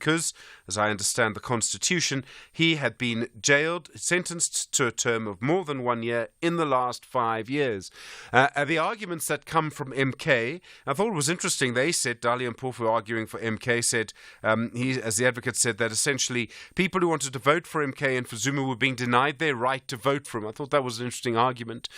because, as I understand the Constitution, he had been jailed, sentenced to a term of more than 1 year in the last 5 years. The arguments that come from MK, I thought it was interesting. They said, Dali Mpofu arguing for MK said, he, as the advocate said, that essentially people who wanted to vote for MK and for Zuma were being denied their right to vote for him. I thought that was an interesting argument.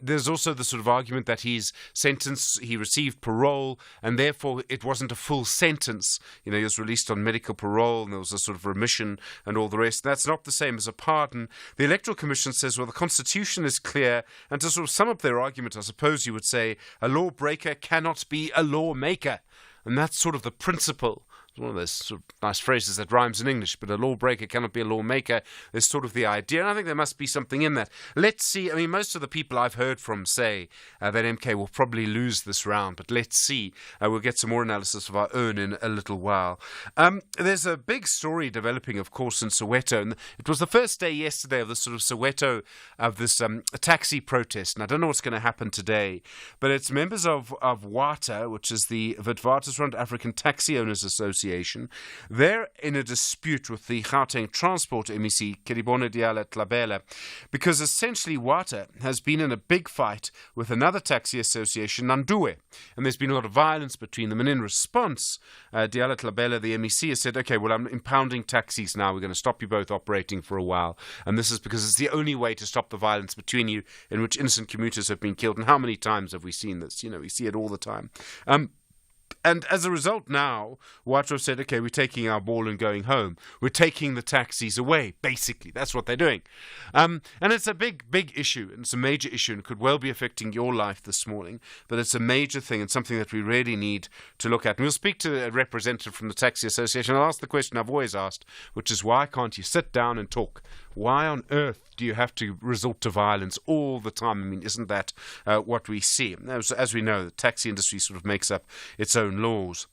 There's also the sort of argument that he's sentenced, he received parole, and therefore it wasn't a full sentence. You know, he was released on medical parole, and there was a sort of remission and all the rest. That's not the same as a pardon. The Electoral Commission says, well, the Constitution is clear, and to sort of sum up their argument, I suppose you would say, a lawbreaker cannot be a lawmaker. And that's sort of the principle. It's one of those sort of nice phrases that rhymes in English, but a lawbreaker cannot be a lawmaker is sort of the idea, and I think there must be something in that. Let's see. I mean, most of the people I've heard from say that MK will probably lose this round, but let's see. We'll get some more analysis of our own in a little while. There's a big story developing, of course, in Soweto, and it was the first day yesterday of this sort of Soweto, of this taxi protest, and I don't know what's going to happen today, but it's members of WATA, which is the Witwatersrand African Taxi Owners Association. They're in a dispute with the Gauteng Transport MEC, Keribone Diala Tlabela, because essentially WATA has been in a big fight with another taxi association, Nandue, and there's been a lot of violence between them. And in response, Diala Tlabela, the MEC, has said, okay, well, I'm impounding taxis now. We're going to stop you both operating for a while. And this is because it's the only way to stop the violence between you, in which innocent commuters have been killed. And how many times have we seen this? You know, we see it all the time. And as a result now, WATA said, okay, we're taking our ball and going home. We're taking the taxis away, basically. That's what they're doing. And it's a big, big issue, and it's a major issue, and could well be affecting your life this morning. But it's a major thing and something that we really need to look at. And we'll speak to a representative from the Taxi Association. I'll ask the question I've always asked, which is, why can't you sit down and talk? Why on earth do you have to resort to violence all the time? I mean, isn't that what we see? As we know, the taxi industry sort of makes up its own laws.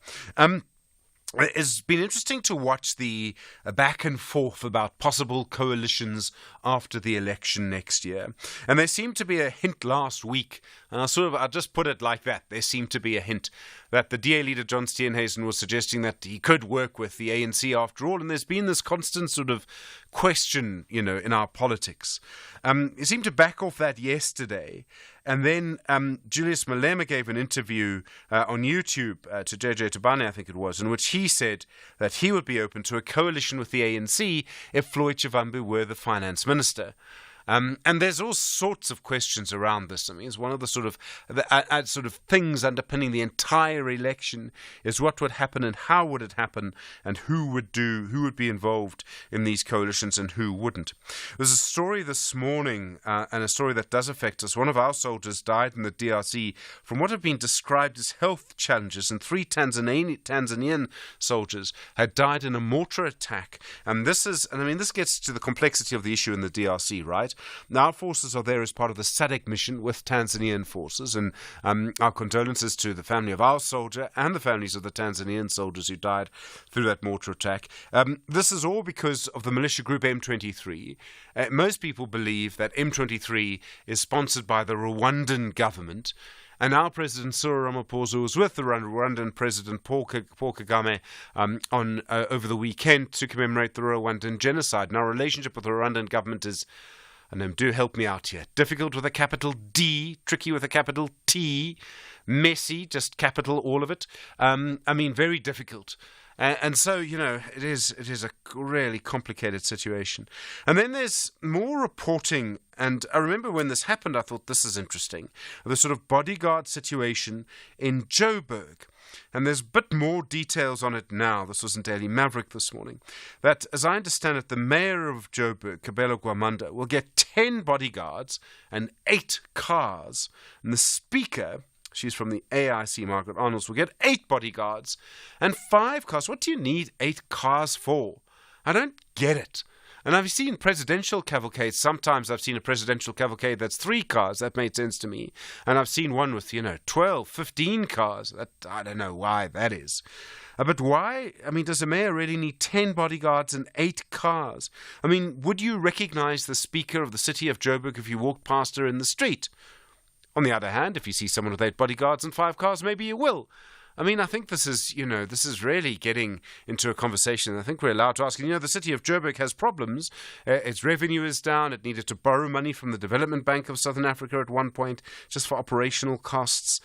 It's been interesting to watch the back and forth about possible coalitions after the election next year. And there seemed to be a hint last week, and I'll just put it like that. There seemed to be a hint that the DA leader, John Steenhuisen, was suggesting that he could work with the ANC after all. And there's been this constant sort of question, you know, in our politics. He seemed to back off that yesterday. And then Julius Malema gave an interview on YouTube to JJ Tabane, I think it was, in which he said that he would be open to a coalition with the ANC if Floyd Shivambu were the finance minister. And there's all sorts of questions around this. I mean, it's one of the sort of things underpinning the entire election is what would happen and how would it happen and who would be involved in these coalitions and who wouldn't. There's a story this morning, and a story that does affect us. One of our soldiers died in the DRC from what have been described as health challenges, and 3 Tanzanian soldiers had died in a mortar attack. And this gets to the complexity of the issue in the DRC, right? Now, our forces are there as part of the SADC mission with Tanzanian forces, and our condolences to the family of our soldier and the families of the Tanzanian soldiers who died through that mortar attack. This is all because of the militia group M23. Most people believe that M23 is sponsored by the Rwandan government. And our President Cyril Ramaphosa was with the Rwandan President Paul Kagame over the weekend to commemorate the Rwandan genocide. And our relationship with the Rwandan government is, and do help me out here, difficult with a capital D, tricky with a capital T, messy, just capital all of it. Very difficult. And so, you know, it is a really complicated situation. And then there's more reporting, and I remember when this happened, I thought this is interesting, the sort of bodyguard situation in Joburg. And there's a bit more details on it now. This was in Daily Maverick this morning. That, as I understand it, the mayor of Joburg, Kabelo Gwamanda, will get 10 bodyguards and 8 cars. And the speaker, she's from the AIC, Margaret Arnolds, will get 8 bodyguards and 5 cars. What do you need 8 cars for? I don't get it. And I've seen presidential cavalcades. Sometimes I've seen a presidential cavalcade that's 3 cars. That made sense to me. And I've seen one with, 12, 15 cars. I don't know why that is. But why? I mean, does the mayor really need 10 bodyguards and 8 cars? I mean, would you recognize the speaker of the city of Joburg if you walked past her in the street? On the other hand, if you see someone with 8 bodyguards and 5 cars, maybe you will. I mean, I think this is really getting into a conversation. I think we're allowed to ask. The city of Joburg has problems. Its revenue is down. It needed to borrow money from the Development Bank of Southern Africa at one point, just for operational costs.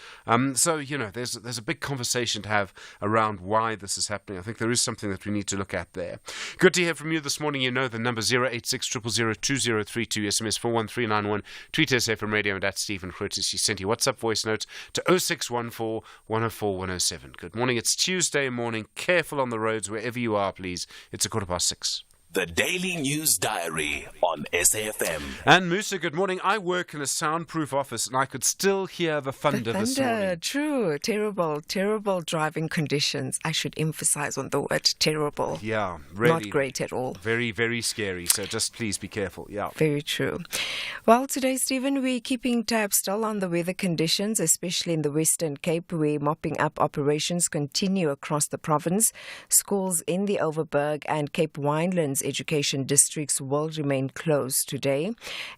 So there's a big conversation to have around why this is happening. I think there is something that we need to look at there. Good to hear from you this morning. The number 086 000 2032, SMS 41391, tweet SFM Radio, and at Stephen Grootes. You sent your WhatsApp voice notes to 0614 104 107. Good morning. It's Tuesday morning. Careful on the roads wherever you are, please. It's 6:15. The Daily News Diary on SAFM. And Musa, good morning. I work in a soundproof office and I could still hear the thunder this morning. True. Terrible driving conditions. I should emphasize on the word terrible. Yeah, really. Not great at all. Very, very scary. So just please be careful. Yeah. Very true. Well, today, Stephen, we're keeping tabs still on the weather conditions, especially in the Western Cape, where mopping up operations continue across the province. Schools in the Overberg and Cape Winelands education districts will remain closed today.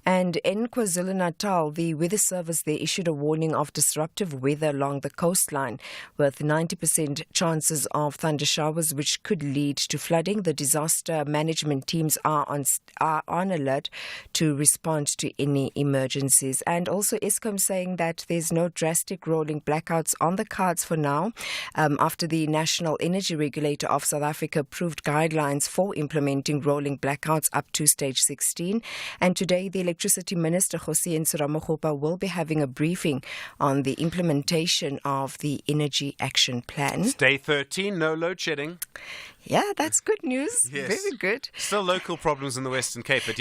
And in KwaZulu-Natal, the Weather Service there issued a warning of disruptive weather along the coastline with 90% chances of thunder showers, which could lead to flooding. The disaster management teams are on alert to respond to any emergencies. And also Eskom saying that there's no drastic rolling blackouts on the cards for now, after the National Energy Regulator of South Africa approved guidelines for implementing rolling blackouts up to stage 16. And today, the Electricity Minister, Jose Ntsuramogopa, will be having a briefing on the implementation of the Energy Action Plan. It's day 13, no load shedding. Yeah, that's good news. Yes. Very good. Still local problems in the Western Cape, but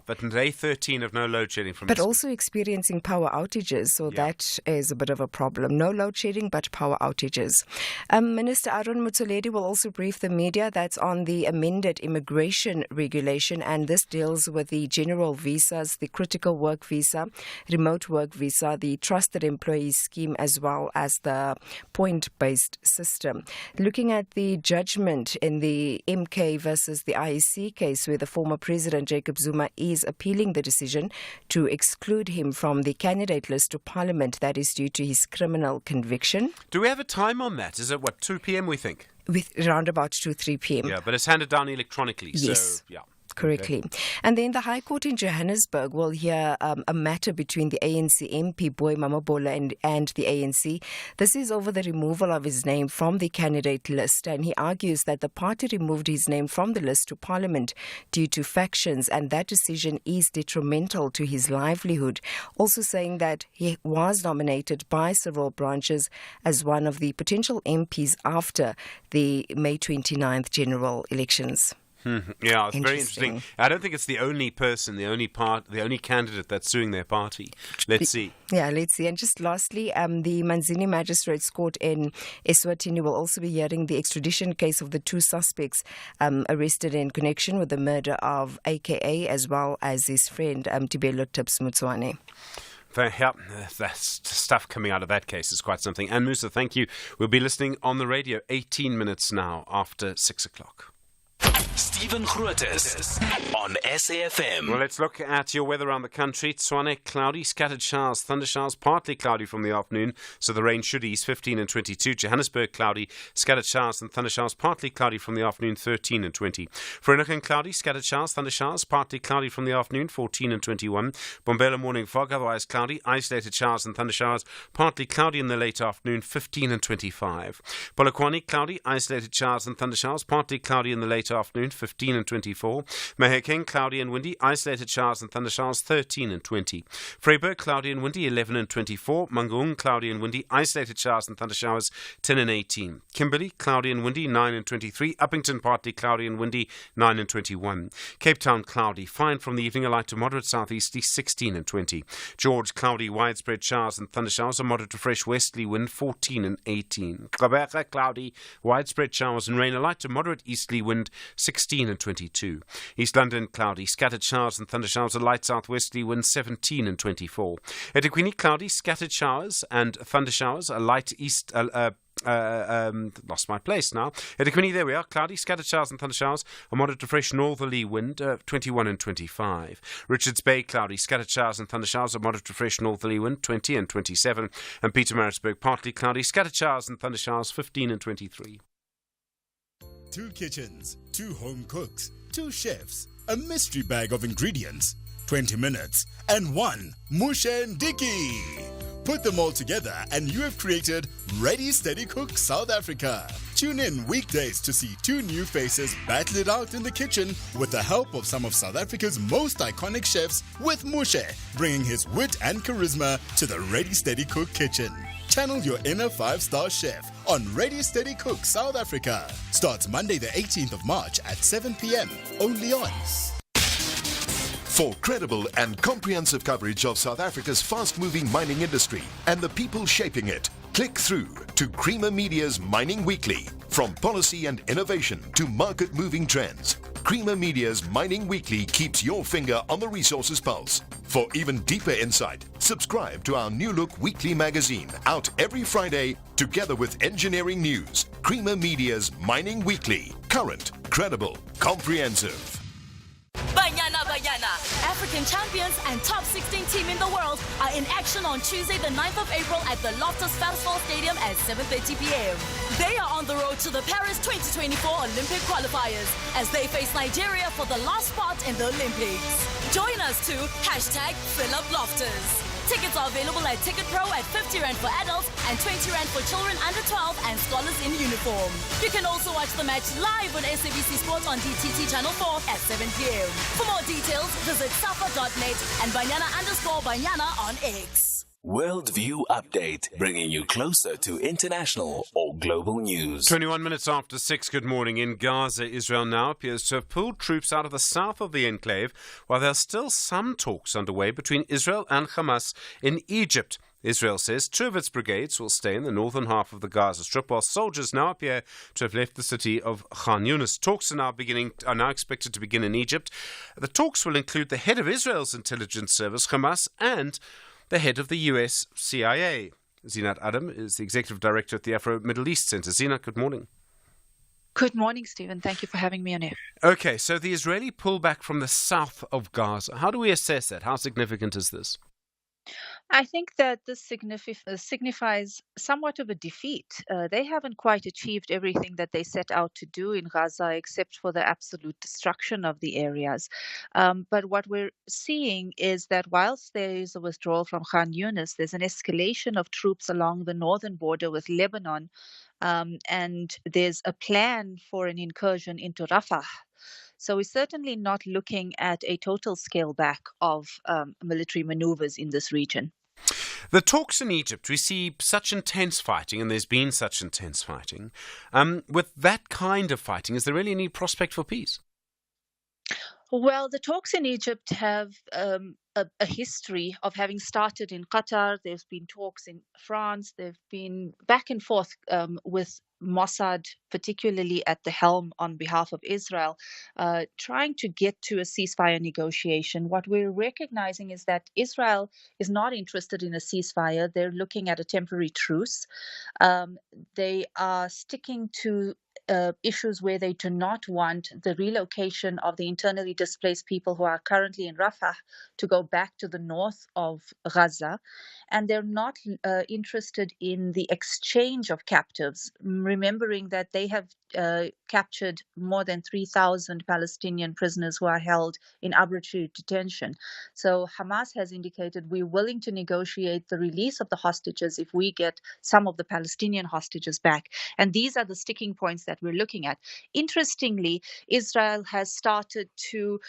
but day 13 of no load shedding from. But also experiencing power outages, so that is a bit of a problem. No load shedding, but power outages. Minister Aaron Motsoaledi will also brief the media. That's on the amended immigration regulation, and this deals with the general visas, the critical work visa, remote work visa, the trusted employee scheme, as well as the point-based system. Looking at the judgment in the MK versus the IEC case, where the former President Jacob Zuma is appealing the decision to exclude him from the candidate list to Parliament. That is due to his criminal conviction. Do we have a time on that? Is it 2 p.m. we think? With around about 2-3 p.m. Yeah, but it's handed down electronically. Yes. So, yeah. Correctly. Okay. And then the High Court in Johannesburg will hear a matter between the ANC MP, Boy Mamabola, and the ANC. This is over the removal of his name from the candidate list, and he argues that the party removed his name from the list to Parliament due to factions, and that decision is detrimental to his livelihood. Also saying that he was nominated by several branches as one of the potential MPs after the May 29th general elections. Yeah, it's very interesting. I don't think it's the only person, the only candidate that's suing their party. Let's see. Yeah, let's see. And just lastly, the Manzini Magistrates Court in Eswatini will also be hearing the extradition case of the two suspects arrested in connection with the murder of AKA as well as his friend Tibelo Tips Mutswane. Yeah, that stuff coming out of that case is quite something. And Musa, thank you. We'll be listening on the radio 18 minutes now after 6 o'clock. Stephen Grootes on SAFM. Well, let's look at your weather around the country. Tshwane, cloudy, scattered showers, thunder showers, partly cloudy from the afternoon, so the rain should ease, 15 and 22. Johannesburg, cloudy, scattered showers and thunder showers, partly cloudy from the afternoon, 13 and 20. Vereeniging, cloudy, scattered showers, thunder showers, partly cloudy from the afternoon, 14 and 21. Bombela, morning fog, otherwise cloudy, isolated showers and thunder showers, partly cloudy in the late afternoon, 15 and 25. Polokwane, cloudy, isolated showers and thunder showers, partly cloudy in the late afternoon, 15 and 24. Mahikeng, cloudy and windy, isolated showers and thunder showers, 13 and 20. Vryburg, cloudy and windy, 11 and 24. Mangaung, cloudy and windy, isolated showers and thunder showers, 10 and 18. Kimberley, cloudy and windy, 9 and 23. Uppington, partly cloudy and windy, 9 and 21. Cape Town, cloudy, fine from the evening, a light to moderate southeasterly, 16 and 20. George, cloudy, widespread showers and thunder showers, a moderate to fresh westerly wind, 14 and 18. Gqeberha, cloudy, widespread showers and rain, a light to moderate easterly wind, 16 15 and 22. East London, cloudy, scattered showers and thundershowers, a light southwesterly wind, 17 and 24. eThekwini, cloudy, scattered showers and thundershowers, a light east... lost my place now. eThekwini, there we are. Cloudy, scattered showers and thundershowers. A moderate to fresh northerly wind, 21 and 25. Richards Bay, cloudy, scattered showers and thundershowers. A moderate to fresh northerly wind, 20 and 27. And Pietermaritzburg, partly cloudy, scattered showers and thundershowers, 15 and 23. 2 kitchens, 2 home cooks, 2 chefs, a mystery bag of ingredients, 20 minutes, and 1 Musha and Dicky. Put them all together and you have created Ready Steady Cook South Africa. Tune in weekdays to see 2 new faces battle it out in the kitchen with the help of some of South Africa's most iconic chefs, with Mushe bringing his wit and charisma to the Ready Steady Cook kitchen. Channel your inner 5-star chef on Ready Steady Cook South Africa. Starts Monday the 18th of March at 7 p.m. only on. For credible and comprehensive coverage of South Africa's fast-moving mining industry and the people shaping it, click through to Creamer Media's Mining Weekly. From policy and innovation to market-moving trends, Creamer Media's Mining Weekly keeps your finger on the resources pulse. For even deeper insight, subscribe to our New Look weekly magazine, out every Friday, together with engineering news. Creamer Media's Mining Weekly. Current, credible, comprehensive. Banyana, African champions and top 16 team in the world are in action on Tuesday the 9th of April at the Loftus Versfall Stadium at 7:30 p.m. They are on the road to the Paris 2024 Olympic qualifiers as they face Nigeria for the last spot in the Olympics. Join us to #PhilipLoftus. Tickets are available at Ticket Pro at 50 Rand for adults and 20 Rand for children under 12 and scholars in uniform. You can also watch the match live on SABC Sports on DTT Channel 4 at 7 p.m. For more details, visit safa.net and Banyana_Banyana on X. Worldview Update, bringing you closer to international or global news. 21 minutes after 6, good morning. In Gaza, Israel now appears to have pulled troops out of the south of the enclave, while there are still some talks underway between Israel and Hamas in Egypt. Israel says 2 of its brigades will stay in the northern half of the Gaza Strip, while soldiers now appear to have left the city of Khan Yunis. Talks are now expected to begin in Egypt. The talks will include the head of Israel's intelligence service, Hamas, and the head of the US CIA. Zinat Adam is the executive director at the Afro-Middle East Center. Zinat, good morning. Good morning, Stephen. Thank you for having me on air. Okay, so the Israeli pullback from the south of Gaza, how do we assess that? How significant is this? I think that this signifies somewhat of a defeat. They haven't quite achieved everything that they set out to do in Gaza, except for the absolute destruction of the areas. But what we're seeing is that whilst there is a withdrawal from Khan Yunis, there's an escalation of troops along the northern border with Lebanon, and there's a plan for an incursion into Rafah. So we're certainly not looking at a total scale back of military maneuvers in this region. The talks in Egypt, we see such intense fighting, and there's been such intense fighting. With that kind of fighting, is there really any prospect for peace? Well, the talks in Egypt have a history of having started in Qatar. There's been talks in France. They've been back and forth with Mossad, particularly at the helm on behalf of Israel, trying to get to a ceasefire negotiation. What we're recognizing is that Israel is not interested in a ceasefire. They're looking at a temporary truce. They are sticking to issues where they do not want the relocation of the internally displaced people who are currently in Rafah to go back to the north of Gaza. And they're not interested in the exchange of captives, remembering that they have captured more than 3,000 Palestinian prisoners who are held in arbitrary detention. So Hamas has indicated we're willing to negotiate the release of the hostages if we get some of the Palestinian hostages back. And these are the sticking points that we're looking at. Interestingly, Israel has started to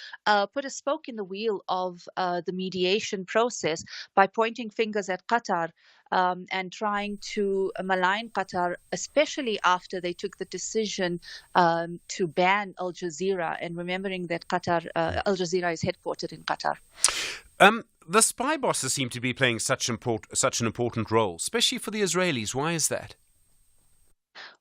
put a spoke in the wheel of the mediation process by pointing fingers at Qatar and trying to malign Qatar, especially after they took the decision to ban Al Jazeera, and remembering that Al Jazeera is headquartered in Qatar. The spy bosses seem to be playing such an important role, especially for the Israelis. Why is that?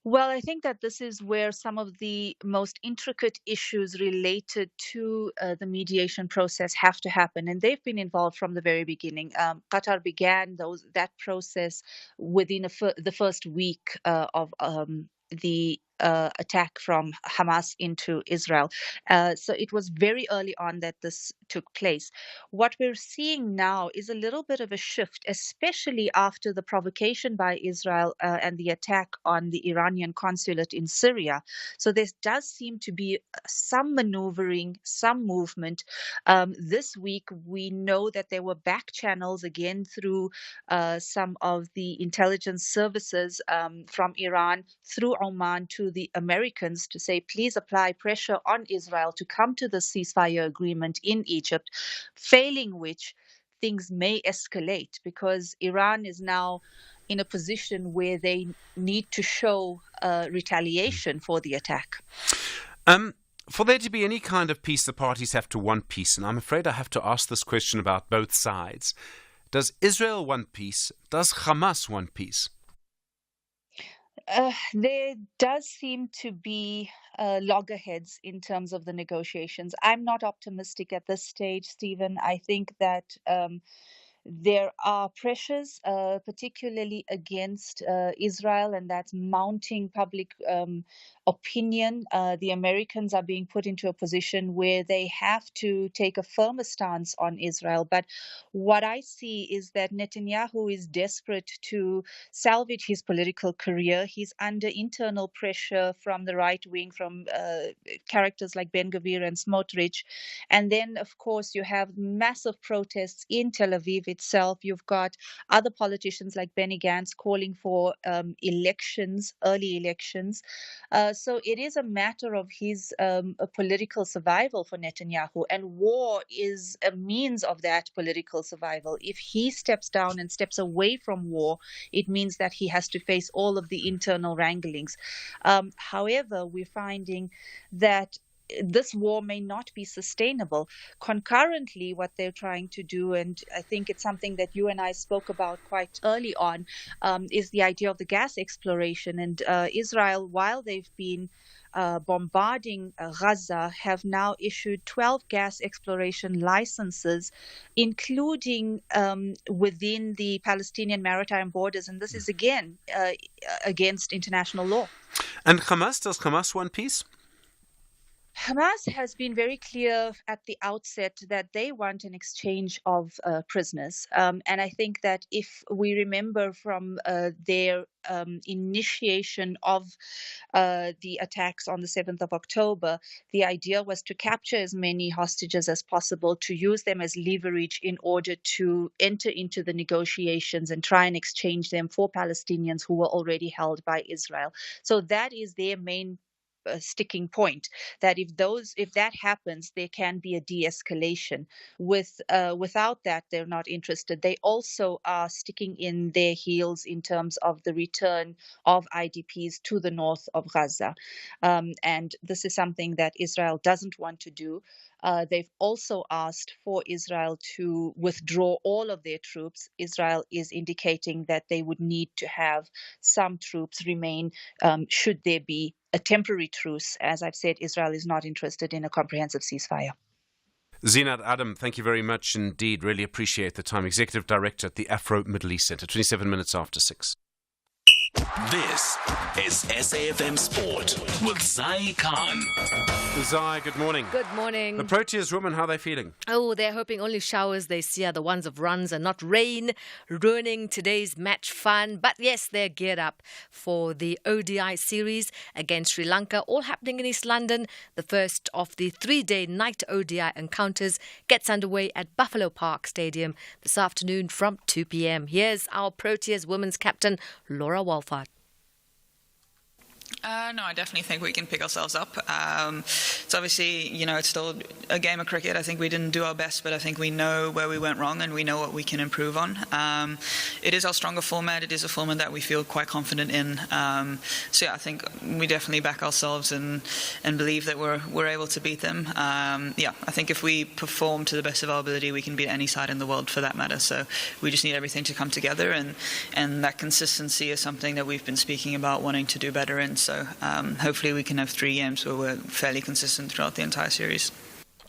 Well, I think that this is where some of the most intricate issues related to the mediation process have to happen, and they've been involved from the very beginning. Qatar began that process within the first week of the attack from Hamas into Israel. So it was very early on that this took place. What we're seeing now is a little bit of a shift, especially after the provocation by Israel and the attack on the Iranian consulate in Syria. So there does seem to be some maneuvering, some movement. This week, we know that there were back channels again through some of the intelligence services from Iran through Oman to the Americans to say, please apply pressure on Israel to come to the ceasefire agreement in Egypt, failing which things may escalate because Iran is now in a position where they need to show retaliation for the attack. For there to be any kind of peace, the parties have to want peace. And I'm afraid I have to ask this question about both sides. Does Israel want peace? Does Hamas want peace? There does seem to be loggerheads in terms of the negotiations. I'm not optimistic at this stage, Stephen. I think that there are pressures, particularly against Israel, and that's mounting public opinion. The Americans are being put into a position where they have to take a firmer stance on Israel. But what I see is that Netanyahu is desperate to salvage his political career. He's under internal pressure from the right wing, from characters like Ben Gvir and Smotrich. And then, of course, you have massive protests in Tel Aviv itself. You've got other politicians like Benny Gantz calling for elections, early elections. So it is a matter of his political survival for Netanyahu, and war is a means of that political survival. If he steps down and steps away from war, it means that he has to face all of the internal wranglings. However, we're finding that this war may not be sustainable. Concurrently, what they're trying to do, and I think it's something that you and I spoke about quite early on, is the idea of the gas exploration. And Israel, while they've been bombarding Gaza, have now issued 12 gas exploration licenses, including within the Palestinian maritime borders. And this is, again, against international law. And Hamas, does Hamas want peace? Hamas has been very clear at the outset that they want an exchange of prisoners. And I think that if we remember from their initiation of the attacks on the 7th of October, the idea was to capture as many hostages as possible, to use them as leverage in order to enter into the negotiations and try and exchange them for Palestinians who were already held by Israel. So that is their main sticking point, that if that happens, there can be a de-escalation. Without that, they're not interested. They also are sticking in their heels in terms of the return of IDPs to the north of Gaza, and this is something that Israel doesn't want to do. They've also asked for Israel to withdraw all of their troops. Israel is indicating that they would need to have some troops remain should there be a temporary truce. As I've said, Israel is not interested in a comprehensive ceasefire. Zinat Adam, thank you very much indeed. Really appreciate the time. Executive Director at the Afro Middle East Centre, 27 minutes after 6. This is SAFM Sport with Zai Khan. Zai, good morning. Good morning. The Proteas women, how are they feeling? Oh, they're hoping only showers they see are the ones of runs and not rain, ruining today's match fun. But yes, they're geared up for the ODI series against Sri Lanka, all happening in East London. The first of the 3-day night ODI encounters gets underway at Buffalo Park Stadium this afternoon from 2 p.m. Here's our Proteas women's captain, Laura Walford. No, I definitely think we can pick ourselves up. It's obviously, it's still a game of cricket. I think we didn't do our best, but I think we know where we went wrong and we know what we can improve on. It is our stronger format. It is a format that we feel quite confident in. So yeah, I think we definitely back ourselves and believe that we're able to beat them. I think if we perform to the best of our ability, we can beat any side in the world for that matter. So we just need everything to come together, and that consistency is something that we've been speaking about wanting to do better in. So hopefully we can have 3 games where we're fairly consistent throughout the entire series.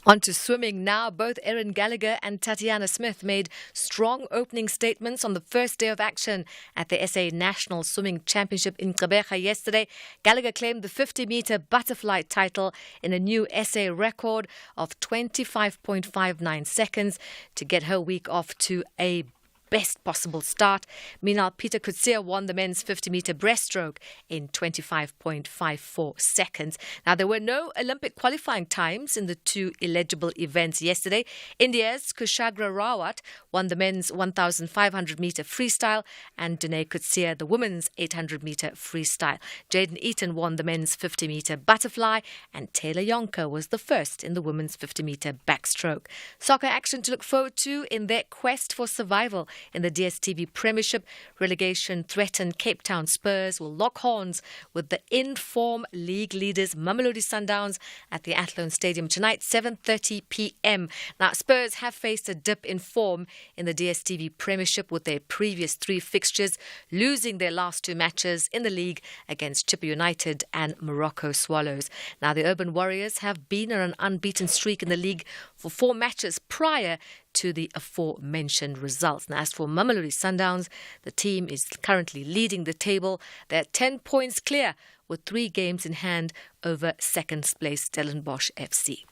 On to swimming now. Both Erin Gallagher and Tatiana Smith made strong opening statements on the first day of action at the SA National Swimming Championship in Gqeberha yesterday. Gallagher claimed the 50-metre butterfly title in a new SA record of 25.59 seconds to get her week off to a best possible start. Meanwhile, Peter Coetzee won the men's 50-metre breaststroke in 25.54 seconds. Now, there were no Olympic qualifying times in the 2 eligible events yesterday. India's Kushagra Rawat won the men's 1,500-metre freestyle and Danae Coetzee the women's 800-metre freestyle. Jaden Eaton won the men's 50-metre butterfly and Taylor Yonker was the first in the women's 50-metre backstroke. Soccer action to look forward to in their quest for survival in the DStv Premiership. Relegation threatened Cape Town Spurs will lock horns with the in-form league leaders Mamelodi Sundowns at the Athlone Stadium tonight, 7:30 p.m. Now, Spurs have faced a dip in form in the DStv Premiership with their previous 3 fixtures, losing their last 2 matches in the league against Chippa United and Morocco Swallows. Now, the Urban Warriors have been on an unbeaten streak in the league for 4 matches prior to the aforementioned results. Now, as for Mamelodi Sundowns, the team is currently leading the table. They're 10 points clear with 3 games in hand over second place Stellenbosch FC.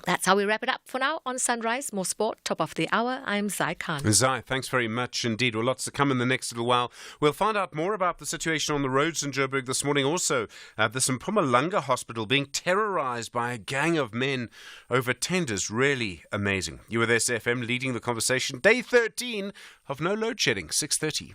That's how we wrap it up for now on Sunrise. More sport, top of the hour. I'm Zai Khan. Zai, thanks very much indeed. Well, lots to come in the next little while. We'll find out more about the situation on the roads in Joburg this morning. Also, the Mpumalanga Hospital being terrorised by a gang of men over tenders. Really amazing. You with SFM leading the conversation. Day 13 of no load shedding, 6:30.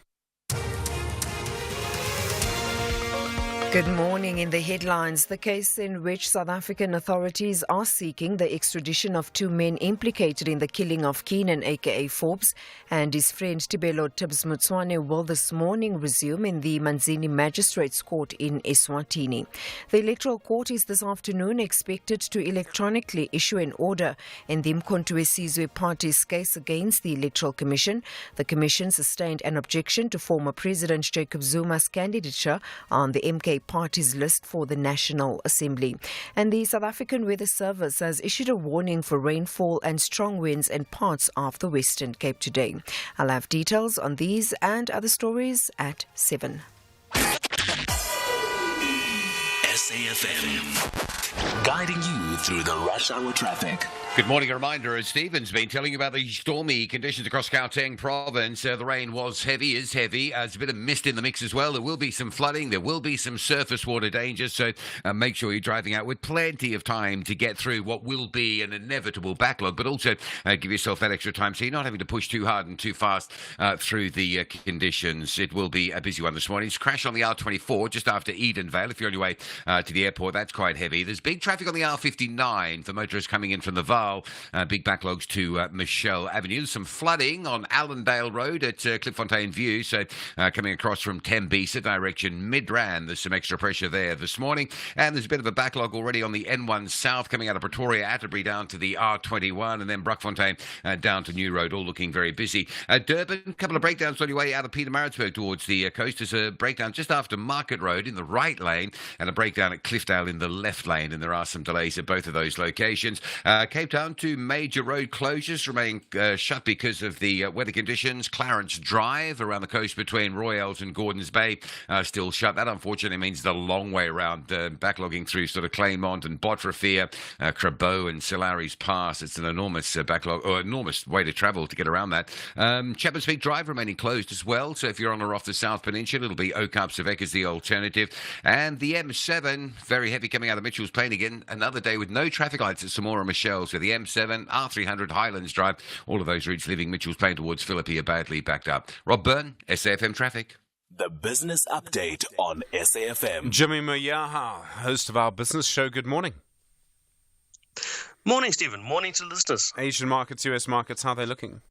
Good morning. In the headlines, the case in which South African authorities are seeking the extradition of 2 men implicated in the killing of Keenan aka Forbes and his friend Tibelo Tibbs Mutswane will this morning resume in the Manzini Magistrates Court in Eswatini. The Electoral Court is this afternoon expected to electronically issue an order in the Mkhonto weSizwe Party's case against the Electoral Commission. The Commission sustained an objection to former President Jacob Zuma's candidature on the MK Party's list for the National Assembly. And the South African Weather Service has issued a warning for rainfall and strong winds in parts of the Western Cape today. I'll have details on these and other stories at 7. SAFM, guiding you through the rush hour traffic. Good morning. A reminder, as Stephen's been telling you about the stormy conditions across Gauteng province. The rain was heavy, is heavy. There's a bit of mist in the mix as well. There will be some flooding. There will be some surface water danger. So make sure you're driving out with plenty of time to get through what will be an inevitable backlog. But also give yourself that extra time so you're not having to push too hard and too fast through the conditions. It will be a busy one this morning. It's a crash on the R24 just after Edenvale. If you're on your way to the airport, that's quite heavy. There's big traffic on the R59 for motorists coming in from the Vaal. Big backlogs to Michelle Avenue. Some flooding on Allendale Road at Klipfontein View. So coming across from Tembisa direction Midrand. There's some extra pressure there this morning. And there's a bit of a backlog already on the N1 South coming out of Pretoria, Atterbury down to the R21 and then Brockfontein down to New Road. All looking very busy. Durban, a couple of breakdowns on your way out of Pietermaritzburg towards the coast. There's a breakdown just after Market Road in the right lane and a breakdown at Cliffdale in the left lane. And there are some delays at both of those locations. Cape Town, 2 major road closures remain shut because of the weather conditions. Clarence Drive around the coast between Royals and Gordons Bay still shut. That unfortunately means the long way around, backlogging through sort of Claymont and Botrafia, Crabo and Silaris Pass. It's an enormous backlog, or enormous way to travel to get around that. Shepherd's Peak Drive remaining closed as well. So if you're on or off the South Peninsula, it'll be Oak Upsavek as the alternative. And the M7, very heavy coming out of Mitchell's Plain again. Another day with no traffic lights at Samora Michelle. So the M7, R300, Highlands Drive, all of those routes leaving Mitchell's Plain towards Philippi are badly backed up. Rob Byrne, SAFM Traffic. The Business Update on SAFM. Jimmy Moyaha, host of our business show. Good morning. Morning, Stephen. Morning to the listeners. Asian markets, US markets, how are they looking?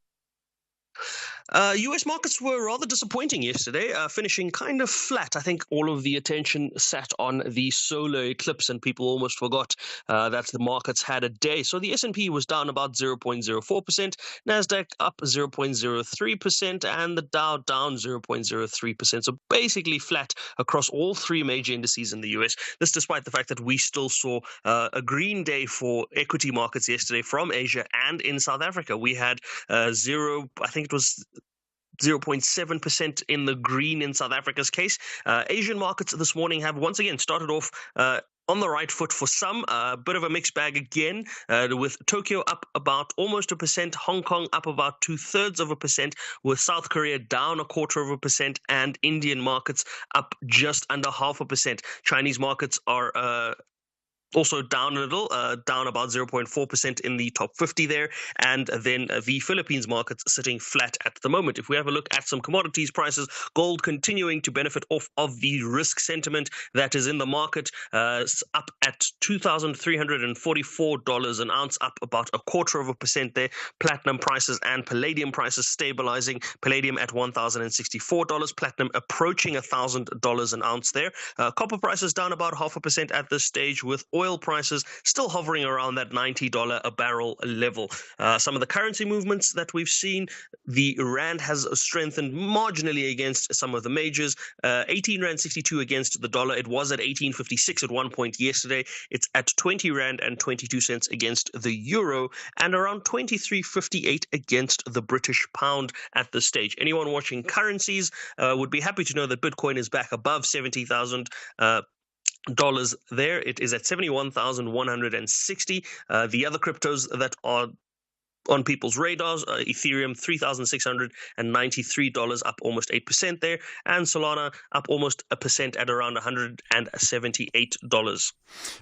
US markets were rather disappointing yesterday, finishing kind of flat. I think all of the attention sat on the solar eclipse, and people almost forgot that the markets had a day. So the S&P was down about 0.04%, NASDAQ up 0.03%, and the Dow down 0.03%. So basically flat across all three major indices in the US. This despite the fact that we still saw a green day for equity markets yesterday from Asia and in South Africa. We had 0.7% in the green in South Africa's case. Asian markets this morning have once again started off on the right foot for some, a bit of a mixed bag again, with Tokyo up about almost 1%, Hong Kong up about 2/3%, with South Korea down 1/4%, and Indian markets up just under 0.5%. Chinese markets are also down a little, down about 0.4% in the top 50 there. And then the Philippines markets sitting flat at the moment. If we have a look at some commodities prices, gold continuing to benefit off of the risk sentiment that is in the market, up at $2,344 an ounce, up about 1/4% there. Platinum prices and palladium prices stabilizing. Palladium at $1,064, platinum approaching $1,000 an ounce there. Copper prices down about 0.5% at this stage, with oil prices still hovering around that $90 a barrel level. Some of the currency movements that we've seen, the rand has strengthened marginally against some of the majors. 18 rand 62 against the dollar. It was at 18.56 at one point yesterday. It's at 20 rand and 22 cents against the euro, and around 23.58 against the British pound at this stage. Anyone watching currencies would be happy to know that Bitcoin is back above 70,000 dollars there. It is at 71,160. The other cryptos that are on people's radars, Ethereum $3,693, up almost 8% there, and Solana up almost 1% at around $178.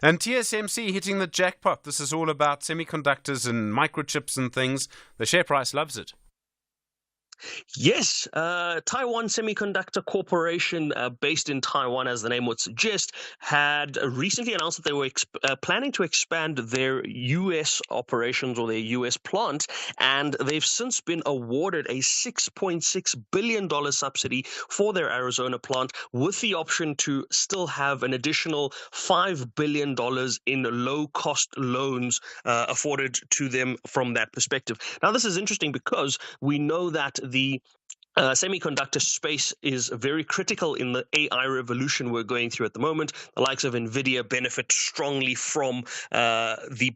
And TSMC hitting the jackpot. This is all about semiconductors and microchips and things. The share price loves it. Yes, Taiwan Semiconductor Corporation, based in Taiwan, as the name would suggest, had recently announced that they were planning to expand their U.S. operations or their U.S. plant, and they've since been awarded a $6.6 billion subsidy for their Arizona plant, with the option to still have an additional $5 billion in low-cost loans afforded to them from that perspective. Now, this is interesting because we know that the semiconductor space is very critical in the AI revolution we're going through at the moment. The likes of NVIDIA benefit strongly from the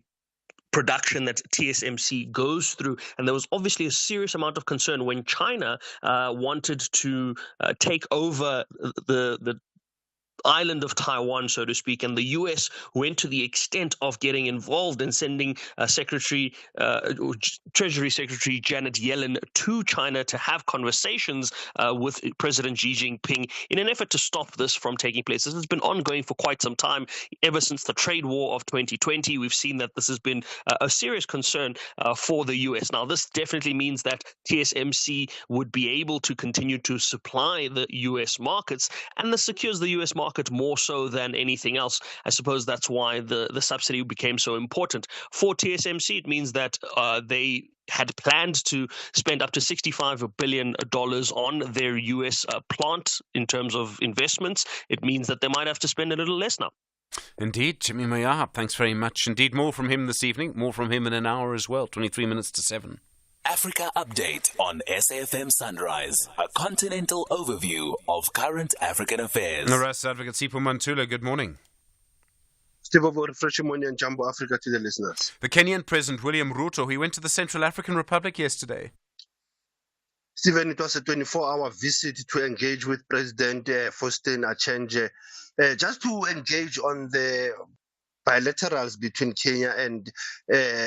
production that TSMC goes through. And there was obviously a serious amount of concern when China wanted to take over the island of Taiwan, so to speak, and the U.S. went to the extent of getting involved in sending Treasury Secretary Janet Yellen to China to have conversations with President Xi Jinping in an effort to stop this from taking place. This has been ongoing for quite some time. Ever since the trade war of 2020, we've seen that this has been a serious concern for the U.S. Now, this definitely means that TSMC would be able to continue to supply the U.S. markets, and this secures the U.S. market more so than anything else. I suppose that's why the subsidy became so important. For TSMC, it means that they had planned to spend up to $65 billion on their U.S. plant in terms of investments. It means that they might have to spend a little less now. Indeed, Jimmy Moyaha, thanks very much. Indeed, more from him this evening, more from him in an hour as well, 23 minutes to 7. Africa Update on SAFM Sunrise, a continental overview of current African affairs. Arrest Advocate Sipho Mantula, good morning. Steve, refreshing morning and Jumbo Africa to the listeners. The Kenyan President William Ruto, he went to the Central African Republic yesterday. Stephen, it was a 24-hour visit to engage with President Faustin Archange, just to engage on the bilaterals between Kenya and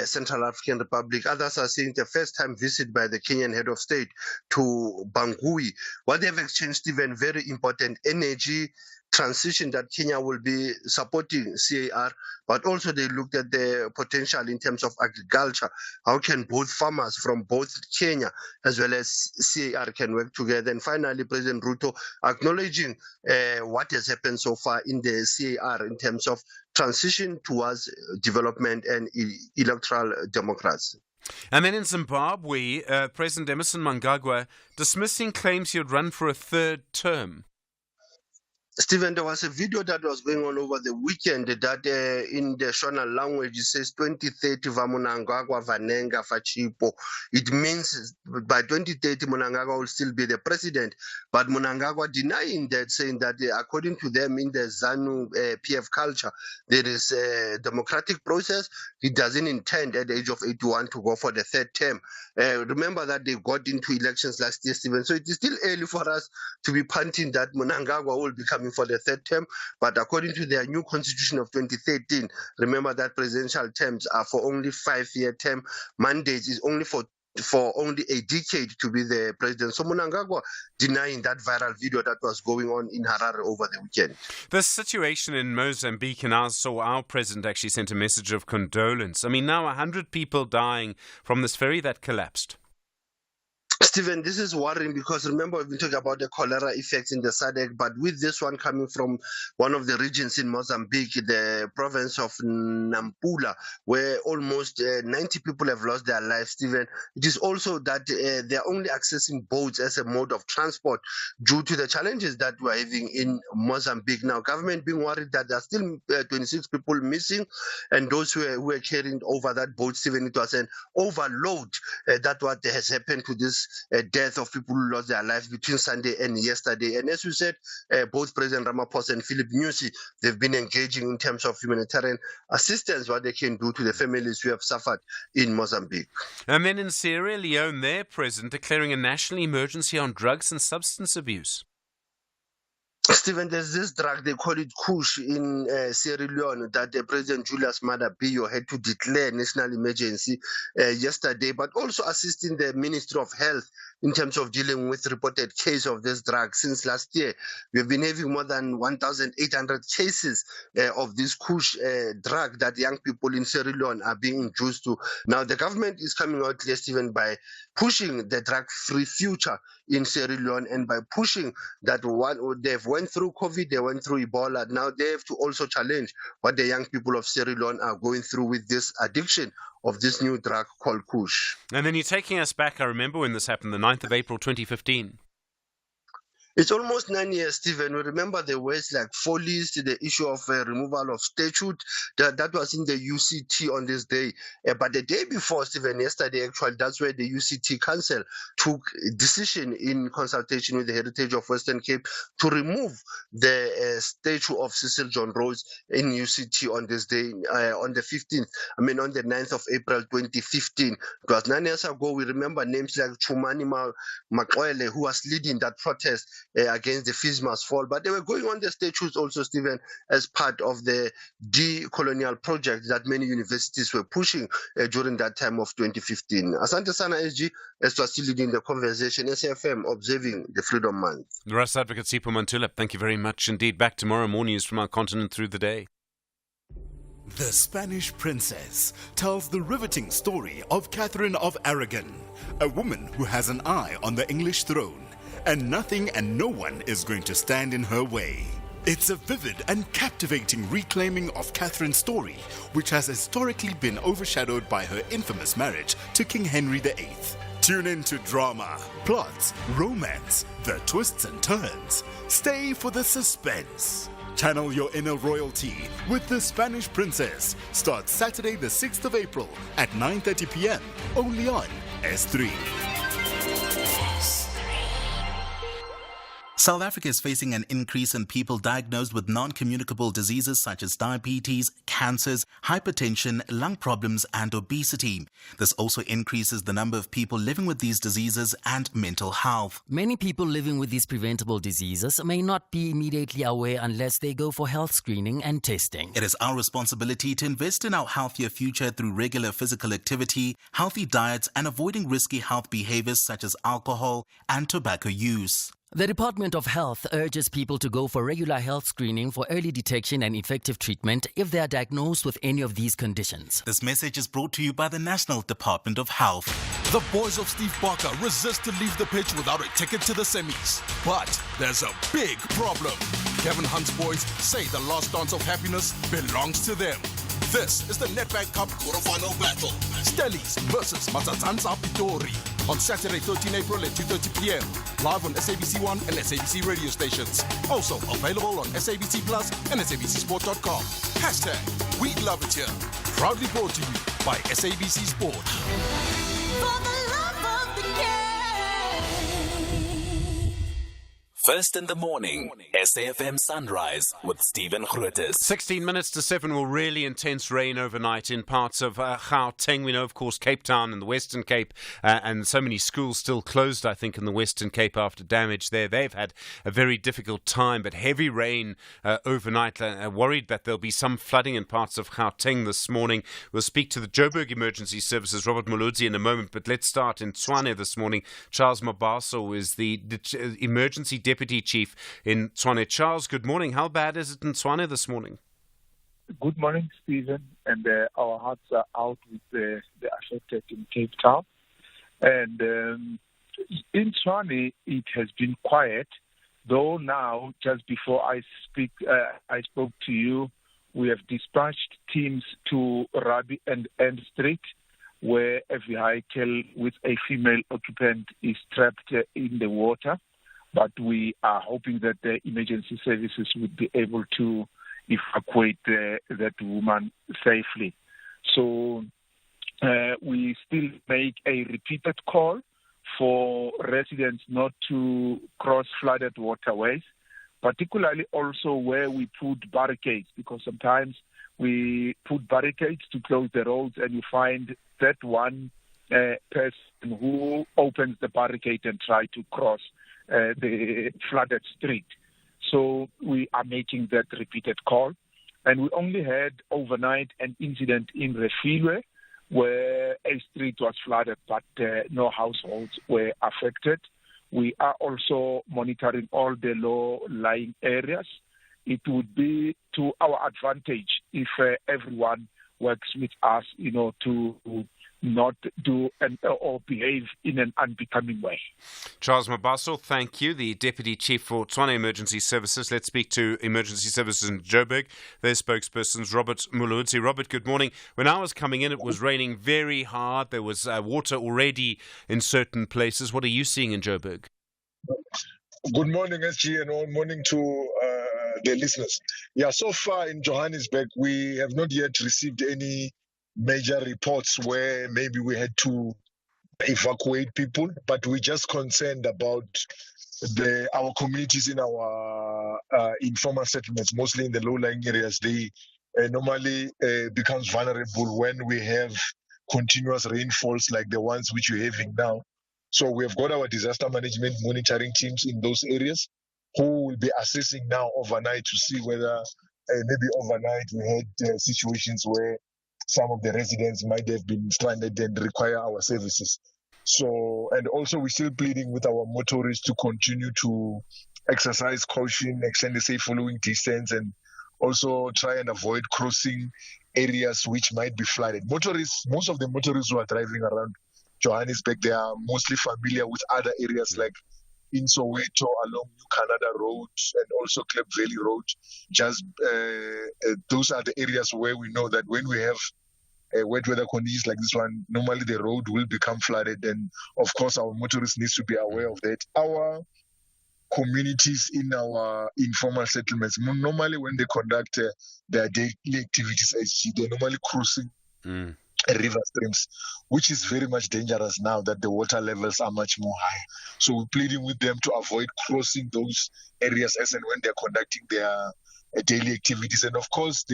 Central African Republic. Others are saying the first-time visit by the Kenyan head of state to Bangui. What they have exchanged, Stephen, very important: energy, transition that Kenya will be supporting CAR, but also they looked at the potential in terms of agriculture. How can both farmers from both Kenya as well as CAR can work together? And finally, President Ruto acknowledging what has happened so far in the CAR in terms of transition towards development and electoral democracy. And then in Zimbabwe, President Emerson Mnangagwa dismissing claims he would run for a third term. Stephen, there was a video that was going on over the weekend that in the Shona language it says 2030 Mnangagwa Vanenga Fachipo. It means by 2030 Mnangagwa will still be the president. But Mnangagwa denying that, saying that according to them in the ZANU PF culture, there is a democratic process. He doesn't intend at the age of 81 to go for the third term. Remember that they got into elections last year, Stephen. So it is still early for us to be punting that Mnangagwa will be coming for the third term, but according to their new constitution of 2013, remember that presidential terms are for only 5-year term. Mandate is only for only a decade to be the president. So Mnangagwa denying that viral video that was going on in Harare over the weekend. The situation in Mozambique, and I saw our president actually sent a message of condolence. I mean, now 100 people dying from this ferry that collapsed. Stephen, this is worrying because remember we've been talking about the cholera effects in the SADC, but with this one coming from one of the regions in Mozambique, the province of Nampula, where almost 90 people have lost their lives, Stephen, it is also that they're only accessing boats as a mode of transport due to the challenges that we're having in Mozambique. Now, government being worried that there are still 26 people missing, and those who were carrying over that boat, Stephen, it was an overload. That's what has happened to this death of people who lost their lives between Sunday and yesterday. And as we said, both President Ramaphosa and Philip Nyusi, they've been engaging in terms of humanitarian assistance, what they can do to the families who have suffered in Mozambique. And then in Sierra Leone, their president declaring a national emergency on drugs and substance abuse. Stephen, there's this drug, they call it Kush in Sierra Leone, that President Julius Maada Bio had to declare national emergency yesterday, but also assisting the Ministry of Health in terms of dealing with reported case of this drug since last year. We've been having more than 1,800 cases of this Kush drug that young people in Sierra Leone are being introduced to. Now, the government is coming out clear, Stephen, by pushing the drug-free future in Sierra Leone and by pushing that they've went through COVID, they went through Ebola. Now they have to also challenge what the young people of Sierra Leone are going through with this addiction of this new drug called Kush. And then you're taking us back, I remember when this happened, the 9th of April 2015. It's almost 9 years, Stephen. We remember the words like follies, the issue of removal of statute. That was in the UCT on this day. But the day before, Stephen, yesterday, actually, that's where the UCT Council took a decision in consultation with the Heritage of Western Cape to remove the statue of Cecil John Rhodes in UCT on this day, on the 9th of April 2015. It was 9 years ago. We remember names like Chumani Makwele, who was leading that protest against the fees must fall. But they were going on the statues also, Stephen, as part of the decolonial project that many universities were pushing during that time of 2015. Asante Sana SG, as to still leading the conversation, SFM observing the Freedom Month. The Rust Advocate Sipho Mantula, thank you very much indeed. Back tomorrow, more news from our continent through the day. The Spanish princess tells the riveting story of Catherine of Aragon, a woman who has an eye on the English throne, and nothing and no one is going to stand in her way. It's a vivid and captivating reclaiming of Catherine's story, which has historically been overshadowed by her infamous marriage to King Henry VIII. Tune in to drama, plots, romance, the twists and turns. Stay for the suspense. Channel your inner royalty with The Spanish Princess. Starts Saturday the 6th of April at 9:30 p.m. only on S3. South Africa is facing an increase in people diagnosed with non-communicable diseases such as diabetes, cancers, hypertension, lung problems, and obesity. This also increases the number of people living with these diseases and mental health. Many people living with these preventable diseases may not be immediately aware unless they go for health screening and testing. It is our responsibility to invest in our healthier future through regular physical activity, healthy diets, and avoiding risky health behaviors such as alcohol and tobacco use. The Department of Health urges people to go for regular health screening for early detection and effective treatment if they are diagnosed with any of these conditions. This message is brought to you by the National Department of Health. The boys of Steve Barker resist to leave the pitch without a ticket to the semis. But there's a big problem. Kevin Hunt's boys say the last dance of happiness belongs to them. This is the Nedbank Cup quarterfinal battle. Stellies versus Matsatsansa Pitori on Saturday, 13 April at 2:30 p.m. Live on SABC1 and SABC radio stations. Also available on SABC Plus and SABCSport.com. Hashtag We Love It Here. Proudly brought to you by SABC Sport. First in the morning, SAFM Sunrise with Stephen Grootes. 16 minutes to 7 will really intense rain overnight in parts of Gauteng. We know, of course, Cape Town and the Western Cape, and so many schools still closed, I think, in the Western Cape after damage there. They've had a very difficult time, but heavy rain overnight. Worried that there'll be some flooding in parts of Gauteng this morning. We'll speak to the Joburg Emergency Services, Robert Muludzi, in a moment, but let's start in Tshwane this morning. Charles Mabaso is the emergency Deputy Chief in Tshwane. Charles, good morning. How bad is it in Tshwane this morning? Good morning, Stephen. And our hearts are out with the affected in Cape Town. And in Tshwane, it has been quiet. Though now, just before I spoke to you, we have dispatched teams to Rabi and End Street, where a vehicle with a female occupant is trapped in the water. But we are hoping that the emergency services would be able to evacuate that woman safely. So we still make a repeated call for residents not to cross flooded waterways, particularly also where we put barricades, because sometimes we put barricades to close the roads and you find that one person who opens the barricade and try to cross the flooded street. So we are making that repeated call. And we only had overnight an incident in Refilwe where a street was flooded, but no households were affected. We are also monitoring all the low-lying areas. It would be to our advantage if everyone works with us, to not do or behave in an unbecoming way. Charles Mabaso, thank you, the Deputy Chief for Tshwane Emergency Services. Let's speak to Emergency Services in Joburg. Their spokesperson's Robert Muludzi. Robert, good morning. When I was coming in, it was raining very hard. There was water already in certain places. What are you seeing in Joburg? Good morning, SG, and all morning to the listeners. Yeah, so far in Johannesburg, we have not yet received any major reports where maybe we had to evacuate people, but we're just concerned about our communities in our informal settlements, mostly in the low-lying areas. They normally becomes vulnerable when we have continuous rainfalls like the ones which we're having now. So we have got our disaster management monitoring teams in those areas who will be assessing now overnight to see whether maybe overnight we had situations where some of the residents might have been stranded and require our services. So, and also we're still pleading with our motorists to continue to exercise caution, extend the safe following distance, and also try and avoid crossing areas which might be flooded. Most of the motorists who are driving around Johannesburg, they are mostly familiar with other areas like in Soweto along New Canada Road and also Klip Valley Road. Just those are the areas where we know that when we have wet weather conditions like this one, normally the road will become flooded, and of course our motorists need to be aware of that. Our communities in our informal settlements, normally when they conduct their daily activities, they're normally crossing river streams, which is very much dangerous now that the water levels are much more high. So we're pleading with them to avoid crossing those areas as and when they're conducting their daily activities. And of course,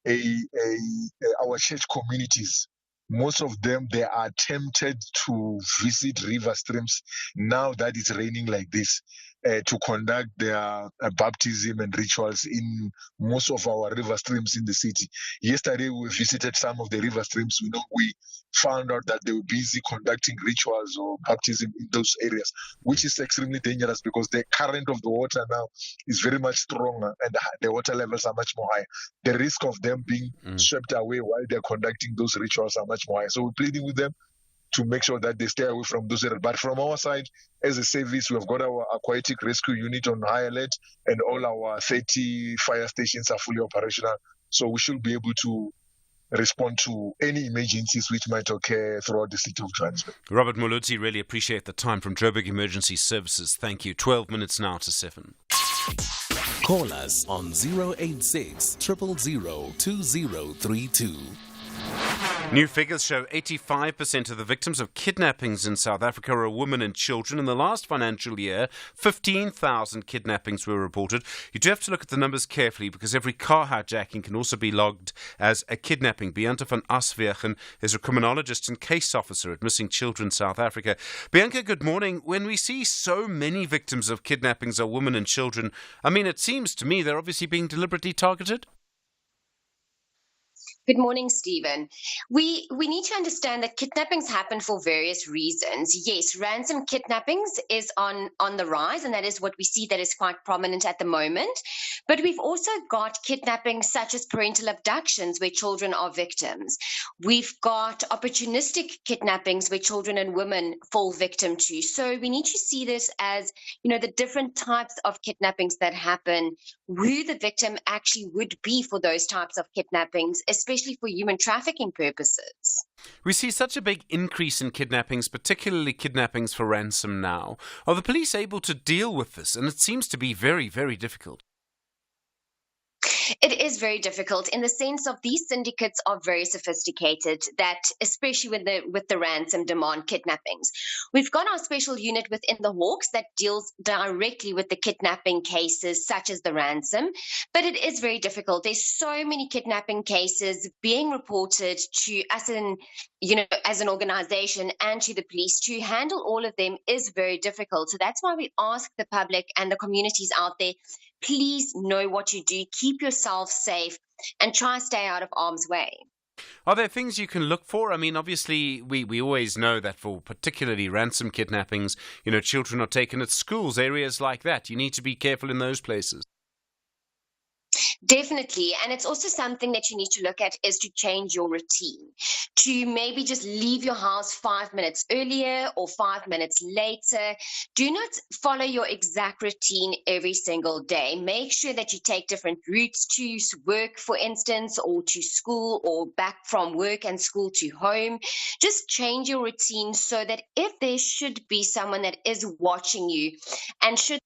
our church communities, most of them, they are tempted to visit river streams now that it's raining like this. to conduct their baptism and rituals in most of our river streams in the city. Yesterday, we visited some of the river streams. We found out that they were busy conducting rituals or baptism in those areas, which is extremely dangerous because the current of the water now is very much stronger and the water levels are much more high. The risk of them being swept away while they're conducting those rituals are much more high. So we're pleading with them to make sure that they stay away from those areas. But from our side, as a service, we have got our aquatic rescue unit on high alert, and all our 30 fire stations are fully operational. So we should be able to respond to any emergencies which might occur throughout the city of Johannesburg. Robert Moluti, really appreciate the time from Joburg Emergency Services. Thank you. 12 minutes now to 7. Call us on 086 000 2032. New figures show 85% of the victims of kidnappings in South Africa are women and children. In the last financial year, 15,000 kidnappings were reported. You do have to look at the numbers carefully because every car hijacking can also be logged as a kidnapping. Bianca van Aswegen is a criminologist and case officer at Missing Children South Africa. Bianca, good morning. When we see so many victims of kidnappings are women and children, I mean, it seems to me they're obviously being deliberately targeted. Good morning, Stephen. We need to understand that kidnappings happen for various reasons. Yes, ransom kidnappings is on the rise, and that is what we see that is quite prominent at the moment. But we've also got kidnappings such as parental abductions where children are victims. We've got opportunistic kidnappings where children and women fall victim to. So we need to see this as, the different types of kidnappings that happen, who the victim actually would be for those types of kidnappings, especially for human trafficking purposes. We see such a big increase in kidnappings, particularly kidnappings for ransom now. Are the police able to deal with this? And it seems to be very, very difficult. It is very difficult in the sense of these syndicates are very sophisticated, that especially with the ransom demand kidnappings. We've got our special unit within the Hawks that deals directly with the kidnapping cases such as the ransom, but it is very difficult. There's so many kidnapping cases being reported to us as an organization and to the police. To handle all of them is very difficult. So that's why we ask the public and the communities out there, please know what you do, keep yourself safe, and try to stay out of harm's way. Are there things you can look for? I mean, obviously, we always know that for particularly ransom kidnappings, children are taken at schools, areas like that. You need to be careful in those places. Definitely. And it's also something that you need to look at is to change your routine, to maybe just leave your house 5 minutes earlier or 5 minutes later. Do not follow your exact routine every single day. Make sure that you take different routes to work, for instance, or to school, or back from work and school to home. Just change your routine so that if there should be someone that is watching you and should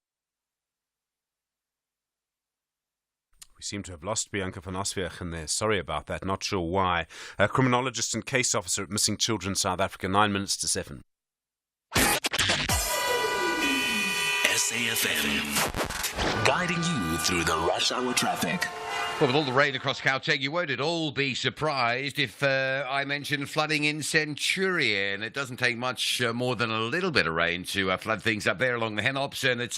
We seem to have lost Bianca van Aswegen there. Sorry about that. Not sure why. A criminologist and case officer at Missing Children South Africa, 9 minutes to 7. SAFM, guiding you through the rush hour traffic. Well, with all the rain across Gauteng, you won't at all be surprised if I mention flooding in Centurion. It doesn't take much more than a little bit of rain to flood things up there along the Henops, and it's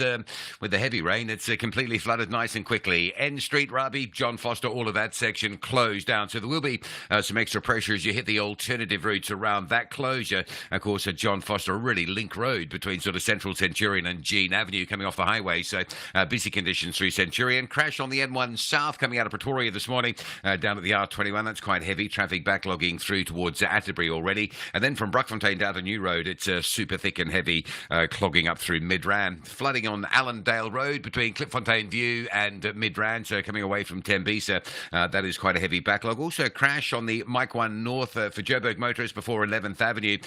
with the heavy rain, it's completely flooded nice and quickly. N Street, Rabi, John Foster, all of that section closed down. So there will be some extra pressure as you hit the alternative routes around that closure. Of course, John Foster, a really link road between sort of Central Centurion and Jean Avenue coming off the highway. So busy conditions through Centurion. Crash on the N1 South coming out of Pretoria this morning, down at the R21. That's quite heavy. Traffic backlogging through towards Atterbury already. And then from Brockfontein down to New Road, it's super thick and heavy, clogging up through Midrand. Flooding on Allendale Road between Klipfontein View and Midrand, so coming away from Tembisa. That is quite a heavy backlog. Also, crash on the Mike 1 North for Joburg motorists before 11th Avenue.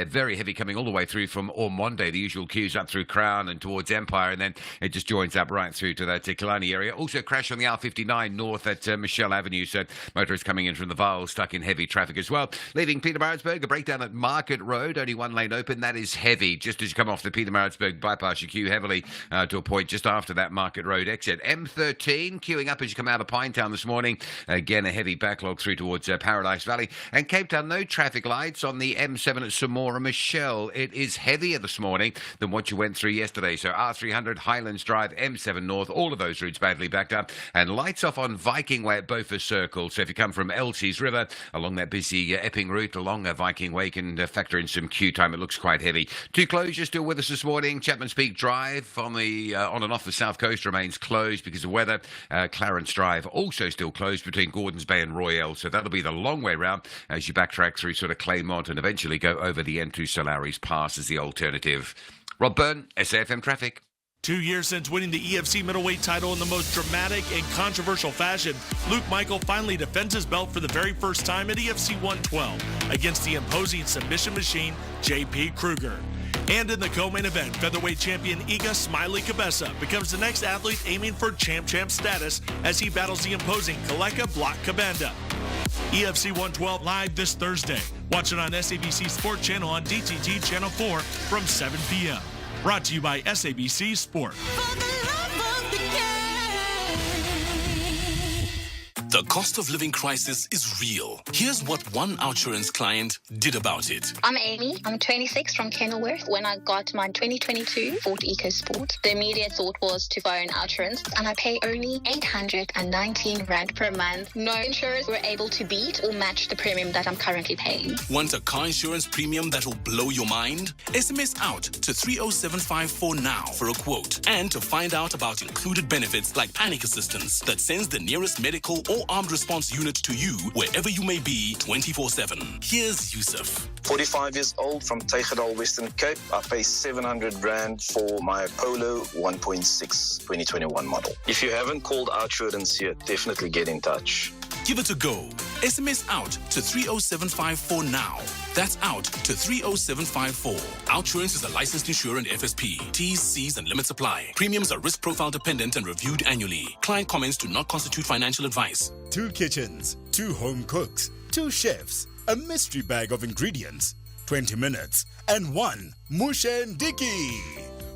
Very heavy coming all the way through from Ormonde, the usual queues up through Crown and towards Empire, and then it just joins up right through to that Killarney area. Also, crash on the R59 North north at Michelle Avenue. So motorists coming in from the Vaal stuck in heavy traffic as well. Leaving Pietermaritzburg, a breakdown at Market Road, only one lane open. That is heavy. Just as you come off the Pietermaritzburg bypass, you queue heavily to a point just after that Market Road exit. M13 queuing up as you come out of Pinetown this morning. Again, a heavy backlog through towards Paradise Valley. And Cape Town, no traffic lights on the M7 at Samora Michelle. It is heavier this morning than what you went through yesterday. So R300, Highlands Drive, M7 North, all of those routes badly backed up. And lights off on Viking Way at Beaufort Circle. So if you come from Elsie's River along that busy Epping route along Viking Way, you can factor in some queue time. It looks quite heavy. Two closures still with us this morning. Chapman's Peak Drive on and off the south coast remains closed because of weather. Clarence Drive also still closed between Gordons Bay and Royale. So that'll be the long way round as you backtrack through sort of Claymont and eventually go over the N2 Solaris Pass as the alternative. Rob Byrne, SAFM Traffic. 2 years since winning the EFC middleweight title in the most dramatic and controversial fashion, Luke Michael finally defends his belt for the very first time at EFC 112 against the imposing submission machine, J.P. Kruger. And in the co-main event, featherweight champion Iga Smiley Cabeza becomes the next athlete aiming for champ status as he battles the imposing Kaleka Block Kabanda. EFC 112 live this Thursday. Watch it on SABC Sport Channel on DTT Channel 4 from 7 p.m. Brought to you by SABC Sport. The cost of living crisis is real. Here's what one Outsurance client did about it. I'm Amy. I'm 26 from Kenilworth. When I got my 2022 Ford EcoSport, the immediate thought was to buy an Outsurance, and I pay only 819 Rand per month. No insurers were able to beat or match the premium that I'm currently paying. Want a car insurance premium that will blow your mind? SMS out to 30754 now for a quote and to find out about included benefits like panic assistance that sends the nearest medical or armed response unit to you wherever you may be 24/7. Here's Yusuf. 45 years old from Tygeral, Western Cape. I pay 700 Rand for my Polo 1.6 2021 model. If you haven't called Outsurance yet, definitely get in touch. Give it a go. SMS out to 30754 now. That's out to 30754. Outsurance is a licensed insurer and FSP. T's, C's, and limits apply. Premiums are risk profile dependent and reviewed annually. Client comments do not constitute financial advice. 2 kitchens, 2 home cooks, 2 chefs, a mystery bag of ingredients, 20 minutes, and 1 Musha and Dicky.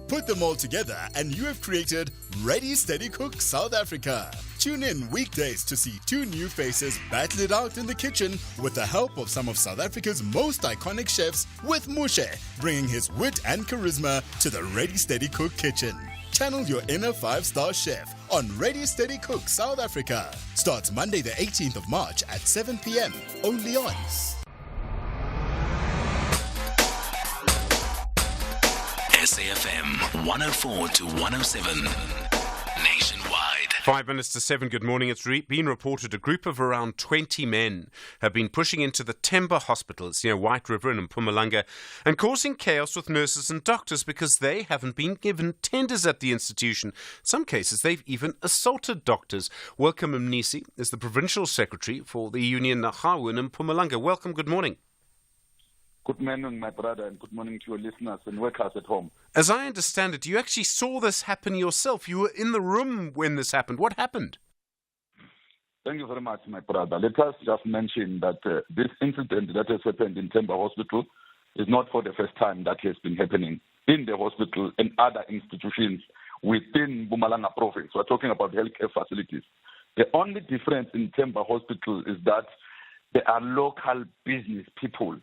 Put them all together and you have created Ready Steady Cook South Africa. Tune in weekdays to see 2 new faces battle it out in the kitchen with the help of some of South Africa's most iconic chefs, with Musha bringing his wit and charisma to the Ready Steady Cook kitchen. Channel your inner 5-star chef on Ready Steady Cook South Africa. Starts Monday the 18th of March at 7 p.m. only on SAFM 104 to 107 nationwide. 5 minutes to 7, good morning. It's been reported a group of around 20 men have been pushing into the Temba Hospital, it's near White River in Mpumalanga, and causing chaos with nurses and doctors because they haven't been given tenders at the institution. In some cases, they've even assaulted doctors. Welcome Mnisi is the Provincial Secretary for the Union Nahawu in Mpumalanga. Welcome, good morning. Good morning, my brother, and good morning to your listeners and workers at home. As I understand it, you actually saw this happen yourself. You were in the room when this happened. What happened? Thank you very much, my brother. Let us just mention that this incident that has happened in Temba Hospital is not for the first time that has been happening in the hospital and other institutions within Mpumalanga province. We're talking about healthcare facilities. The only difference in Temba Hospital is that there are local business people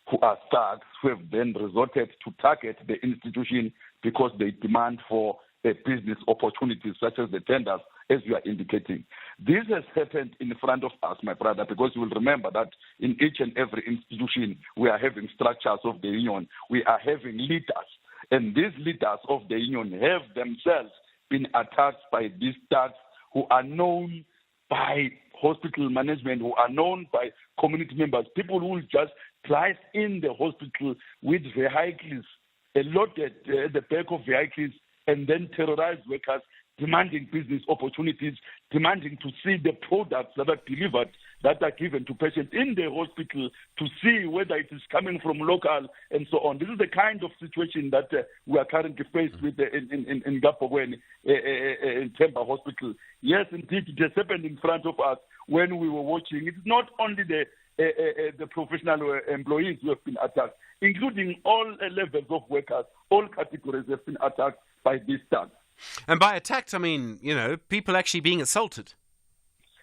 who are thugs who have then resorted to target the institution because they demand for business opportunities such as the tenders, as you are indicating. This has happened in front of us, my brother, because you will remember that in each and every institution we are having structures of the union, we are having leaders, and these leaders of the union have themselves been attacked by these thugs who are known by hospital management, who are known by community members, people who will just drive in the hospital with vehicles, loaded at the back of vehicles, and then terrorize workers, demanding business opportunities, demanding to see the products that are delivered, that are given to patients in the hospital, to see whether it is coming from local and so on. This is the kind of situation that we are currently faced with in Gapogweni, in Temba Hospital. Yes, indeed, it has happened in front of us when we were watching. It's not only the professional employees who have been attacked, including all levels of workers, all categories have been attacked by this thugs. And by attacked, I mean, people actually being assaulted.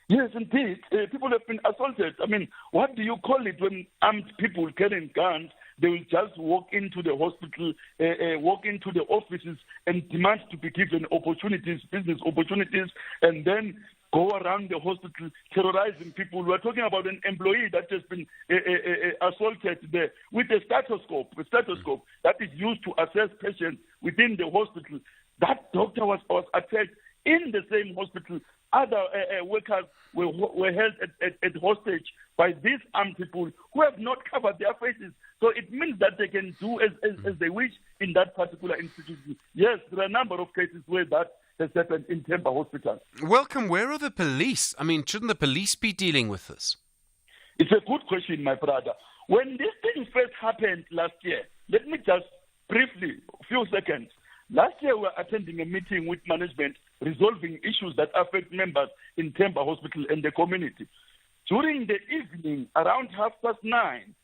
Yes, indeed. People have been assaulted. I mean, what do you call it when armed people carrying guns, they will just walk into the hospital, walk into the offices and demand to be given opportunities, business opportunities, and then go around the hospital terrorizing people. We're talking about an employee that has been assaulted there with a stethoscope that is used to assess patients within the hospital. That doctor was attacked in the same hospital. Other workers were held at hostage by these armed people who have not covered their faces. So it means that they can do as they wish in that particular institution. Yes, there are a number of cases where that has happened in Temba Hospital. Welcome. Where are the police? I mean, shouldn't the police be dealing with this? It's a good question, my brother. When this thing first happened last year, let me just briefly, a few seconds. Last year, we were attending a meeting with management resolving issues that affect members in Temba Hospital and the community. During the evening, around 9:30,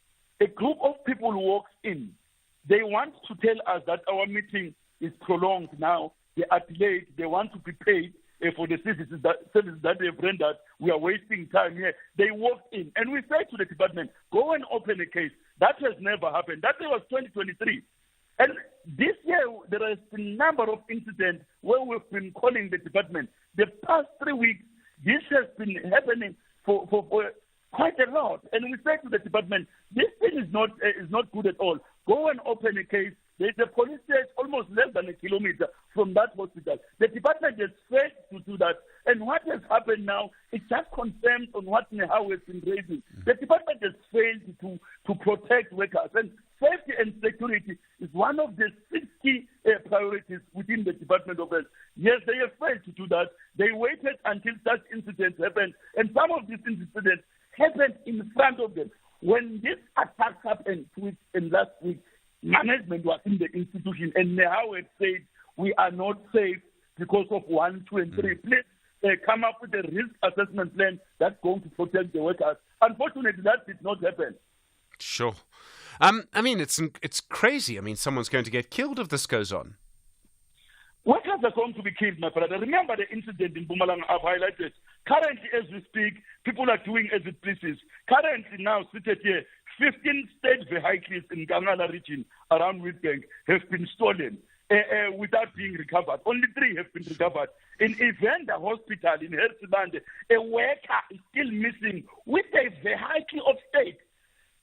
a group of people walked in. They want to tell us that our meeting is prolonged now. They are delayed. They want to be paid for the services that they have rendered. We are wasting time here. They walked in, and we said to the department, go and open a case. That has never happened. That was 2023. And this year, there has been a number of incidents where we've been calling the department. The past 3 weeks, this has been happening for quite a lot. And we said to the department, this thing is not good at all. Go and open a case. There's a police station almost less than a kilometer from that hospital. The department has failed to do that. And what has happened now, it just confirms on what Nehao has been raising. The department has failed to protect workers. And safety and security is one of the 60 priorities within the Department of Health. Yes, they have failed to do that. They waited until such incidents happened. And some of these incidents happened in front of them. When this attack happened last week, management was in the institution and Nehao had said, we are not safe because of 1, 2, and 3. Please come up with a risk assessment plan that's going to protect the workers. Unfortunately, that did not happen. Sure. I mean, it's crazy. I mean, someone's going to get killed if this goes on. Workers are going to be killed, my brother. Remember the incident in Mpumalanga I've highlighted. Currently, as we speak, people are doing as it pleases. Currently now, seated here, 15 state vehicles in Gangala region around Witbank have been stolen without being recovered. Only 3 have been recovered. In Evander Hospital in Herzeland, a worker is still missing with a vehicle of state.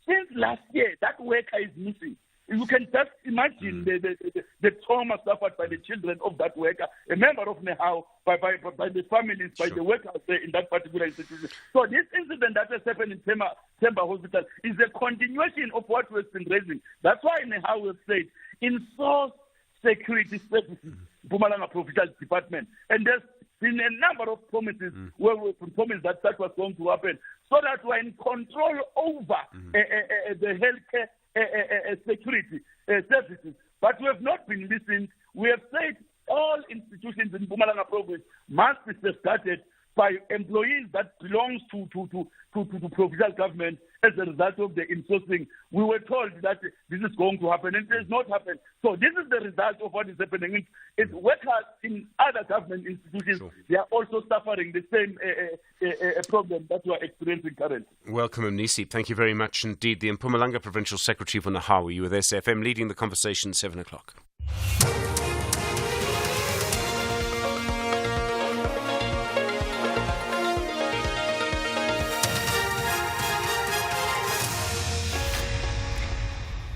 Since last year, that worker is missing. You can just imagine the trauma suffered by the children of that worker, a member of Nehao, by the families, by the workers there in that particular institution. So this incident that has happened in Temba Hospital is a continuation of what we've been raising. That's why Nehao has said, in source security services, Mpumalanga Provincial Department, and there's been a number of promises where we've been promised that was going to happen, so that we're in control over the healthcare security services. But we have not been listened. We have said all institutions in Mpumalanga province must be safeguarded by employees that belongs to the provincial government as a result of the insourcing. We were told that this is going to happen, and it has not happened. So this is the result of what is happening. It's workers in other government institutions, they are also suffering the same problem that we are experiencing currently. Welcome, Municipal. Thank you very much indeed. The Mpumalanga Provincial Secretary for Nehao, you with SFM, leading the conversation 7 o'clock.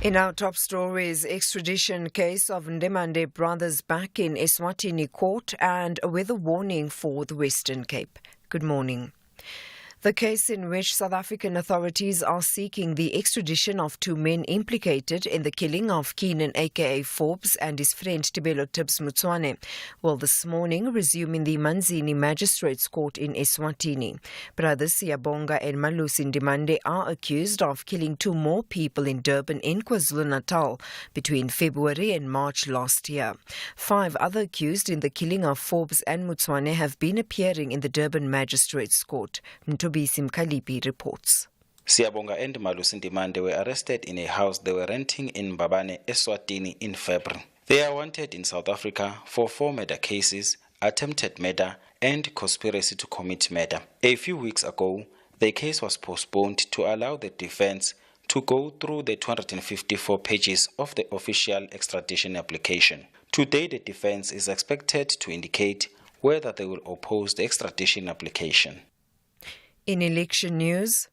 In our top stories, extradition case of Ndemande brothers back in Eswatini court and a weather warning for the Western Cape. Good morning. The case in which South African authorities are seeking the extradition of two men implicated in the killing of Keenan aka Forbes and his friend Tibelo Tibbs Mutswane will this morning resume in the Manzini Magistrates Court in Eswatini. Brothers Siyabonga and Malusi Ndimande are accused of killing two more people in Durban in KwaZulu-Natal between February and March last year. 5 other accused in the killing of Forbes and Mutswane have been appearing in the Durban Magistrates Court. Mtobisi Mkalipi reports. Siyabonga and Malusi Ndimande were arrested in a house they were renting in Mbabane, Eswatini in February. They are wanted in South Africa for 4 murder cases, attempted murder and conspiracy to commit murder. A few weeks ago, the case was postponed to allow the defense to go through the 254 pages of the official extradition application. Today, the defense is expected to indicate whether they will oppose the extradition application. In election news,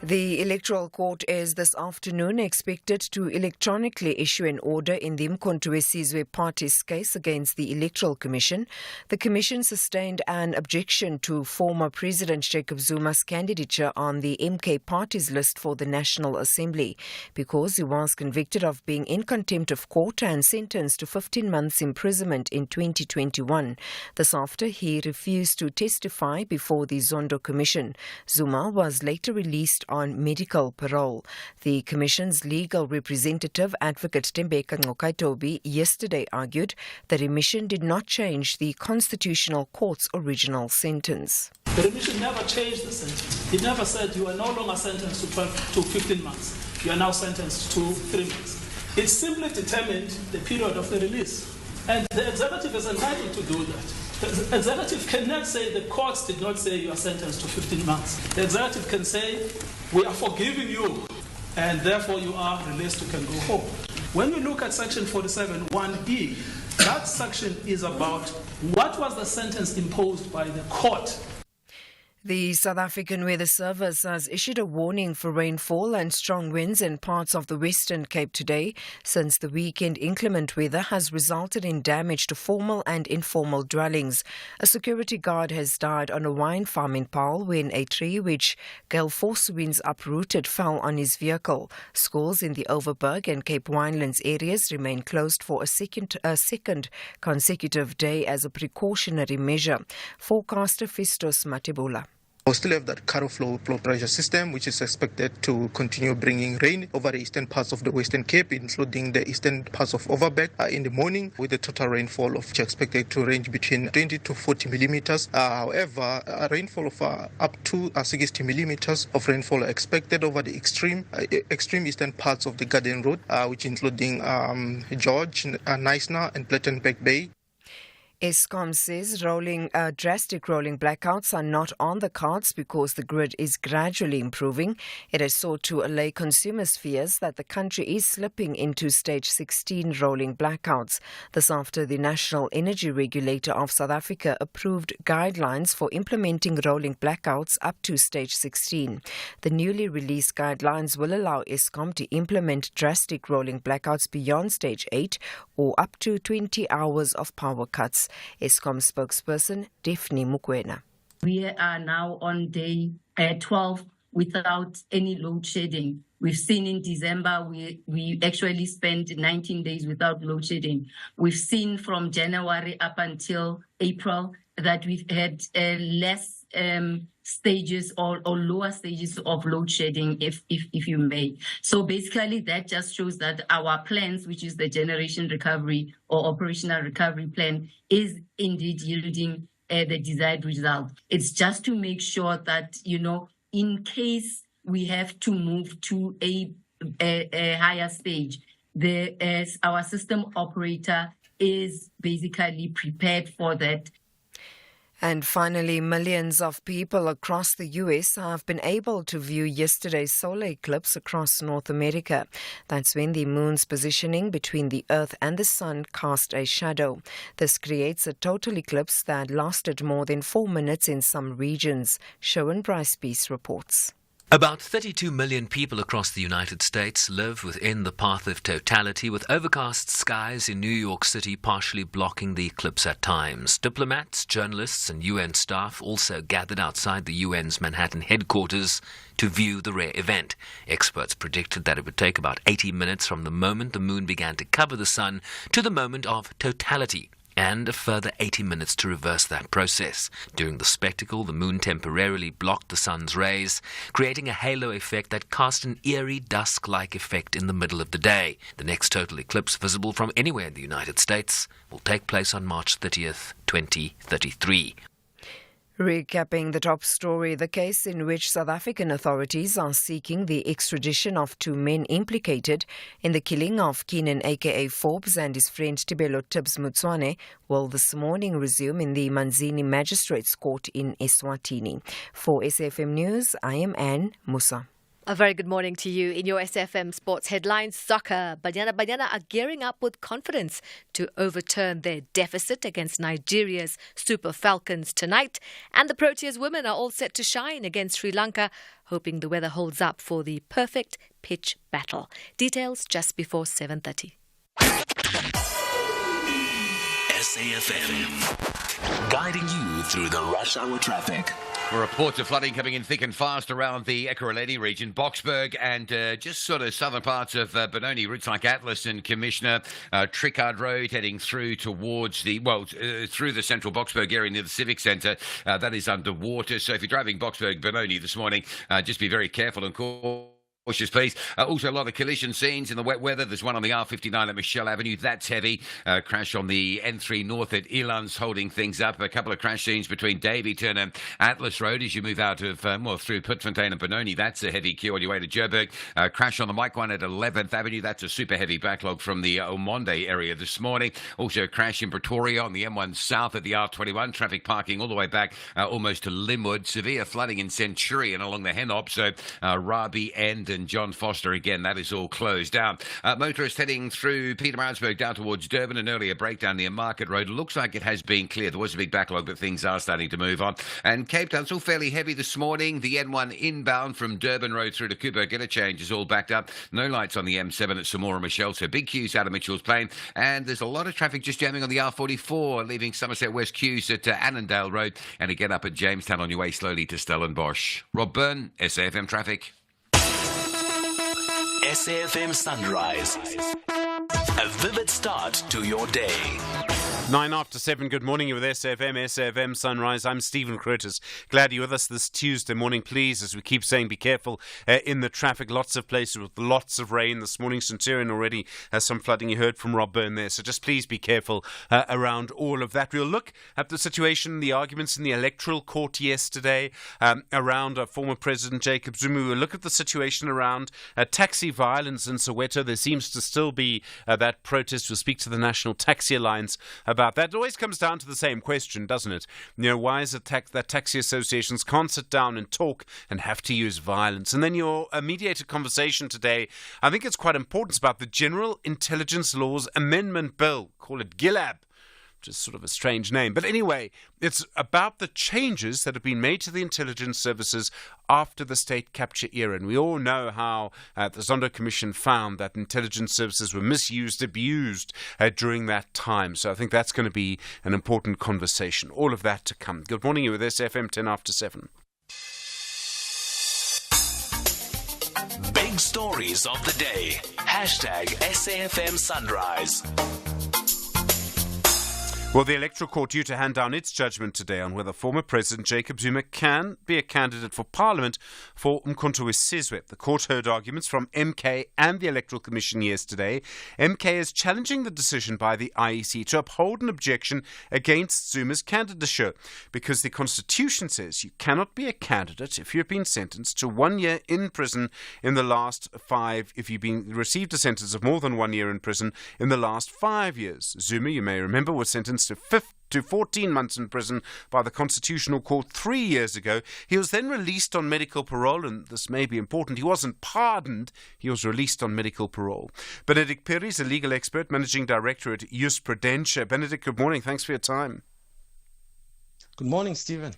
the Electoral Court is this afternoon expected to electronically issue an order in the Umkhonto weSizwe Party's case against the Electoral Commission. The Commission sustained an objection to former President Jacob Zuma's candidature on the MK Party's list for the National Assembly because he was convicted of being in contempt of court and sentenced to 15 months imprisonment in 2021. This after he refused to testify before the Zondo Commission. Zuma was later released on medical parole. The Commission's legal representative, Advocate Tembeka Nqokaitobi, yesterday argued the remission did not change the Constitutional Court's original sentence. The remission never changed the sentence. It never said you are no longer sentenced to 15 months. You are now sentenced to 3 months. It simply determined the period of the release. And the executive is entitled to do that. The executive cannot say the courts did not say you are sentenced to 15 months. The executive can say we are forgiving you and therefore you are released, you can go home. When you look at section 47(1)(e), that section is about what was the sentence imposed by the court. The South African Weather Service has issued a warning for rainfall and strong winds in parts of the Western Cape today, since the weekend inclement weather has resulted in damage to formal and informal dwellings. A security guard has died on a wine farm in Paarl when a tree which gale force winds uprooted fell on his vehicle. Schools in the Overberg and Cape Winelands areas remain closed for a second consecutive day as a precautionary measure. Forecaster Festus Matebula. We still have that current flow pressure system, which is expected to continue bringing rain over the eastern parts of the Western Cape, including the eastern parts of Overberg in the morning, with the total rainfall of expected to range between 20 to 40 millimeters. However, a rainfall of up to 60 millimeters of rainfall are expected over the extreme eastern parts of the Garden Road, which including George, Knysna and Plettenberg Bay. Eskom says drastic rolling blackouts are not on the cards because the grid is gradually improving. It has sought to allay consumers' fears that the country is slipping into stage 16 rolling blackouts. This after the National Energy Regulator of South Africa approved guidelines for implementing rolling blackouts up to stage 16. The newly released guidelines will allow Eskom to implement drastic rolling blackouts beyond stage 8 or up to 20 hours of power cuts. Eskom spokesperson Daphne Mukwena. We are now on day 12 without any load shedding. We've seen in December we actually spent 19 days without load shedding. We've seen from January up until April that we've had less stages or lower stages of load shedding, if you may. So basically that just shows that our plans, which is the generation recovery or operational recovery plan, is indeed yielding the desired result. It's just to make sure that, in case we have to move to a higher stage, our system operator is basically prepared for that. And finally, millions of people across the U.S. have been able to view yesterday's solar eclipse across North America. That's when the moon's positioning between the Earth and the Sun cast a shadow. This creates a total eclipse that lasted more than 4 minutes in some regions. Sharon Bryce-Peace reports. About 32 million people across the United States live within the path of totality, with overcast skies in New York City partially blocking the eclipse at times. Diplomats, journalists and UN staff also gathered outside the UN's Manhattan headquarters to view the rare event. Experts predicted that it would take about 80 minutes from the moment the moon began to cover the sun to the moment of totality, and a further 80 minutes to reverse that process. During the spectacle, the moon temporarily blocked the sun's rays, creating a halo effect that cast an eerie dusk-like effect in the middle of the day. The next total eclipse visible from anywhere in the United States will take place on March 30th, 2033. Recapping the top story, the case in which South African authorities are seeking the extradition of two men implicated in the killing of Keenan aka Forbes and his friend Tibelo Tibbs Mutswane will this morning resume in the Manzini Magistrates Court in Eswatini. For SAFM News, I am Anne Musa. A very good morning to you. In your SFM Sports headlines, soccer. Banyana are gearing up with confidence to overturn their deficit against Nigeria's Super Falcons tonight. And the Proteas women are all set to shine against Sri Lanka, hoping the weather holds up for the perfect pitch battle. Details just before 7:30. SAFM, guiding you through the rush hour traffic. Reports of flooding coming in thick and fast around the Ekurhuleni region, Boksburg, and just sort of southern parts of Benoni, routes like Atlas and Commissioner, Trickard Road heading through towards through the central Boksburg area near the Civic Centre. That is underwater. So if you're driving Boksburg, Benoni this morning, just be very careful and cautious, please. Also, a lot of collision scenes in the wet weather. There's one on the R59 at Michelle Avenue. That's heavy. Crash on the N3 north at Elands holding things up. A couple of crash scenes between Daveyton and Atlas Road as you move out of, through Putfontein and Benoni. That's a heavy queue on your way to Joburg. Crash on the Mike 1 at 11th Avenue. That's a super heavy backlog from the Omonde area this morning. Also, a crash in Pretoria on the M1 south at the R21. Traffic parking all the way back almost to Linwood. Severe flooding in Centurion along the Henop. So, Rabi End and John Foster, again, that is all closed down. Motorists heading through Pietermaritzburg down towards Durban, an earlier breakdown near Market Road. Looks like it has been cleared. There was a big backlog, but things are starting to move on. And Cape Town, still fairly heavy this morning. The N1 inbound from Durban Road through to Kubo Interchange is all backed up. No lights on the M7 at Samora Michelle, so big queues out of Mitchell's Plain. And there's a lot of traffic just jamming on the R44, leaving Somerset West queues at Annandale Road. And again up at Jamestown on your way slowly to Stellenbosch. Rob Byrne, SAFM Traffic. SAFM Sunrise. A vivid start to your day. 9 after 7, good morning. You're with SAFM Sunrise. I'm Stephen Grootes. Glad you're with us this Tuesday morning. Please, as we keep saying, be careful in the traffic. Lots of places with lots of rain. This morning, Centurion already has some flooding. You heard from Rob Byrne there. So just please be careful around all of that. We'll look at the situation, the arguments in the electoral court yesterday around former President Jacob Zuma. We'll look at the situation around taxi violence in Soweto. There seems to still be that protest. We'll speak to the National Taxi Alliance about that. It always comes down to the same question, doesn't it? Why is it that taxi associations can't sit down and talk and have to use violence? And then your mediated conversation today, I think it's quite important. It's about the General Intelligence Laws Amendment Bill. Call it GILAB. Which is sort of a strange name. But anyway, it's about the changes that have been made to the intelligence services after the state capture era. And we all know how the Zondo Commission found that intelligence services were misused, abused during that time. So I think that's going to be an important conversation. All of that to come. Good morning, you're with SFM 10 after 7. Big stories of the day. #SAFM Sunrise. Well, the Electoral Court due to hand down its judgment today on whether former President Jacob Zuma can be a candidate for Parliament for Umkhonto weSizwe. The court heard arguments from MK and the Electoral Commission yesterday. MK is challenging the decision by the IEC to uphold an objection against Zuma's candidature because the Constitution says you cannot be a candidate if you've been sentenced to 1 year in prison in the last 5, if you've received a sentence of more than 1 year in prison in the last 5 years. Zuma, you may remember, was sentenced to 14 months in prison by the Constitutional Court 3 years ago. He was then released on medical parole, and this may be important. He wasn't pardoned. He was released on medical parole. Benedict Perry is a legal expert, managing director at Jurisprudentia. Benedict, good morning. Thanks for your time. Good morning, Stephen.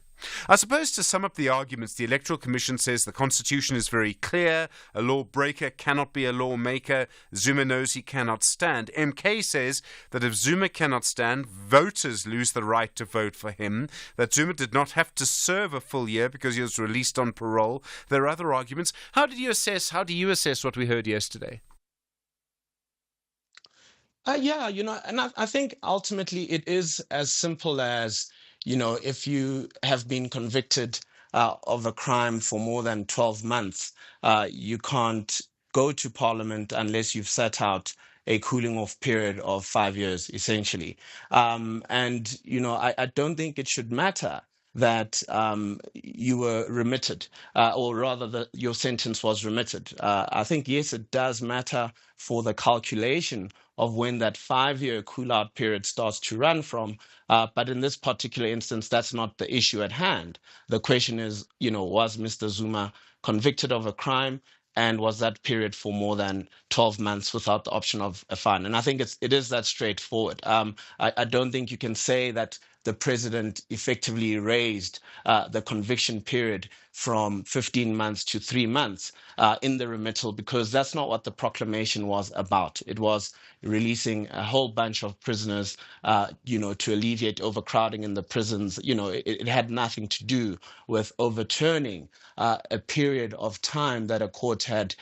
I suppose to sum up the arguments, the Electoral Commission says the Constitution is very clear. A lawbreaker cannot be a lawmaker. Zuma knows he cannot stand. MK says that if Zuma cannot stand, voters lose the right to vote for him. That Zuma did not have to serve a full year because he was released on parole. There are other arguments. How do you assess what we heard yesterday? And I think ultimately it is as simple as, if you have been convicted of a crime for more than 12 months, you can't go to Parliament unless you've set out a cooling off period of 5 years, essentially. I don't think it should matter that you were remitted, or rather that your sentence was remitted. I think, yes, it does matter for the calculation of when that 5-year cool-out period starts to run from. But in this particular instance, that's not the issue at hand. The question is, was Mr. Zuma convicted of a crime? And was that period for more than 12 months without the option of a fine? And I think it is that straightforward. I don't think you can say that the president effectively raised the conviction period from 15 months to 3 months in the remittal, because that's not what the proclamation was about. It was releasing a whole bunch of prisoners, to alleviate overcrowding in the prisons. It had nothing to do with overturning a period of time that a court had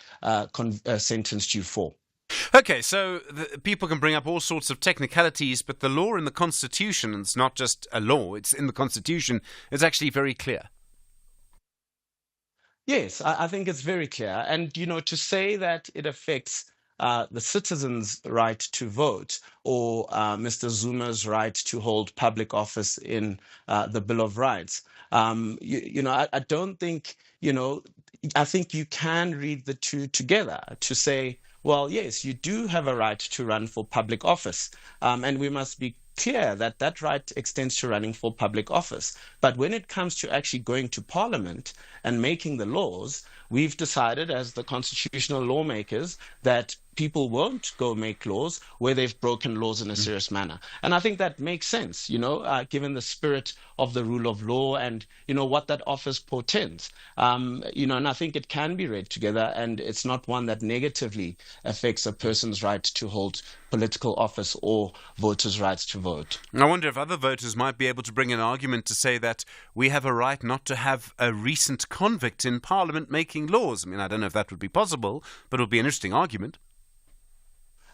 sentenced you for. Okay, so people can bring up all sorts of technicalities, but the law in the Constitution, and it's not just a law, it's in the Constitution, is actually very clear. Yes, I think it's very clear. And, to say that it affects the citizens' right to vote or Mr. Zuma's right to hold public office in the Bill of Rights, I don't think, I think you can read the two together to say, well, yes, you do have a right to run for public office, and we must be clear that that right extends to running for public office. But when it comes to actually going to Parliament and making the laws, we've decided as the constitutional lawmakers that people won't go make laws where they've broken laws in a serious manner. And I think that makes sense, given the spirit of the rule of law and, what that office portends. And I think it can be read together, and it's not one that negatively affects a person's right to hold political office or voters' rights to vote. I wonder if other voters might be able to bring an argument to say that we have a right not to have a recent convict in Parliament making laws. I mean, I don't know if that would be possible, but it would be an interesting argument.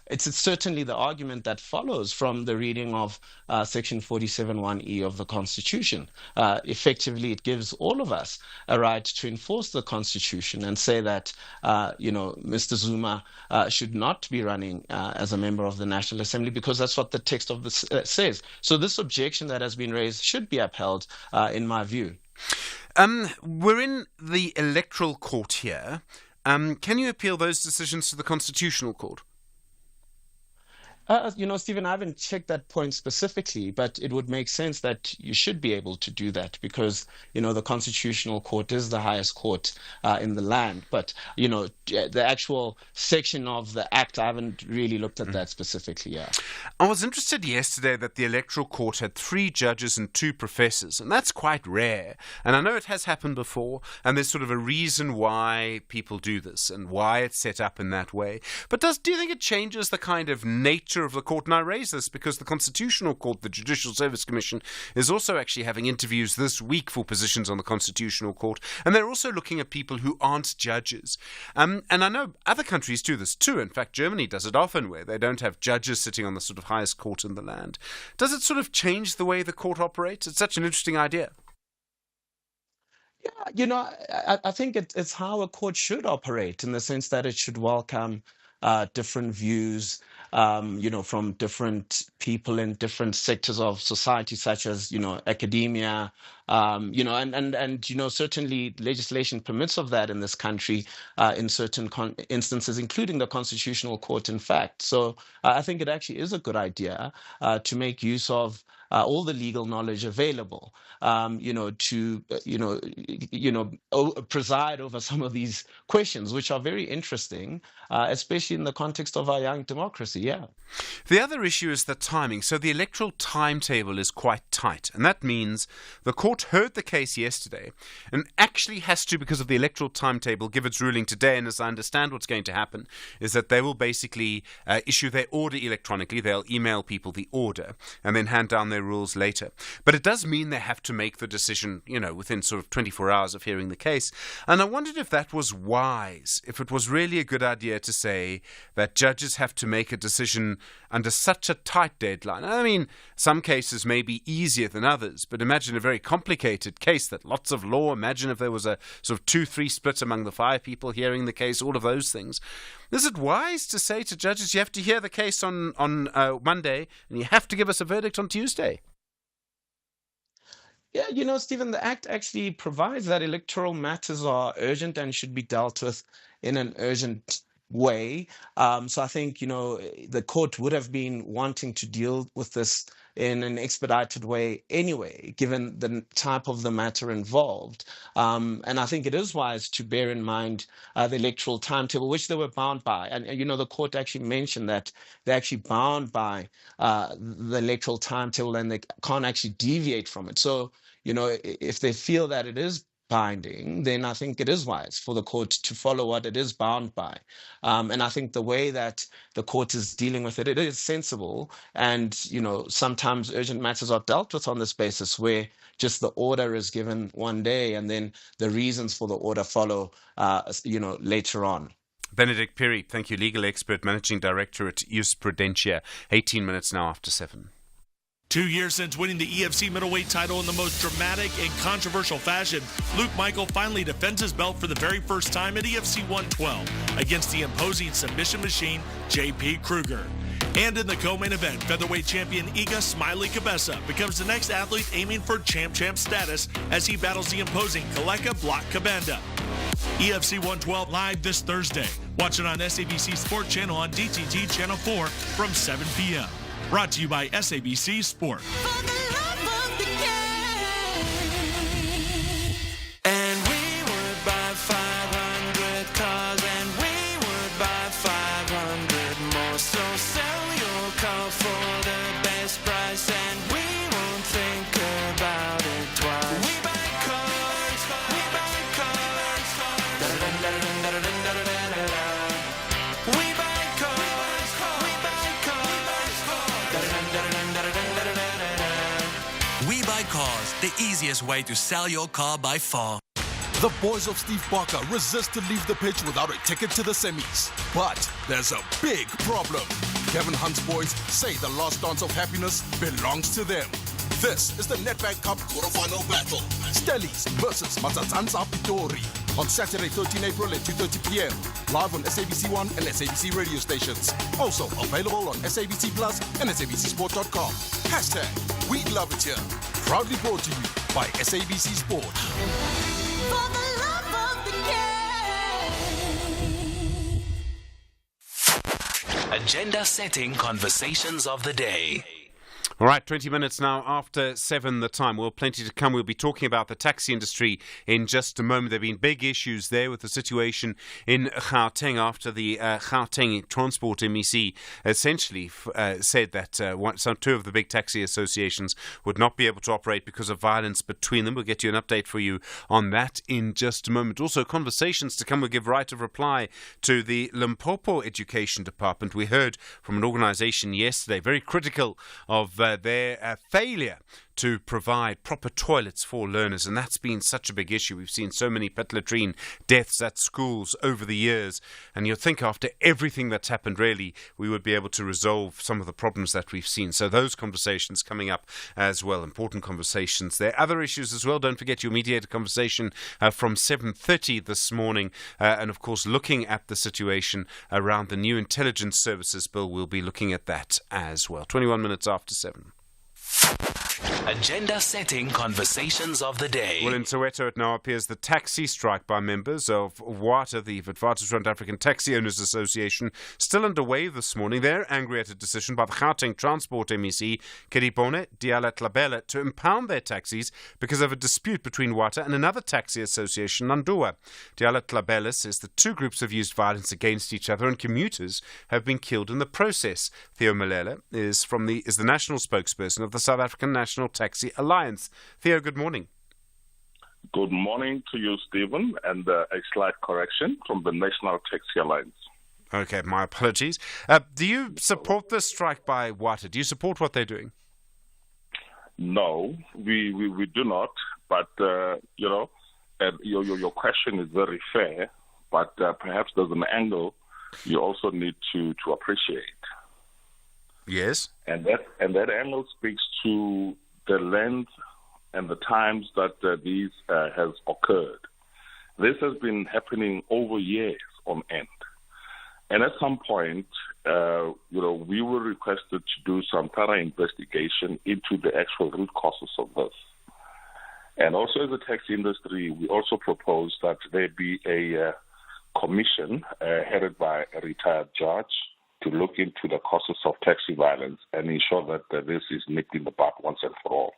It's certainly the argument that follows from the reading of Section 47(1)(e) of the Constitution. Effectively, it gives all of us a right to enforce the Constitution and say that, Mr. Zuma should not be running as a member of the National Assembly, because that's what the text of this says. So this objection that has been raised should be upheld, in my view. We're in the electoral court here. Can you appeal those decisions to the Constitutional Court? Stephen, I haven't checked that point specifically, but it would make sense that you should be able to do that because, the Constitutional Court is the highest court in the land. But, the actual section of the Act, I haven't really looked at that specifically, yeah. I was interested yesterday that the Electoral Court had 3 judges and 2 professors, and that's quite rare. And I know it has happened before, and there's sort of a reason why people do this and why it's set up in that way. But do you think it changes the kind of nature of the court? And I raise this because the Constitutional Court, the Judicial Service Commission, is also actually having interviews this week for positions on the Constitutional Court, and they're also looking at people who aren't judges. And I know other countries do this too. In fact, Germany does it often, where they don't have judges sitting on the sort of highest court in the land. Does it sort of change the way the court operates? It's such an interesting idea. Yeah, I think it's how a court should operate, in the sense that it should welcome different views, from different people in different sectors of society, such as, academia, and certainly legislation permits of that in this country in certain instances, including the Constitutional Court, in fact. So I think it actually is a good idea to make use of all the legal knowledge available, to preside over some of these questions, which are very interesting, especially in the context of our young democracy. Yeah. The other issue is the timing. So the electoral timetable is quite tight, and that means the court court heard the case yesterday and actually has to, because of the electoral timetable, give its ruling today. And as I understand what's going to happen is that they will basically issue their order electronically. They'll email people the order and then hand down their rules later. But it does mean they have to make the decision, within sort of 24 hours of hearing the case. And I wondered if that was wise, if it was really a good idea to say that judges have to make a decision under such a tight deadline. I mean, some cases may be easier than others, but imagine a very complicated case that lots of law. Imagine if there was a sort of 2-3 split among the 5 people hearing the case, all of those things. Is it wise to say to judges, you have to hear the case on Monday and you have to give us a verdict on Tuesday? Yeah, Stephen, the Act actually provides that electoral matters are urgent and should be dealt with in an urgent way. So I think, the court would have been wanting to deal with this in an expedited way anyway, given the type of the matter involved. And I think it is wise to bear in mind the electoral timetable, which they were bound by. And, the court actually mentioned that they're actually bound by the electoral timetable and they can't actually deviate from it. So, if they feel that it is binding, then I think it is wise for the court to follow what it is bound by. And I think the way that the court is dealing with it, it is sensible. And, sometimes urgent matters are dealt with on this basis where just the order is given one day and then the reasons for the order follow, later on. Benedict Perry, thank you, legal expert, managing director at Jurisprudentia. 18 minutes now after 7. 2 years since winning the EFC middleweight title in the most dramatic and controversial fashion, Luke Michael finally defends his belt for the very first time at EFC 112 against the imposing submission machine, J.P. Kruger. And in the co-main event, featherweight champion Iga Smiley Cabeza becomes the next athlete aiming for champ status as he battles the imposing Kaleka Block Kabanda. EFC 112 live this Thursday. Watch it on SABC Sport Channel on DTT Channel 4 from 7 p.m. Brought to you by SABC Sport. And we would buy 500 cars, and we would buy 500 more. So sell your car for the best price, and we won't think about it twice. We buy cars, we buy cars. We buy cars, we buy cars. We Buy Cars, the easiest way to sell your car by far. The boys of Steve Barker resist to leave the pitch without a ticket to the semis. But there's a big problem. Kevin Hunt's boys say the last dance of happiness belongs to them. This is the Nedbank Cup quarterfinal battle. Stellies versus Matsatsansa Pitori on Saturday, 13 April at 2:30 p.m. Live on SABC 1 and SABC radio stations. Also available on SABC Plus and SABCSport.com. Hashtag We Love It Here. Proudly brought to you by SABC Sport. Agenda setting conversations of the day. All right, 20 minutes now after 7 the time. Well, plenty to come. We'll be talking about the taxi industry in just a moment. There have been big issues there with the situation in Gauteng after the Gauteng Transport MEC essentially said that two of the big taxi associations would not be able to operate because of violence between them. We'll get you an update for you on that in just a moment. Also, conversations to come will give right of reply to the Limpopo Education Department. We heard from an organisation yesterday, very critical of their failure to provide proper toilets for learners, and that's been such a big issue. We've seen so many pit latrine deaths at schools over the years, and you'd think after everything that's happened, really, we would be able to resolve some of the problems that we've seen. So those conversations coming up as well, important conversations there. Other issues as well, don't forget your mediated conversation from 7:30 this morning, and of course looking at the situation around the new intelligence services bill. We'll be looking at that as well. 21 minutes after 7. Agenda setting conversations of the day. Well, in Soweto, it now appears the taxi strike by members of WATA, the Witwatersrand African Taxi Owners Association, still underway this morning. They're angry at a decision by the Gauteng Transport MEC, Keribone Diala-Tlabela, to impound their taxis because of a dispute between WATA and another taxi association, Nandua. Diala-Tlabela says the two groups have used violence against each other and commuters have been killed in the process. Theo Malele is the national spokesperson of the South African National Taxi Alliance. Theo, good morning. Good morning to you, Stephen, and a slight correction from the National Taxi Alliance. Okay, my apologies. Do you support this strike by WATA? Do you support what they're doing? No, we do not. But your question is very fair. But perhaps there's an angle you also need to appreciate. Yes. And that angle speaks to the length and the times that these has occurred. This has been happening over years on end. And at some point, we were requested to do some thorough investigation into the actual root causes of this. And also as a taxi industry, we also proposed that there be a commission headed by a retired judge to look into the causes of taxi violence and ensure that this is nipped in the bud once and for all.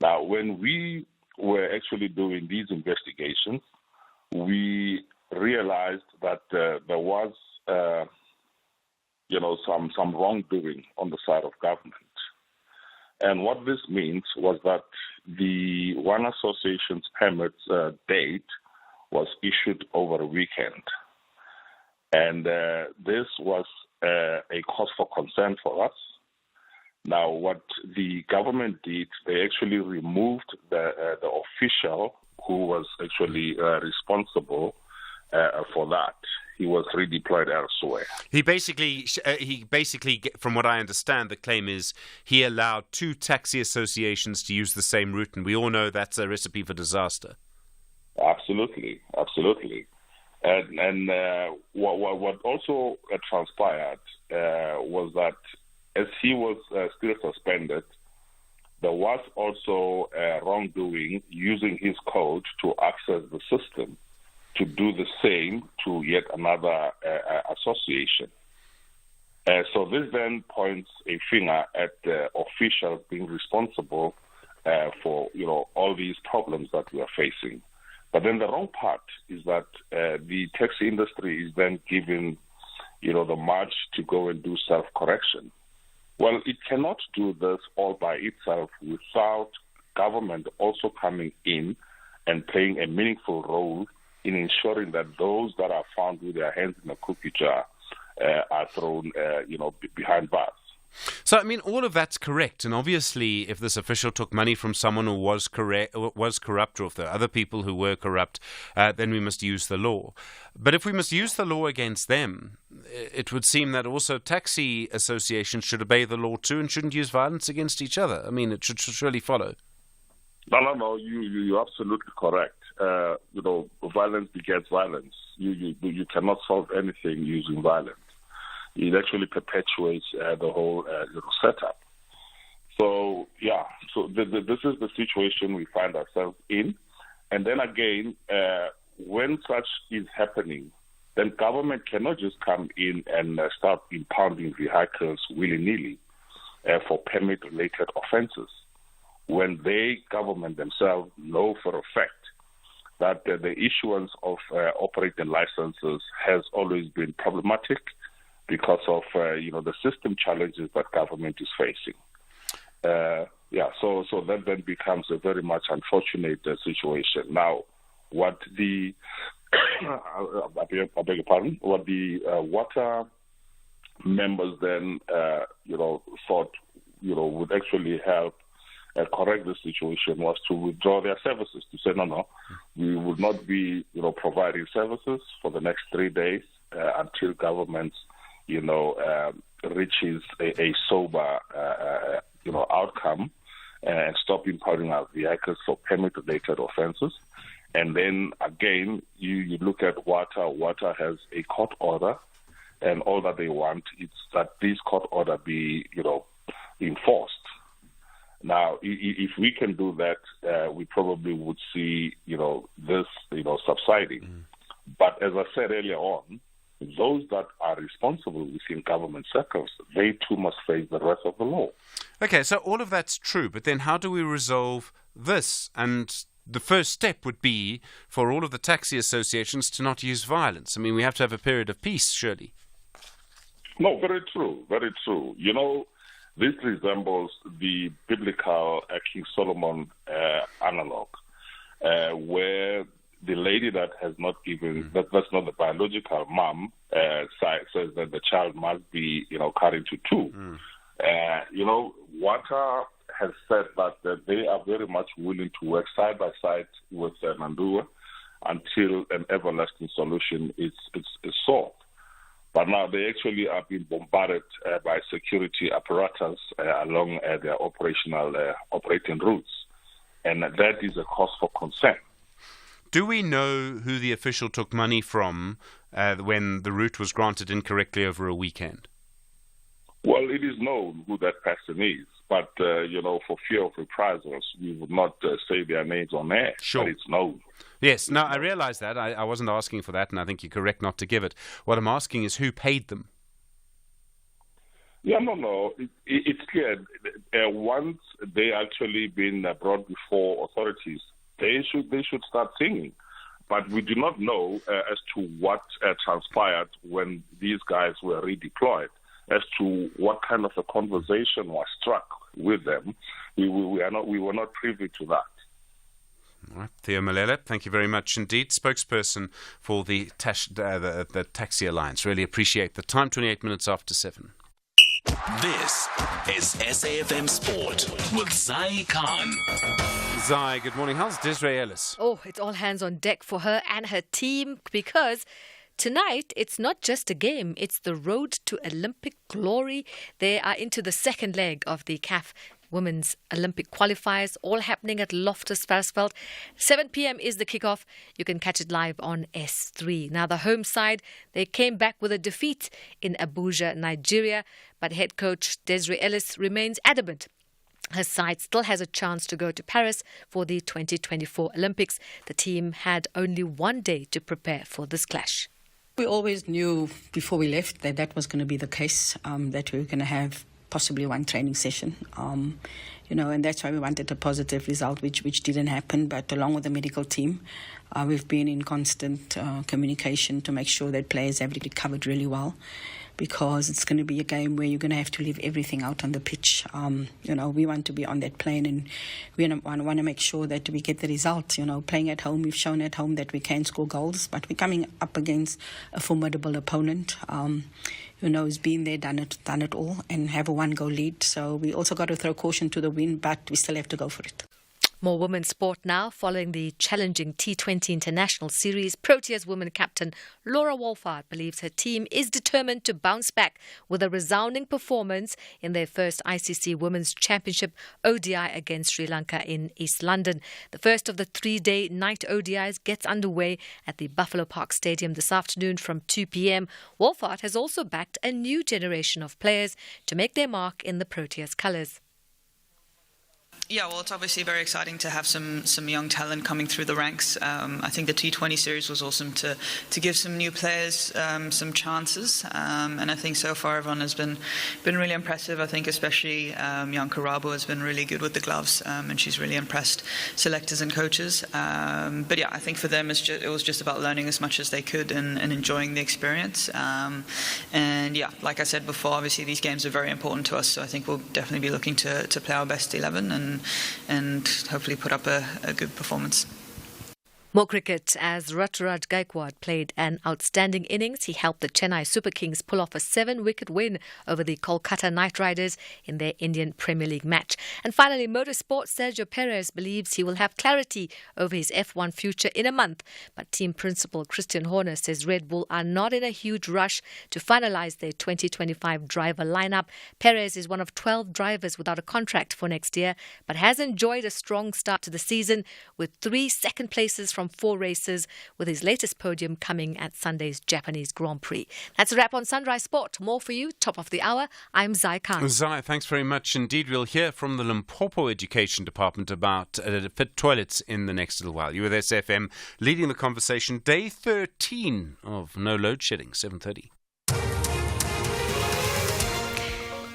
Now, when we were actually doing these investigations, we realized that there was, some wrongdoing on the side of government. And what this means was that the One Association's permit date was issued over a weekend. And this was a cause for concern for us. Now, what the government did, they actually removed the official who was actually responsible for that. He was redeployed elsewhere. He basically, from what I understand, the claim is he allowed 2 taxi associations to use the same route, and we all know that's a recipe for disaster. Absolutely. And what also transpired was that as he was still suspended, there was also wrongdoing using his code to access the system to do the same to yet another association. So this then points a finger at the officials being responsible for all these problems that we are facing. But then the wrong part is that the taxi industry is then given the march to go and do self-correction. Well, it cannot do this all by itself without government also coming in and playing a meaningful role in ensuring that those that are found with their hands in a cookie jar are thrown, behind bars. So, I mean, all of that's correct. And obviously, if this official took money from someone who was corrupt, or if there are other people who were corrupt, then we must use the law. But if we must use the law against them, it would seem that also taxi associations should obey the law too and shouldn't use violence against each other. I mean, it should surely follow. No, you're absolutely correct. Violence begets violence. You cannot solve anything using violence. It actually perpetuates the whole setup. So, this is the situation we find ourselves in. And then again, when such is happening, then government cannot just come in and start impounding vehicles willy-nilly for permit-related offenses, when government themselves know for a fact that the issuance of operating licenses has always been problematic because of the system challenges that government is facing. So that then becomes a very much unfortunate situation. Now, what the I beg your pardon, what the WATA members then thought would actually help correct the situation was to withdraw their services, to say no, we will not be providing services for the next 3 days until government reaches a sober outcome and stop impounding our vehicles for permit-related offenses. And then again, you look at WATA. WATA has a court order, and all that they want is that this court order be enforced. Now, if we can do that, we probably would see this subsiding. But as I said earlier on, those that are responsible within government circles, they too must face the rest of the law. Okay, so all of that's true, but then how do we resolve this? And the first step would be for all of the taxi associations to not use violence. I mean, we have to have a period of peace, surely. No, very true, very true. This resembles the biblical King Solomon analog. where the lady that has not given, that's not the biological mom, says that the child must be, carried to two. Water has said that they are very much willing to work side by side with Nandua until an everlasting solution is solved. But now they actually are being bombarded by security apparatus along their operating routes. And that is a cause for concern. Do we know who the official took money from when the route was granted incorrectly over a weekend? Well, it is known who that person is. But, for fear of reprisals, we would not say their names on air. Sure. But it's known. Yes, no, I realize that. I wasn't asking for that, and I think you're correct not to give it. What I'm asking is who paid them? Yeah, no. It's clear. Once they actually been brought before authorities, they should start singing. But we do not know as to what transpired when these guys were redeployed, as to what kind of a conversation was struck with them. We were not privy to that. All right. Theo Malele, thank you very much indeed. Spokesperson for the Taxi Alliance. Really appreciate the time. 28 minutes after 7. This is SAFM Sport with Zai Khan. Zai, good morning. How's Desiree Ellis? Oh, it's all hands on deck for her and her team because tonight it's not just a game, it's the road to Olympic glory. They are into the second leg of the CAF Women's Olympic qualifiers, all happening at Loftus Versfeld. 7 p.m. is the kickoff. You can catch it live on S3. Now, the home side, they came back with a defeat in Abuja, Nigeria, but head coach Desiree Ellis remains adamant. Her side still has a chance to go to Paris for the 2024 Olympics. The team had only 1 day to prepare for this clash. We always knew before we left that was going to be the case, that we were going to have possibly one training session, and that's why we wanted a positive result, which didn't happen. But along with the medical team, we've been in constant communication to make sure that players have recovered really well, because it's going to be a game where you're going to have to leave everything out on the pitch. We want to be on that plane, and we want to make sure that we get the result. Playing at home, we've shown at home that we can score goals, but we're coming up against a formidable opponent. Who's been there, done it all, and have a 1-goal lead. So we also got to throw caution to the wind, but we still have to go for it. More women's sport now. Following the challenging T20 International Series, Proteas women captain Laura Wolfhard believes her team is determined to bounce back with a resounding performance in their first ICC Women's Championship ODI against Sri Lanka in East London. The first of the 3-day night ODIs gets underway at the Buffalo Park Stadium this afternoon from 2 p.m. Wolfhard has also backed a new generation of players to make their mark in the Proteas colours. Yeah, well, it's obviously very exciting to have some young talent coming through the ranks. I think the T20 series was awesome to give some new players some chances, and I think so far everyone has been really impressive. I think especially young Karabo has been really good with the gloves, and she's really impressed selectors and coaches. But yeah, I think for them it was just about learning as much as they could and enjoying the experience. And yeah, like I said before, obviously these games are very important to us, so I think we'll definitely be looking to play our best 11 and hopefully put up a good performance. More cricket as Ruturaj Gaikwad played an outstanding innings. He helped the Chennai Super Kings pull off a 7-wicket win over the Kolkata Knight Riders in their Indian Premier League match. And finally, motorsport, Sergio Perez believes he will have clarity over his F1 future in a month. But team principal Christian Horner says Red Bull are not in a huge rush to finalise their 2025 driver lineup. Perez is one of 12 drivers without a contract for next year, but has enjoyed a strong start to the season with 3 second places from 4 races, with his latest podium coming at Sunday's Japanese Grand Prix. That's a wrap on Sunrise Sport. More for you, top of the hour. I'm Zai Khan. Zai, thanks very much indeed. We'll hear from the Limpopo Education Department about fit toilets in the next little while. You with SFM leading the conversation. Day 13 of no load shedding, 7:30.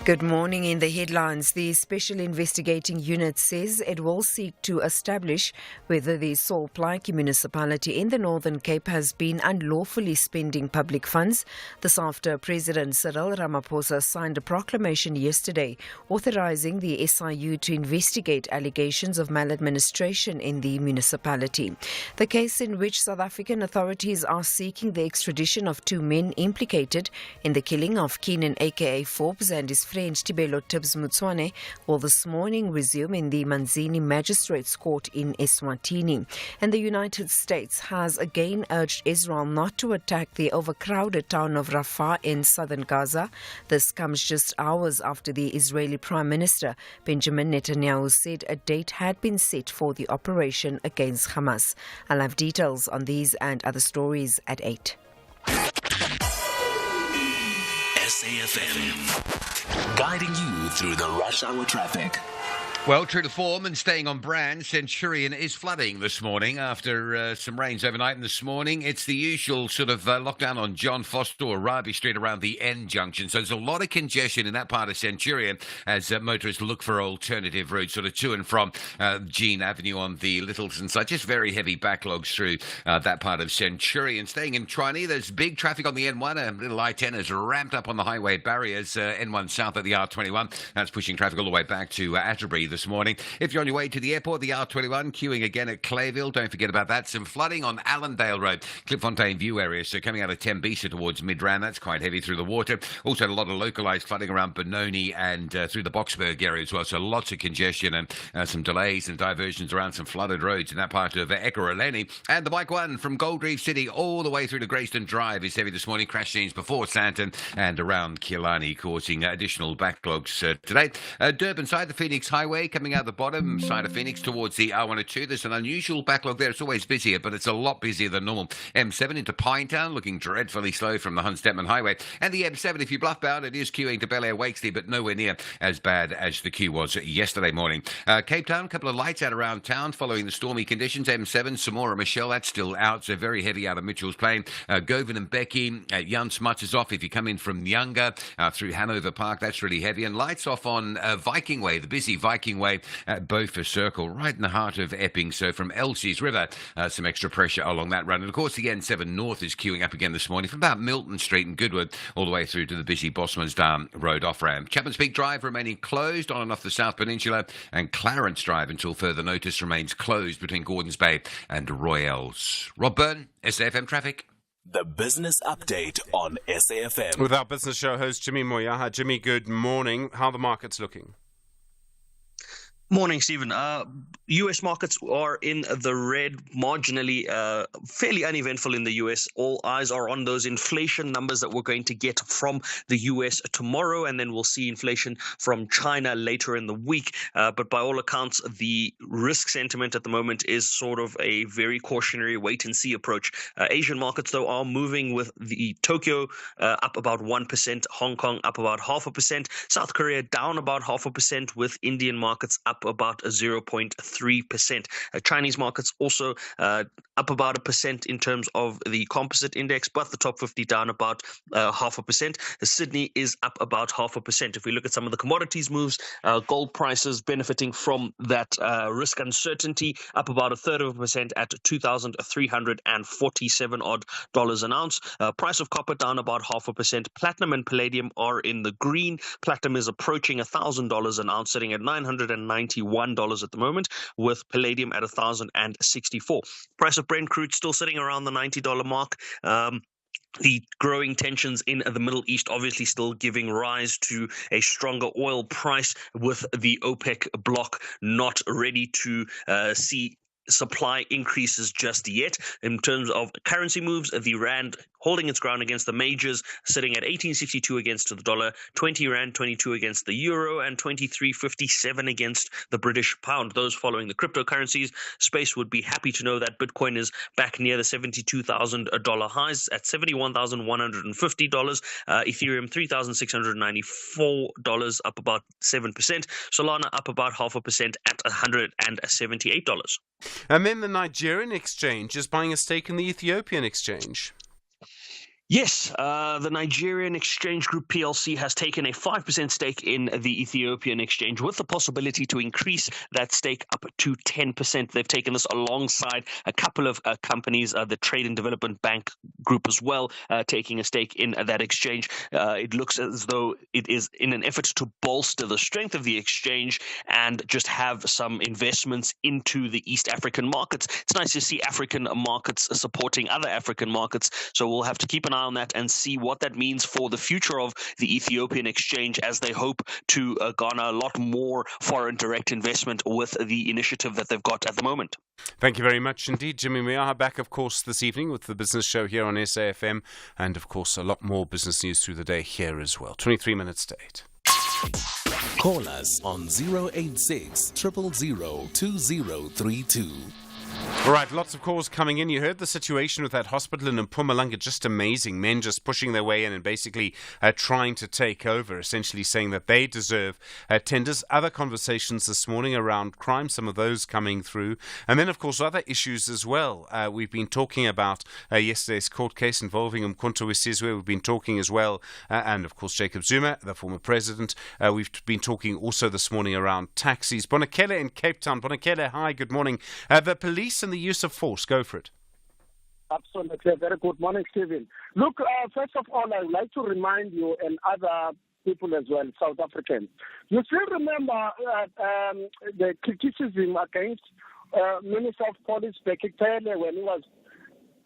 Good morning. In the headlines, the Special Investigating Unit says it will seek to establish whether the Salt Lake municipality in the Northern Cape has been unlawfully spending public funds. This after President Cyril Ramaphosa signed a proclamation yesterday authorizing the SIU to investigate allegations of maladministration in the municipality. The case in which South African authorities are seeking the extradition of two men implicated in the killing of Keenan aka Forbes and his friend Tibelo Tibbs Mutswane will this morning resume in the Manzini Magistrates Court in Eswatini. And the United States has again urged Israel not to attack the overcrowded town of Rafah in southern Gaza. This comes just hours after the Israeli Prime Minister Benjamin Netanyahu said a date had been set for the operation against Hamas. I'll have details on these and other stories at 8. SAFM, guiding you through the rush hour traffic. Well, true to form and staying on brand, Centurion is flooding this morning after some rains overnight and this morning. It's the usual sort of lockdown on John Foster or Rabi Street around the N junction. So there's a lot of congestion in that part of Centurion as motorists look for alternative routes sort of to and from Jean Avenue on the Littles and such. Just very heavy backlogs through that part of Centurion. Staying in Trinity, there's big traffic on the N1. A little I-10 has ramped up on the highway barriers. N1 south at the R21. That's pushing traffic all the way back to Atterbury this morning. If you're on your way to the airport, the R21 queuing again at Clayville. Don't forget about that. Some flooding on Allendale Road, Klipfontein View area. So coming out of Tembisa towards Midrand, that's quite heavy through the water. Also a lot of localised flooding around Benoni and through the Boksburg area as well. So lots of congestion and some delays and diversions around some flooded roads in that part of Ekurhuleni. And the bike one from Gold Reef City all the way through to Greyston Drive is heavy this morning. Crash scenes before Santon and around Killarney causing additional backlogs today. Durban side, the Phoenix Highway coming out the bottom side of Phoenix towards the R102. There's an unusual backlog there. It's always busier, but it's a lot busier than normal. M7 into Pinetown, looking dreadfully slow from the Hunt-Stepman Highway. And the M7, if you're bluff bound, it is queuing to Bel Air Wakesley, but nowhere near as bad as the queue was yesterday morning. Cape Town, a couple of lights out around town following the stormy conditions. M7, Samora Michelle, that's still out, so very heavy out of Mitchell's Plain. Govan and Becky, Jan Smuts is off if you come in from Nyanga through Hanover Park. That's really heavy. And lights off on Viking Way, the busy Viking Way at Beaufort Circle, right in the heart of Epping. So from Elsie's River, some extra pressure along that run. And of course, the N7 North is queuing up again this morning from about Milton Street and Goodwood all the way through to the busy Bosmansdam Road off-ramp. Chapman's Peak Drive remaining closed on and off the South Peninsula, and Clarence Drive until further notice remains closed between Gordons Bay and Royals. Rob Byrne, SAFM Traffic. The business update on SAFM. With our business show host, Jimmy Moyaha. Jimmy, good morning. How are the markets looking? Morning, Stephen. U.S. markets are in the red, marginally, fairly uneventful in the U.S. All eyes are on those inflation numbers that we're going to get from the U.S. tomorrow, and then we'll see inflation from China later in the week. But by all accounts, the risk sentiment at the moment is sort of a very cautionary wait-and-see approach. Asian markets, though, are moving with the Tokyo up about 1%, Hong Kong up about 0.5%, South Korea down about 0.5%, with Indian markets up about 0.3%. Chinese markets also up about 1% in terms of the composite index, but the top 50 down about 0.5%. Sydney is up about 0.5%. If we look at some of the commodities moves, gold prices benefiting from that risk uncertainty, up about 0.33% at $2,347 odd an ounce. Price of copper down about 0.5%. Platinum and palladium are in the green. Platinum is approaching $1,000 an ounce, sitting at $991 at the moment, with palladium at $1,064. Price of Brent crude still sitting around the $90 mark. The growing tensions in the Middle East obviously still giving rise to a stronger oil price, with the OPEC bloc not ready to see supply increases just yet. In terms of currency moves, the rand holding its ground against the majors, sitting at 18.62 against the dollar, 20 rand 22 against the euro, and 23.57 against the British pound. Those following the cryptocurrencies space would be happy to know that Bitcoin is back near the $72,000 highs at $71,150. Ethereum $3,694, up about 7%. Solana up about 0.5% at $178. And then the Nigerian exchange is buying a stake in the Ethiopian exchange. Yes, the Nigerian Exchange Group PLC has taken a 5% stake in the Ethiopian exchange with the possibility to increase that stake up to 10%. They've taken this alongside a couple of companies, the Trade and Development Bank Group as well, taking a stake in that exchange. It looks as though it is in an effort to bolster the strength of the exchange and just have some investments into the East African markets. It's nice to see African markets supporting other African markets, so we'll have to keep an eye on that and see what that means for the future of the Ethiopian exchange as they hope to garner a lot more foreign direct investment with the initiative that they've got at the moment. Thank you very much indeed, Jimmy. We are back, of course, this evening with the business show here on SAFM, and, of course, a lot more business news through the day here as well. 23 minutes to 8. Call us on 086 000 2032. All right, lots of calls coming in. You heard the situation with that hospital in Mpumalanga, just amazing. Men just pushing their way in and basically trying to take over, essentially saying that they deserve tenders. Other conversations this morning around crime, some of those coming through. And then, of course, other issues as well. We've been talking about yesterday's court case involving Mkhonto weSizwe. We've been talking as well, and, of course, Jacob Zuma, the former president. We've been talking also this morning around taxis. Bonakele in Cape Town. Bonakele, hi, good morning. The police and the use of force. Go for it. Absolutely. Very good morning, Stephen. Look, first of all, I would like to remind you and other people as well, South Africans. You still remember the criticism against Minister of Police Becky Taylor when he was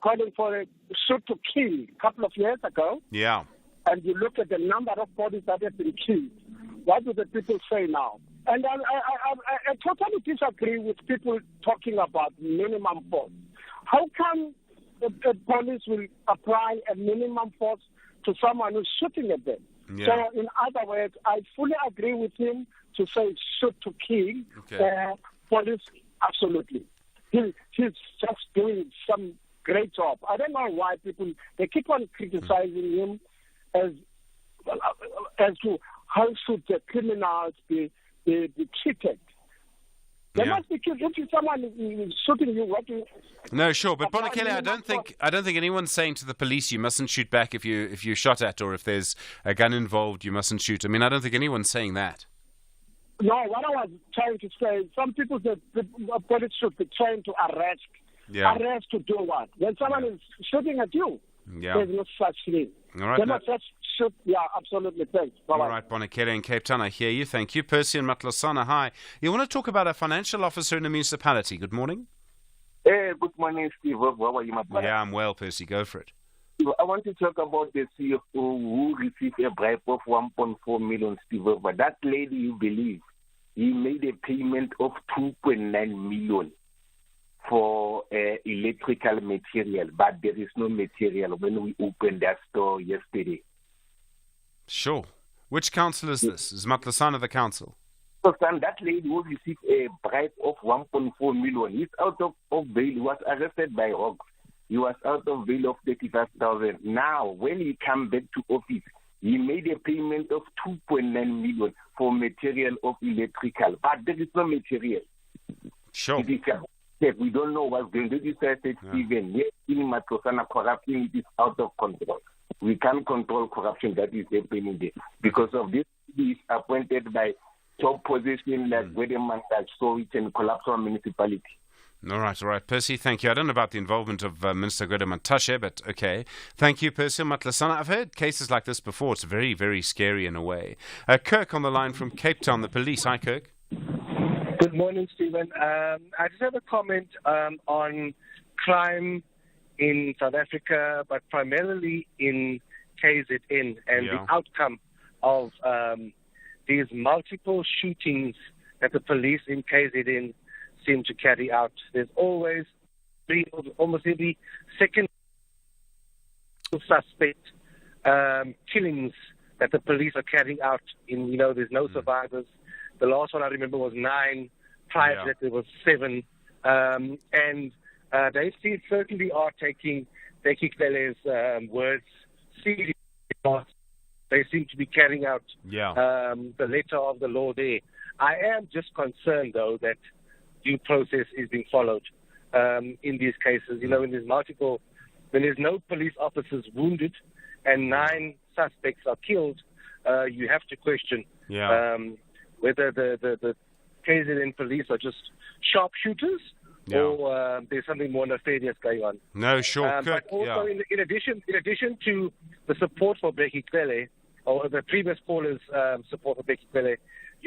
calling for a shoot to kill a couple of years ago? Yeah. And you look at the number of bodies that have been killed. What do the people say now? And I totally disagree with people talking about minimum force. How come the police will apply a minimum force to someone who's shooting at them? Yeah. So, in other words, I fully agree with him to say shoot to kill. Okay. Police, absolutely. He's just doing some great job. I don't know why people, they keep on criticizing him as to how should the criminals be treated. They must be treated. If someone is shooting you, what do you... No, sure, but Bonakele, I don't think anyone's saying to the police you mustn't shoot back if you're shot at, or if there's a gun involved you mustn't shoot. I mean, I don't think anyone's saying that. No, what I was trying to say, some people say the police should be trying to arrest. Yeah. Arrest to do what? When someone is shooting at you, there's no such thing. All right. They must just shoot. Yeah, absolutely. Thanks. Bye-bye. All right, Bonakele in Cape Town, I hear you. Thank you. Percy and Matlosana, hi. You want to talk about a financial officer in a municipality. Good morning. Hey, good morning, Steve. How are you, my brother? Yeah, I'm well, Percy. Go for it. I want to talk about the CFO who received a bribe of 1.4 million, Steve. But that lady, you believe, he made a payment of 2.9 million for electrical material, but there is no material when we opened that store yesterday. Sure. Which council is this? Is Matlosana the council? So, son, that lady who received a bribe of 1.4 million, he's out of bail. He was arrested by Hogs. He was out of bail of 35,000. Now, when he came back to office, he made a payment of 2.9 million for material of electrical, but there is no material. Sure. We don't know what's going on. This is Stephen. Yes, in Matlosana, corruption is out of control. We can't control corruption that is happening there. Because of this, he is appointed by top position like Wedeman, Storage and Collapsal Municipality. All right. Percy, thank you. I don't know about the involvement of Minister Gwede Mantashe, but okay. Thank you, Percy Matlosana. I've heard cases like this before. It's very, very scary in a way. Kirk on the line from Cape Town, the police. Hi, Kirk. Good morning, Stephen. I just have a comment on crime in South Africa, but primarily in KZN, and the outcome of these multiple shootings that the police in KZN seem to carry out. There's always almost every second suspect killings that the police are carrying out. There's no survivors. The last one I remember was 9. Prior to that, there was 7. And they certainly are taking Kele's words seriously. They seem to be carrying out the letter of the law there. I am just concerned, though, that due process is being followed in these cases. In there's multiple when there's no police officers wounded and 9 suspects are killed, you have to question whether the KZN police are just sharpshooters or there's something more nefarious going on. No, sure. But also, in addition to the support for Bheki Cele, or the previous caller's support for Bheki Cele,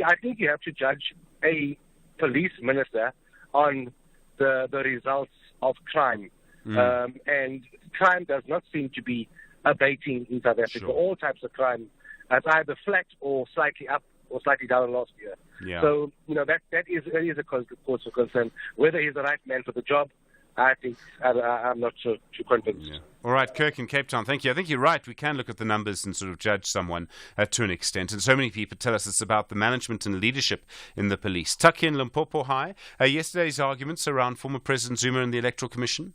I think you have to judge a police minister on the results of crime. And crime does not seem to be abating in South Africa. Sure. All types of crime is either flat or slightly up or slightly down last year. Yeah. So, that is a cause for concern. Whether he's the right man for the job, I think I'm not too convinced. Yeah. All right, Kirk in Cape Town, thank you. I think you're right. We can look at the numbers and sort of judge someone to an extent. And so many people tell us it's about the management and leadership in the police. Taki in Limpopo, hi. Yesterday's arguments around former President Zuma and the Electoral Commission?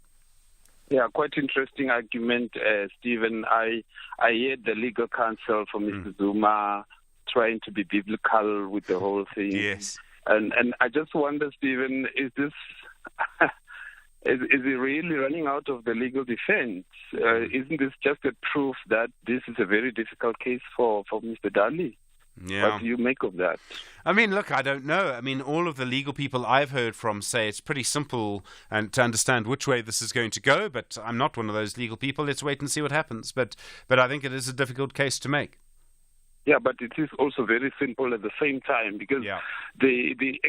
Yeah, quite interesting argument, Stephen. I heard the legal counsel for Mr. Zuma trying to be biblical with the whole thing. Yes. And I just wonder, Stephen, is this... Is he really running out of the legal defense? Isn't this just a proof that this is a very difficult case for Mr. Dali? Yeah. What do you make of that? I mean, look, I don't know. I mean, all of the legal people I've heard from say it's pretty simple and to understand which way this is going to go, but I'm not one of those legal people. Let's wait and see what happens. But I think it is a difficult case to make. Yeah, but it is also very simple at the same time because the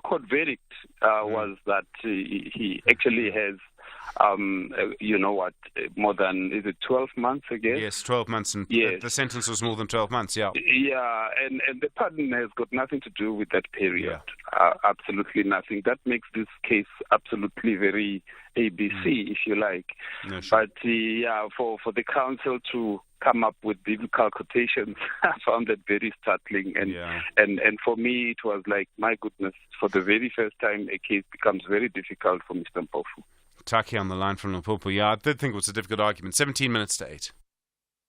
court verdict was that he actually has, more than, is it 12 months, I guess? Yes, 12 months. And the sentence was more than 12 months, yeah. Yeah, and the pardon has got nothing to do with that period. Absolutely nothing. That makes this case absolutely very ABC, if you like. No, sure. But, for the counsel to come up with biblical quotations, I found that very startling. And for me, it was like, my goodness, for the very first time, a case becomes very difficult for Mr. Mpofu. Taki on the line from Limpopo. Yeah, I did think it was a difficult argument. 17 minutes to 8.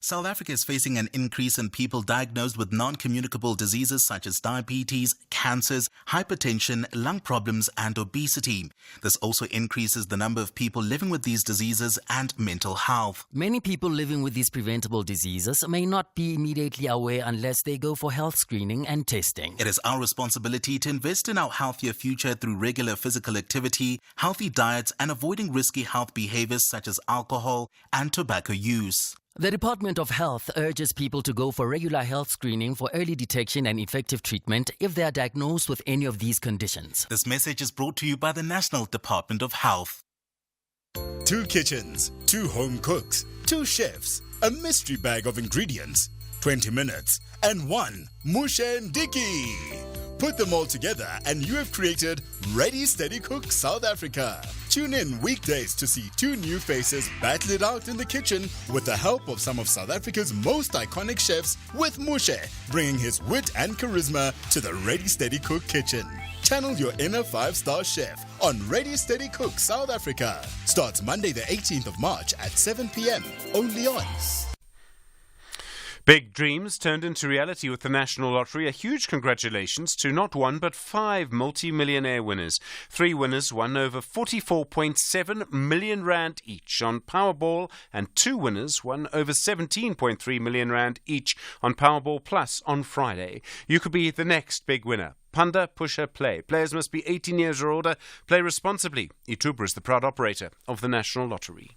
South Africa is facing an increase in people diagnosed with non-communicable diseases such as diabetes, cancers, hypertension, lung problems and obesity. This also increases the number of people living with these diseases and mental health. Many people living with these preventable diseases may not be immediately aware unless they go for health screening and testing. It is our responsibility to invest in our healthier future through regular physical activity, healthy diets and avoiding risky health behaviors such as alcohol and tobacco use. The Department of Health urges people to go for regular health screening for early detection and effective treatment if they are diagnosed with any of these conditions. This message is brought to you by the National Department of Health. 2 kitchens, 2 home cooks, 2 chefs, a mystery bag of ingredients, 20 minutes, and 1 Musha and Dicky. Put them all together and you have created Ready Steady Cook South Africa. Tune in weekdays to see 2 new faces battle it out in the kitchen with the help of some of South Africa's most iconic chefs, with Mushe bringing his wit and charisma to the Ready Steady Cook kitchen. Channel your inner 5-star chef on Ready Steady Cook South Africa. Starts Monday the 18th of March at 7 p.m. only on. Big dreams turned into reality with the National Lottery. A huge congratulations to not 1 but 5 multi-millionaire winners. 3 winners won over 44.7 million rand each on Powerball, and 2 winners won over 17.3 million rand each on Powerball Plus on Friday. You could be the next big winner. Panda, Pusher, Play. Players must be 18 years or older. Play responsibly. Ituba is the proud operator of the National Lottery.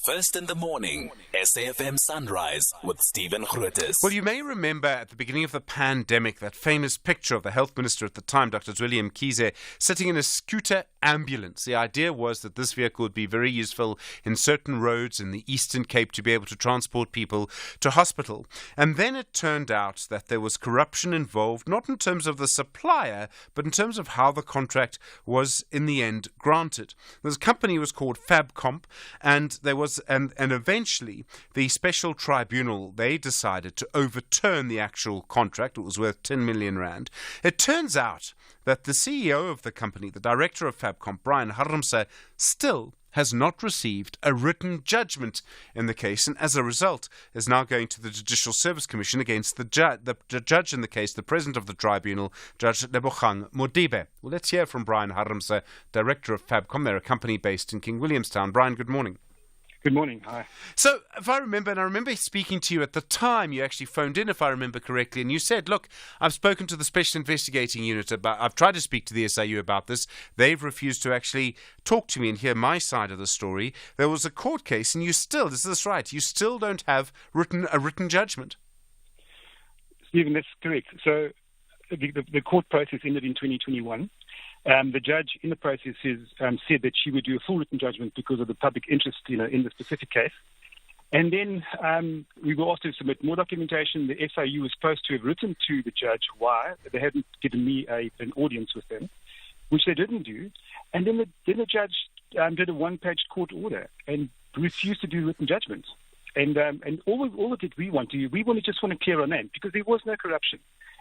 First in the morning, SAFM Sunrise with Stephen Grootes. Well, you may remember at the beginning of the pandemic that famous picture of the health minister at the time, Dr. William Kize, sitting in a scooter ambulance. The idea was that this vehicle would be very useful in certain roads in the Eastern Cape to be able to transport people to hospital. And then it turned out that there was corruption involved, not in terms of the supplier, but in terms of how the contract was in the end granted. This company was called Fabcomp, and there was and eventually the special tribunal, they decided to overturn the actual contract. It was worth 10 million rand. It turns out that the CEO of the company, the director of Fabcomp, Brian Harmse, still has not received a written judgment in the case, and as a result is now going to the Judicial Service Commission against the judge in the case, the president of the tribunal, Judge Lebogang Modibe. Well, let's hear from Brian Harmse, director of Fabcom. They're a company based in King Williamstown. Brian, good morning. Good morning. Hi. So, if I remember, and I remember speaking to you at the time, you actually phoned in, if I remember correctly, and you said, look, I've spoken to the Special Investigating Unit I've tried to speak to the SIU about this. They've refused to actually talk to me and hear my side of the story. There was a court case, and you still, is this right, you still don't have a written judgment? Stephen, that's correct. So, the court process ended in 2021. The judge in the process said that she would do a full written judgment because of the public interest, in the specific case. And then we were asked to submit more documentation. The SIU was supposed to have written to the judge why they hadn't given me an audience with them, which they didn't do. And then the judge did a one-page court order and refused to do written judgments. And all of it we want to just want to clear our name because there was no corruption.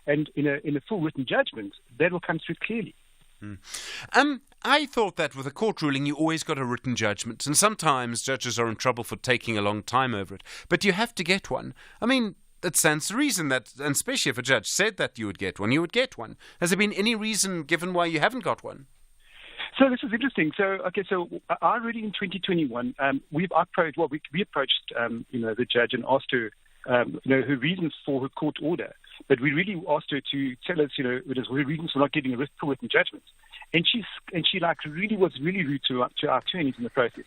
And in a full written judgment, that will come through clearly. I thought that with a court ruling you always got a written judgment, and sometimes judges are in trouble for taking a long time over it, but you have to get one. I mean, that stands to reason that, and especially if a judge said that you would get one, you would get one. Has there been any reason given why you haven't got one? So this is interesting. So already in 2021, we approached the judge and asked her, her reasons for her court order. But we really asked her to tell us, her reasons for not getting a written judgment. And she really was really rude to our attorneys in the process.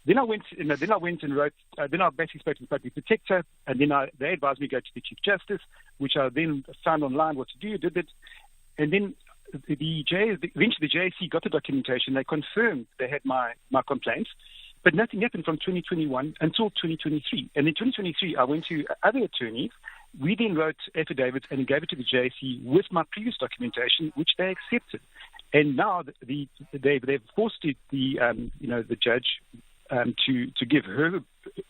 Then I went and wrote. Then I basically spoke to the public protector, and then they advised me to go to the Chief Justice, which I then found online what to do. Did it, and then eventually the JSC got the documentation. They confirmed they had my complaints. But nothing happened from 2021 until 2023. And in 2023, I went to other attorneys. We then wrote affidavits and gave it to the JSC with my previous documentation, which they accepted. And now they've forced the judge to give her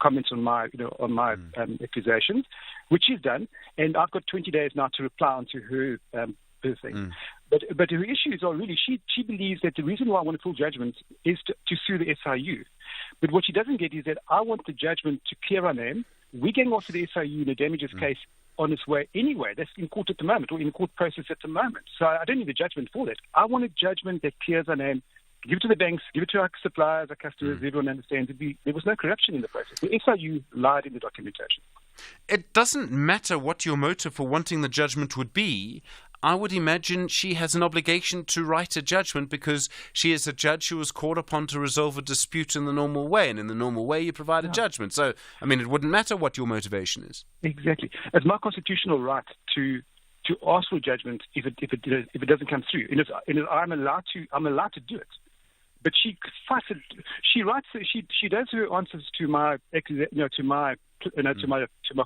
comments on my accusations, which she's done. And I've got 20 days now to reply onto her thing. But her issues are really, she believes that the reason why I want a full judgment is to sue the SIU. But what she doesn't get is that I want the judgment to clear our name. We're going after the SIU in a damages case on its way anyway. That's in court at the moment, or in court process at the moment. So I don't need a judgment for that. I want a judgment that clears our name. Give it to the banks, give it to our suppliers, our customers, everyone understands. There was no corruption in the process. The SIU lied in the documentation. It doesn't matter what your motive for wanting the judgment would be. I would imagine she has an obligation to write a judgment because she is a judge who was called upon to resolve a dispute in the normal way, and in the normal way you provide a judgment. So, I mean, it wouldn't matter what your motivation is. Exactly. It's my constitutional right to ask for a judgment if it doesn't come through, and I'm allowed to do it. But she does her answers to my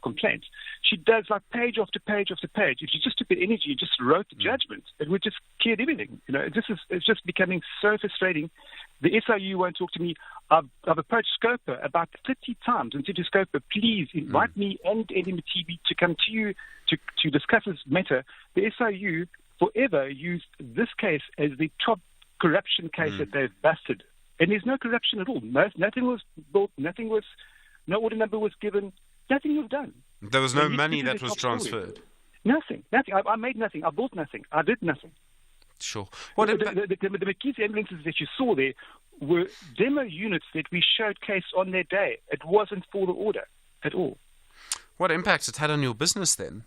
complaints. She does like page after page after page. If she just took the energy and just wrote the judgment, it would just clear everything. It's just becoming so frustrating. The SIU won't talk to me. I've approached Scopa about 30 times and said to Scopa, please invite me and NMTV to come to you to discuss this matter. The SIU forever used this case as the top corruption case that they've busted. And there's no corruption at all. Nothing was built, no order number was given, nothing was done. There was no money that was transferred? Nothing. I made nothing. I bought nothing. I did nothing. Sure. The McKees ambulances that you saw there were demo units that we showcased on their day. It wasn't for the order at all. What impact it had on your business then?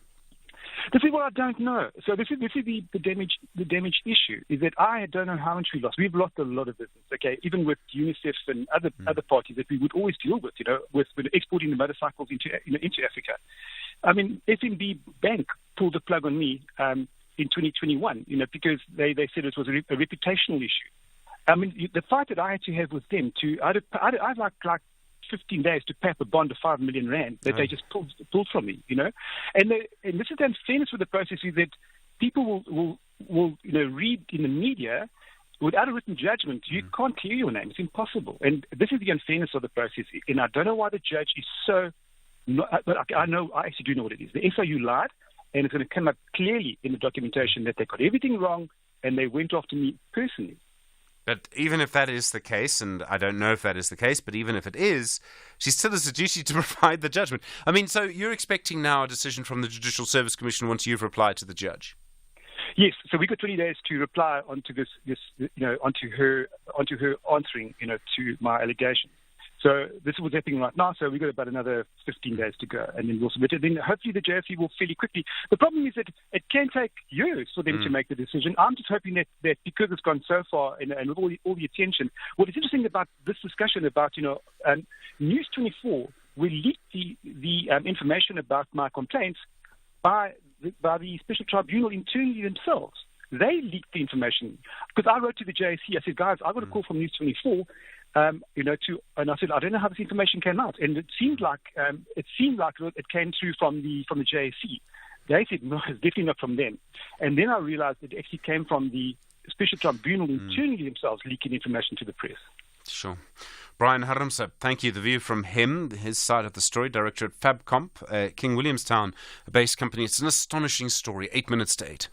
This is what I don't know. So this is the damage issue, is that I don't know how much we lost. We've lost a lot of business, okay, even with UNICEF and other parties that we would always deal with, with exporting the motorcycles into Africa. I mean, FNB Bank pulled the plug on me in 2021, because they said it was a reputational issue. I mean, the fight that I had to have with them I had like 15 days to pay up a bond of 5 million rand that they just pulled from me, And this is the unfairness with the process, is that people will read in the media without a written judgment. You can't clear your name. It's impossible. And this is the unfairness of the process. And I don't know why the judge is so... but I actually do know what it is. The SIU lied, and it's going to come up clearly in the documentation that they got everything wrong and they went after me personally. But even if that is the case, and I don't know if that is the case, but even if it is, she still has a duty to provide the judgment. I mean, so you're expecting now a decision from the Judicial Service Commission once you've replied to the judge? Yes, so we got 20 days to reply onto onto her answering, to my allegation. So this is what's happening right now. So we've got about another 15 days to go, and then we'll submit it. Then hopefully the JSE will fairly quickly. The problem is that it can take years for them to make the decision. I'm just hoping that because it's gone so far and with all the attention, what is interesting about this discussion about, News 24 will leak the information about my complaints by the special tribunal internally themselves. They leaked the information because I wrote to the JSE. I said, guys, I got a call from News 24. And I said, I don't know how this information came out, and it seemed like it came through from the JSE. They said no, it's definitely not from them. And then I realized it actually came from the special tribunal internally themselves leaking information to the press. Sure. Brian Harmse, thank you. The view from him, his side of the story, director at Fabcomp, King Williamstown, a base company. It's an astonishing story. 8 minutes to 8.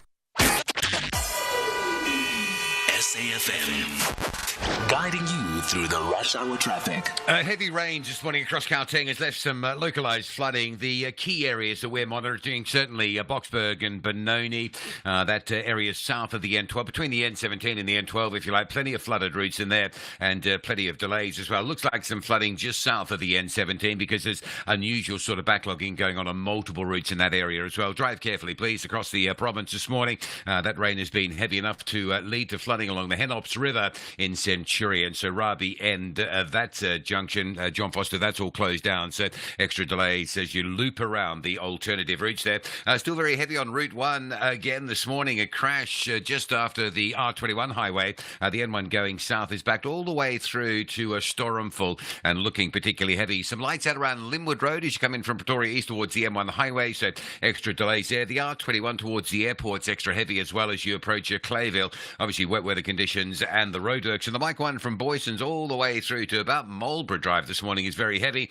SAFM, guiding you through the rush hour traffic. Heavy rain this morning across Gauteng has left some localised flooding. The key areas that we're monitoring, certainly Boksburg and Benoni, that area south of the N12, between the N17 and the N12, if you like. Plenty of flooded routes in there and plenty of delays as well. Looks like some flooding just south of the N17 because there's unusual sort of backlogging going on multiple routes in that area as well. Drive carefully, please, across the province this morning. That rain has been heavy enough to lead to flooding along the Henops River in Centurion. So Rabi and that junction, John Foster, that's all closed down. So extra delays as you loop around the alternative routes there. Still very heavy on Route 1 again this morning. A crash just after the R21 highway. The N1 going south is backed all the way through to Storumful and looking particularly heavy. Some lights out around Linwood Road as you come in from Pretoria East towards the M1 highway. So extra delays there. The R21 towards the airport's extra heavy as well as you approach Clayville. Obviously wet weather conditions and the roadworks. And the Mike 1 from Boyson's all the way through to about Marlborough Drive this morning is very heavy.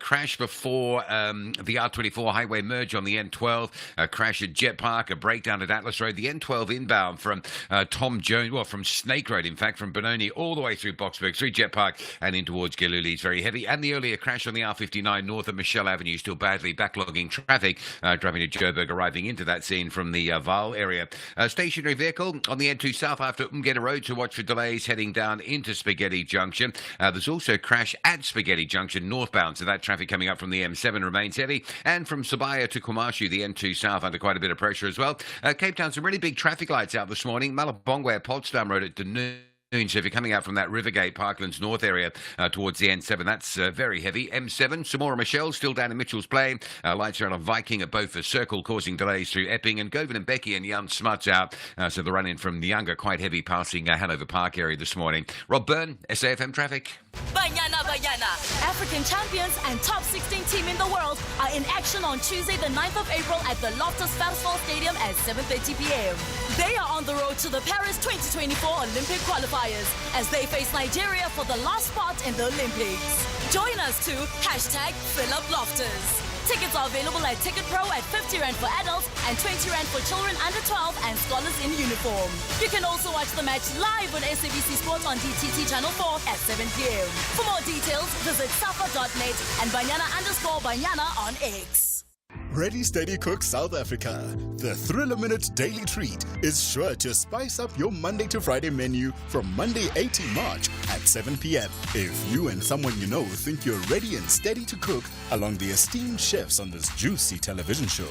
Crash before the R24 highway merge on the N12. A crash at Jet Park, a breakdown at Atlas Road. The N12 inbound from Tom Jones, from Snake Road, in fact, from Benoni all the way through Boksburg, through Jet Park and in towards Giluli is very heavy. And the earlier crash on the R59 north of Michelle Avenue, still badly backlogging traffic. Driving to Joburg, arriving into that scene from the Vaal area. Stationary vehicle on the N2 south after Umgeda Road to watch for delays heading down into Spaghetti Junction. There's also a crash at Spaghetti Junction northbound, so that traffic coming up from the M7 remains heavy. And from Sabaya to Kumashu, the N2 south under quite a bit of pressure as well. Cape Town, some really big traffic lights out this morning. Malabongwe, Potsdam Road at Danune. So if you're coming out from that Rivergate, Parklands North area towards the N7, that's very heavy. M7, Samora Michelle, still down in Mitchell's Plain. Lights are on a Viking at both the Circle, causing delays through Epping. And Govan and Becky and Jan Smuts out. So the run-in from Nyanga, quite heavy, passing Hanover Park area this morning. Rob Byrne, SAFM Traffic. Banyana. African champions and top 16 team in the world are in action on Tuesday, the 9th of April at the Loftus Versfeld Stadium at 7:30 p.m. They are on the road to the Paris 2024 Olympic qualifiers as they face Nigeria for the last spot in the Olympics. Join us to #PhilipLoftus. Tickets are available at Ticket Pro at 50 Rand for adults and 20 Rand for children under 12 and scholars in uniform. You can also watch the match live on SABC Sports on DTT Channel 4 at 7 p.m. For more details, visit safa.net and Banyana_Banyana on X. Ready, Steady Cook South Africa. The Thriller Minute Daily Treat is sure to spice up your Monday to Friday menu from Monday 18 March at 7 p.m. If you and someone you know think you're ready and steady to cook along the esteemed chefs on this juicy television show,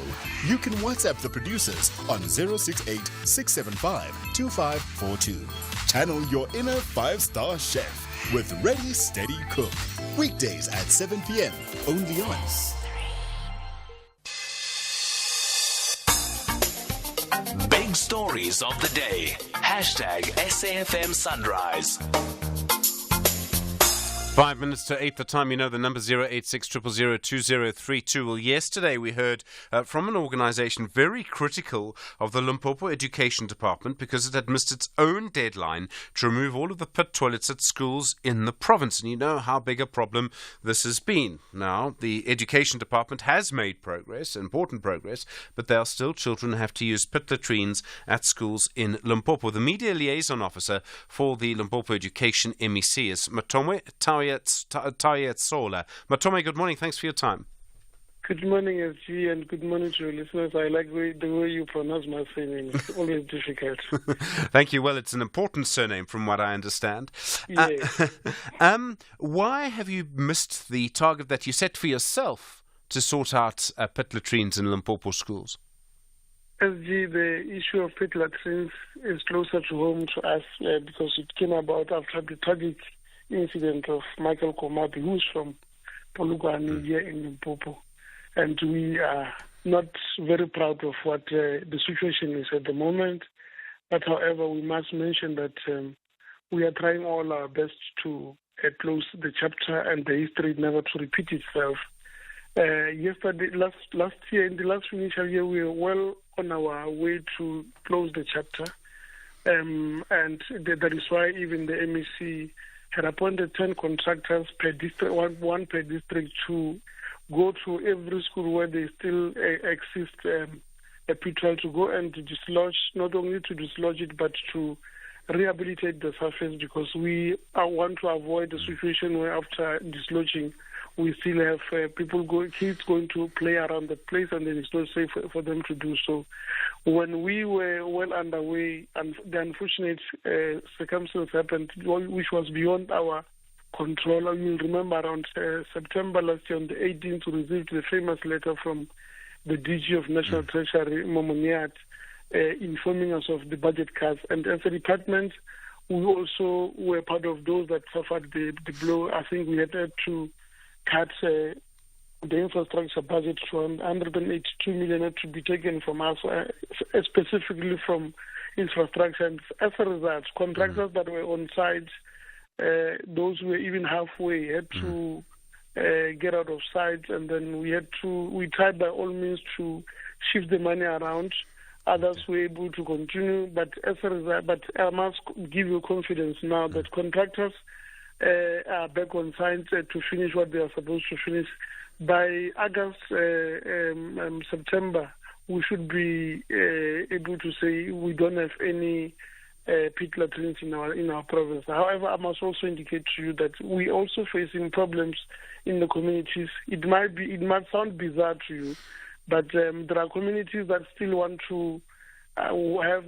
you can WhatsApp the producers on 068-675-2542. Channel your inner 5-star chef with Ready, Steady Cook. Weekdays at 7 p.m. only on Big stories of the day. #SAFM Sunrise. 5 minutes to 8 the time. You know the number 086 000 2032. Well, yesterday we heard from an organisation very critical of the Limpopo Education Department because it had missed its own deadline to remove all of the pit toilets at schools in the province. And you know how big a problem this has been. Now, the Education Department has made progress, important progress, but there are still children who have to use pit latrines at schools in Limpopo. The media liaison officer for the Limpopo Education MEC is Matome Sola. Matome, good morning. Thanks for your time. Good morning, SG, and good morning to your listeners. I like the way you pronounce my surname. It's always difficult. Thank you. Well, it's an important surname from what I understand. Yes. Why have you missed the target that you set for yourself to sort out pit latrines in Limpopo schools? SG, the issue of pit latrines is closer to home to us because it came about after the tragic incident of Michael Komapi, who's from Polokwane here in Limpopo. And we are not very proud of what the situation is at the moment. But however, we must mention that we are trying all our best to close the chapter and the history never to repeat itself. Last year, in the last financial year, we were well on our way to close the chapter. And that is why even the MEC had appointed 10 contractors per district, one per district, to go to every school where there still exists a pit toilet, to go and to dislodge, not only to dislodge it, but to rehabilitate the surface, because we want to avoid a situation where after dislodging, we still have kids going to play around the place, and then it's not safe for them to do so. When we were well underway, and the unfortunate circumstance happened, which was beyond our control. You'll remember around September last year, on the 18th, we received the famous letter from the DG of National Treasury, Momoniat, informing us of the budget cuts. And as a department, we also were part of those that suffered the blow. I think we had to cut the infrastructure budget from 182 million to be taken from us, specifically from infrastructure. And as a result, contractors that were on site, those who were even halfway, had to get out of sight, and then we tried by all means to shift the money around. Others were able to continue, but as a result, I must give you confidence now that contractors are back on site to finish what they are supposed to finish. By August, September, we should be able to say we don't have any pit latrines in our province. However, I must also indicate to you that we also facing problems in the communities. It might sound bizarre to you, but there are communities that still want to have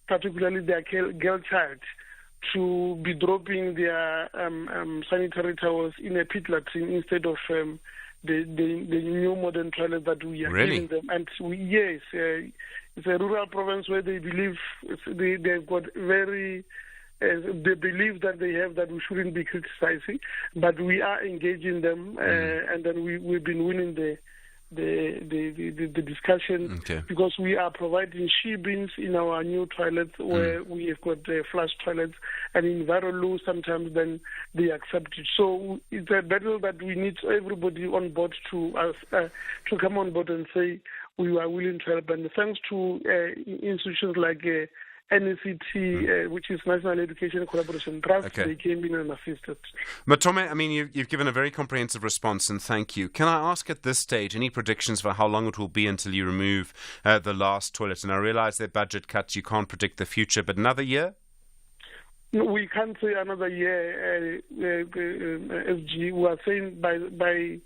particularly their girl child, to be dropping their sanitary towels in a pit latrine instead of the new modern toilet that we are giving them. And it's a rural province where they believe they've got the belief that they have that we shouldn't be criticizing, but we are engaging them, and then we've been winning the discussion, because we are providing she bins in our new toilets where we have got flush toilets, and in Varolo sometimes then they accept it. So it's a battle that we need everybody on board to come on board and say we are willing to help. And thanks to institutions like NECT, which is National Education Collaboration Trust, they came in and assisted. Matome, I mean, you've given a very comprehensive response, and thank you. Can I ask at this stage any predictions for how long it will be until you remove the last toilet? And I realize they're budget cuts, you can't predict the future, but another year? No, we can't say another year, SG. We are saying by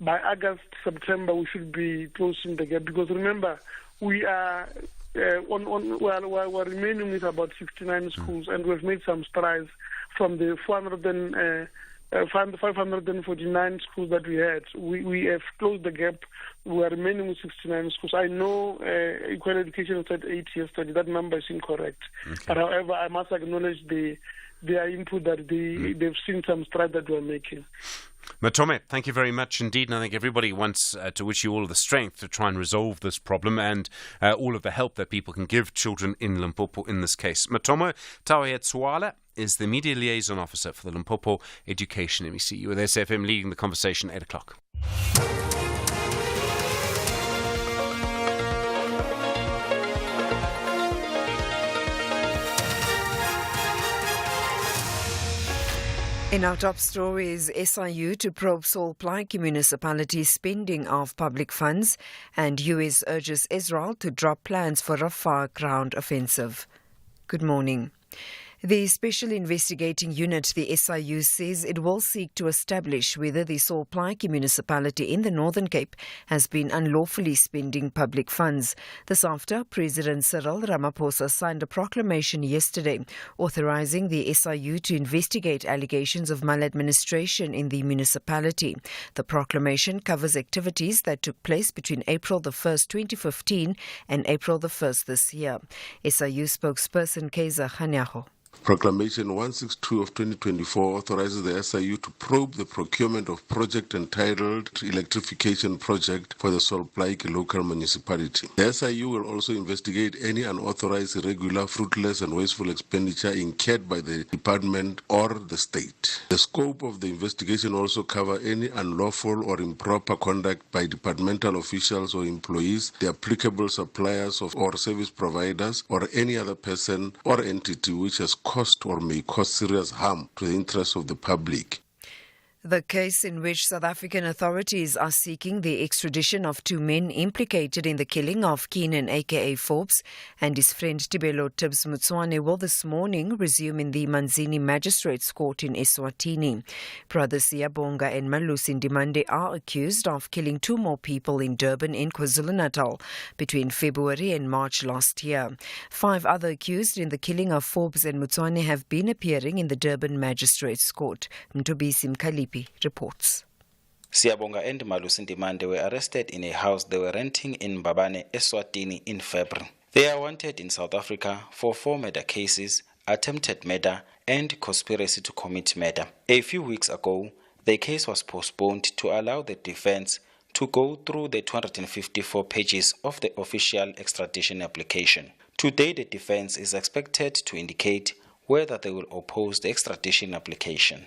August, September, we should be closing the gap, because remember, we are we're remaining with about 69 schools, and we've made some strides from the 549 schools that we had. We have closed the gap. We are remaining with 69 schools. I know Equal Education said 8 yesterday. That number is incorrect. But however, I must acknowledge their input that they've seen some strides that we're making. Matome, thank you very much indeed. And I think everybody wants to wish you all of the strength to try and resolve this problem and all of the help that people can give children in Limpopo in this case. Matome Taoyetswala is the Media Liaison Officer for the Limpopo Education MEC. With SFM leading the conversation, 8 o'clock. In our top stories, SIU to probe Salt Lake municipality's spending of public funds, and US urges Israel to drop plans for Rafah ground offensive. Good morning. The Special Investigating Unit, the SIU, says it will seek to establish whether the Salt Lake municipality in the Northern Cape has been unlawfully spending public funds. This after President Cyril Ramaphosa signed a proclamation yesterday authorizing the SIU to investigate allegations of maladministration in the municipality. The proclamation covers activities that took place between April the 1st, 2015 and April the 1st this year. SIU spokesperson Kaiser Khanyaho. Proclamation 162 of 2024 authorizes the SIU to probe the procurement of project entitled Electrification Project for the Salt Lake local municipality. The SIU will also investigate any unauthorized, irregular, fruitless and wasteful expenditure incurred by the department or the state. The scope of the investigation also covers any unlawful or improper conduct by departmental officials or employees, the applicable suppliers or service providers, or any other person or entity which has caused or may cause serious harm to the interests of the public. The case in which South African authorities are seeking the extradition of two men implicated in the killing of Keenan aka Forbes and his friend Tibelo Tibbs Mutswane will this morning resume in the Manzini Magistrates Court in Eswatini. Brothers Siyabonga and Malusi Ndimande are accused of killing two more people in Durban in KwaZulu-Natal between February and March last year. 5 other accused in the killing of Forbes and Mutswane have been appearing in the Durban Magistrates Court. Mtobisi Mkalipi reports. Siyabonga and Malusi Ndimande were arrested in a house they were renting in Mbabane, Eswatini in February. They are wanted in South Africa for 4 murder cases, attempted murder and conspiracy to commit murder. A few weeks ago, the case was postponed to allow the defense to go through the 254 pages of the official extradition application. Today, the defense is expected to indicate whether they will oppose the extradition application.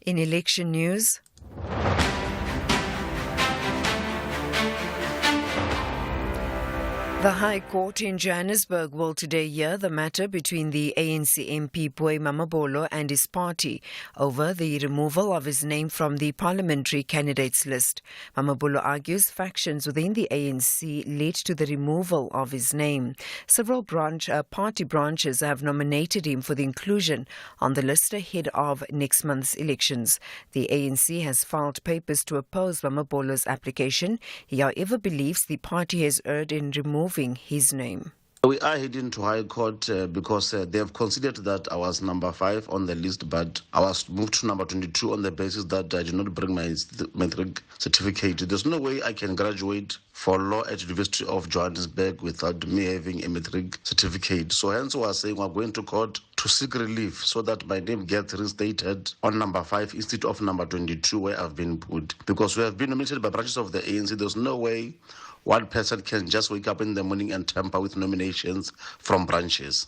In election news, the High Court in Johannesburg will today hear the matter between the ANC MP Boy Mamabolo and his party over the removal of his name from the parliamentary candidates list. Mamabolo argues factions within the ANC led to the removal of his name. Several party branches have nominated him for the inclusion on the list ahead of next month's elections. The ANC has filed papers to oppose Mamabolo's application. He, however, believes the party has erred in removing his name. We are heading to High Court because they have considered that I was number 5 on the list, but I was moved to number 22 on the basis that I did not bring my matric certificate. There's no way I can graduate for law at the University of Johannesburg without me having a matric certificate. So hence we are saying we're going to court to seek relief so that my name gets restated on number 5 instead of number 22 where I've been put. Because we have been nominated by branches of the ANC, there's no way one person can just wake up in the morning and tamper with nominations from branches.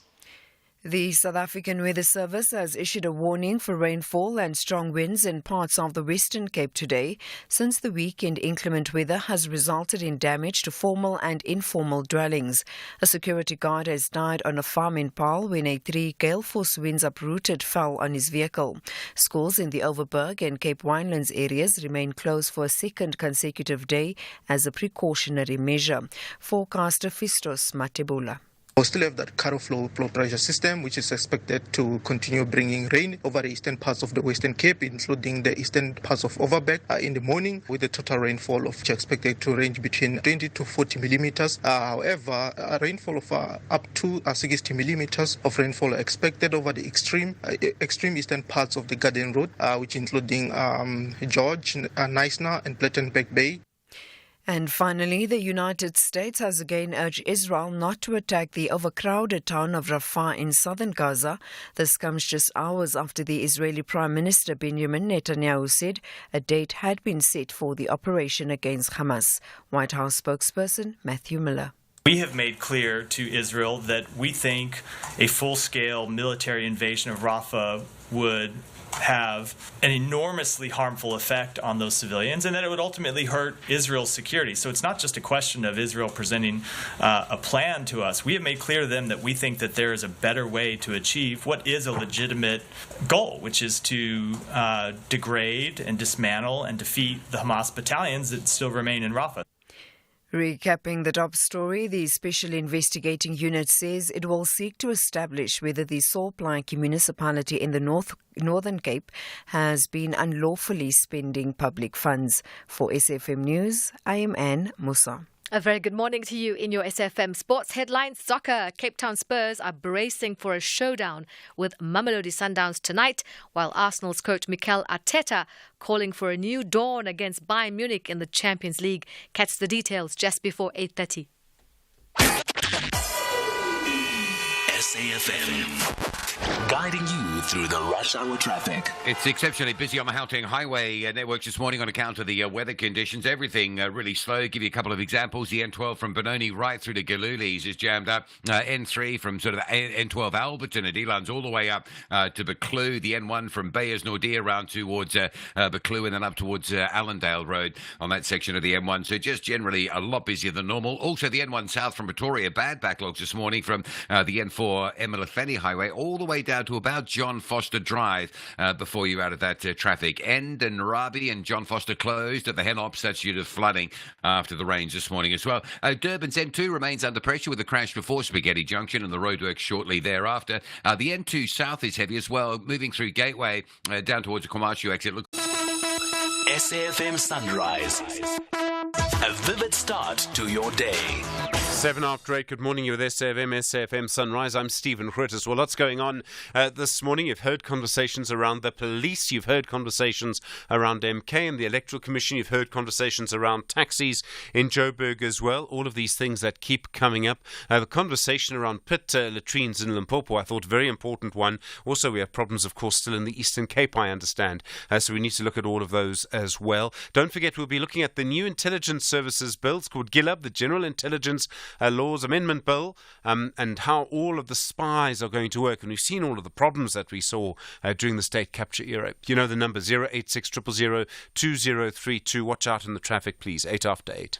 The South African Weather Service has issued a warning for rainfall and strong winds in parts of the Western Cape today, since the weekend inclement weather has resulted in damage to formal and informal dwellings. A security guard has died on a farm in Paarl when a 3 gale force winds uprooted fell on his vehicle. Schools in the Overberg and Cape Winelands areas remain closed for a second consecutive day as a precautionary measure. Forecaster Fistos Matebula. We still have that current flow pressure system, which is expected to continue bringing rain over the eastern parts of the Western Cape, including the eastern parts of Overberg in the morning, with the total rainfall of expected to range between 20 to 40 millimeters. However, a rainfall of up to 60 millimeters of rainfall are expected over the extreme eastern parts of the Garden Road, which including George, Knysna and Plettenberg Bay. And finally, the United States has again urged Israel not to attack the overcrowded town of Rafah in southern Gaza. This comes just hours after the Israeli Prime Minister Benjamin Netanyahu said a date had been set for the operation against Hamas. White House spokesperson Matthew Miller. We have made clear to Israel that we think a full-scale military invasion of Rafah would have an enormously harmful effect on those civilians and that it would ultimately hurt Israel's security. So it's not just a question of Israel presenting a plan to us. We have made clear to them that we think that there is a better way to achieve what is a legitimate goal, which is to degrade and dismantle and defeat the Hamas battalions that still remain in Rafah. Recapping the top story, the Special Investigating Unit says it will seek to establish whether the Salt Lake municipality in the Northern Cape has been unlawfully spending public funds. For SFM News, I am Anne Musa. A very good morning to you in your SFM Sports Headlines. Soccer. Cape Town Spurs are bracing for a showdown with Mamelodi Sundowns tonight, while Arsenal's coach Mikel Arteta calling for a new dawn against Bayern Munich in the Champions League. Catch the details just before 8:30. SAFM. Guiding you through the rush hour traffic. It's exceptionally busy on the Gauteng Highway networks this morning on account of the weather conditions. Everything really slow. Give you a couple of examples. The N12 from Benoni right through to Galulis is jammed up. N3 from sort of N12 Alberton at Elands all the way up to Buccleuch. The N1 from Bayers Nordia around towards Buccleuch and then up towards Allendale Road on that section of the N1. So just generally a lot busier than normal. Also the N1 south from Pretoria. Bad backlogs this morning from the N4 Emelafeni Highway all the way down to about John Foster Drive before you're out of that traffic. End and Rabi and John Foster closed at the Henops. That's due to flooding after the rains this morning as well. Durban's N2 remains under pressure with a crash before Spaghetti Junction and the roadworks shortly thereafter. The N2 South is heavy as well, moving through Gateway down towards the Kwamashu exit. SAFM Sunrise. A vivid start to your day. 7 after 8. Good morning. You're with SAFM Sunrise. I'm Stephen Grootes. Well, lots going on this morning. You've heard conversations around the police. You've heard conversations around MK and the Electoral Commission. You've heard conversations around taxis in Joburg as well. All of these things that keep coming up. The conversation around pit latrines in Limpopo, I thought, very important one. Also, we have problems, of course, still in the Eastern Cape, I understand. So we need to look at all of those as well. Don't forget, we'll be looking at the new intelligence services bill. It's called GILAB, the General Intelligence Laws Amendment Bill, and how all of the spies are going to work. And we've seen all of the problems that we saw during the state capture era. You know the number, 086 000 2032. Watch out in the traffic, please. 8 after 8.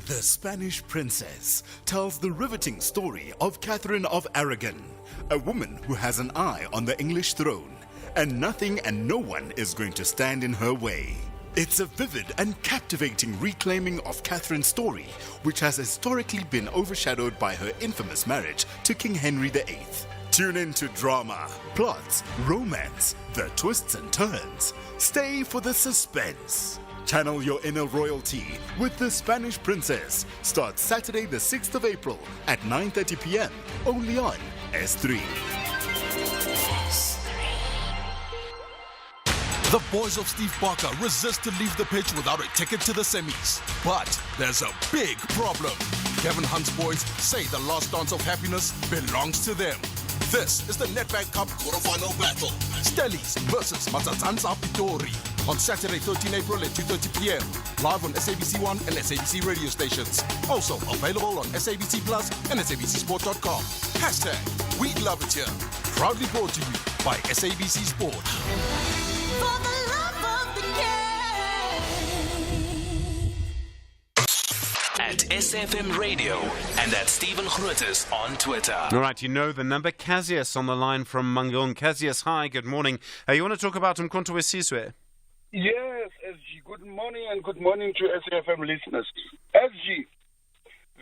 The Spanish princess tells the riveting story of Catherine of Aragon, a woman who has an eye on the English throne, and nothing and no one is going to stand in her way. It's a vivid and captivating reclaiming of Catherine's story, which has historically been overshadowed by her infamous marriage to King Henry VIII. Tune in to drama, plots, romance, the twists and turns. Stay for the suspense. Channel your inner royalty with The Spanish Princess. Starts Saturday the 6th of April at 9:30 p.m. only on S3. The boys of Steve Barker resist to leave the pitch without a ticket to the semis. But there's a big problem. Kevin Hunt's boys say the last dance of happiness belongs to them. This is the Nedbank Cup quarterfinal battle. Stellies versus Matsatsansa Pitori on Saturday 13 April at 2:30 p.m. Live on SABC1 and SABC radio stations. Also available on SABC Plus and SABCSport.com. # We Love It Here. Proudly brought to you by SABC Sport. At SFM Radio and at Stephen Grootes on Twitter. All right, you know the number. Cassius on the line from Mangaung. Cassius, hi, good morning. You want to talk about Umkhonto weSizwe? Yes, SG. Good morning and good morning to SAFM listeners. SG,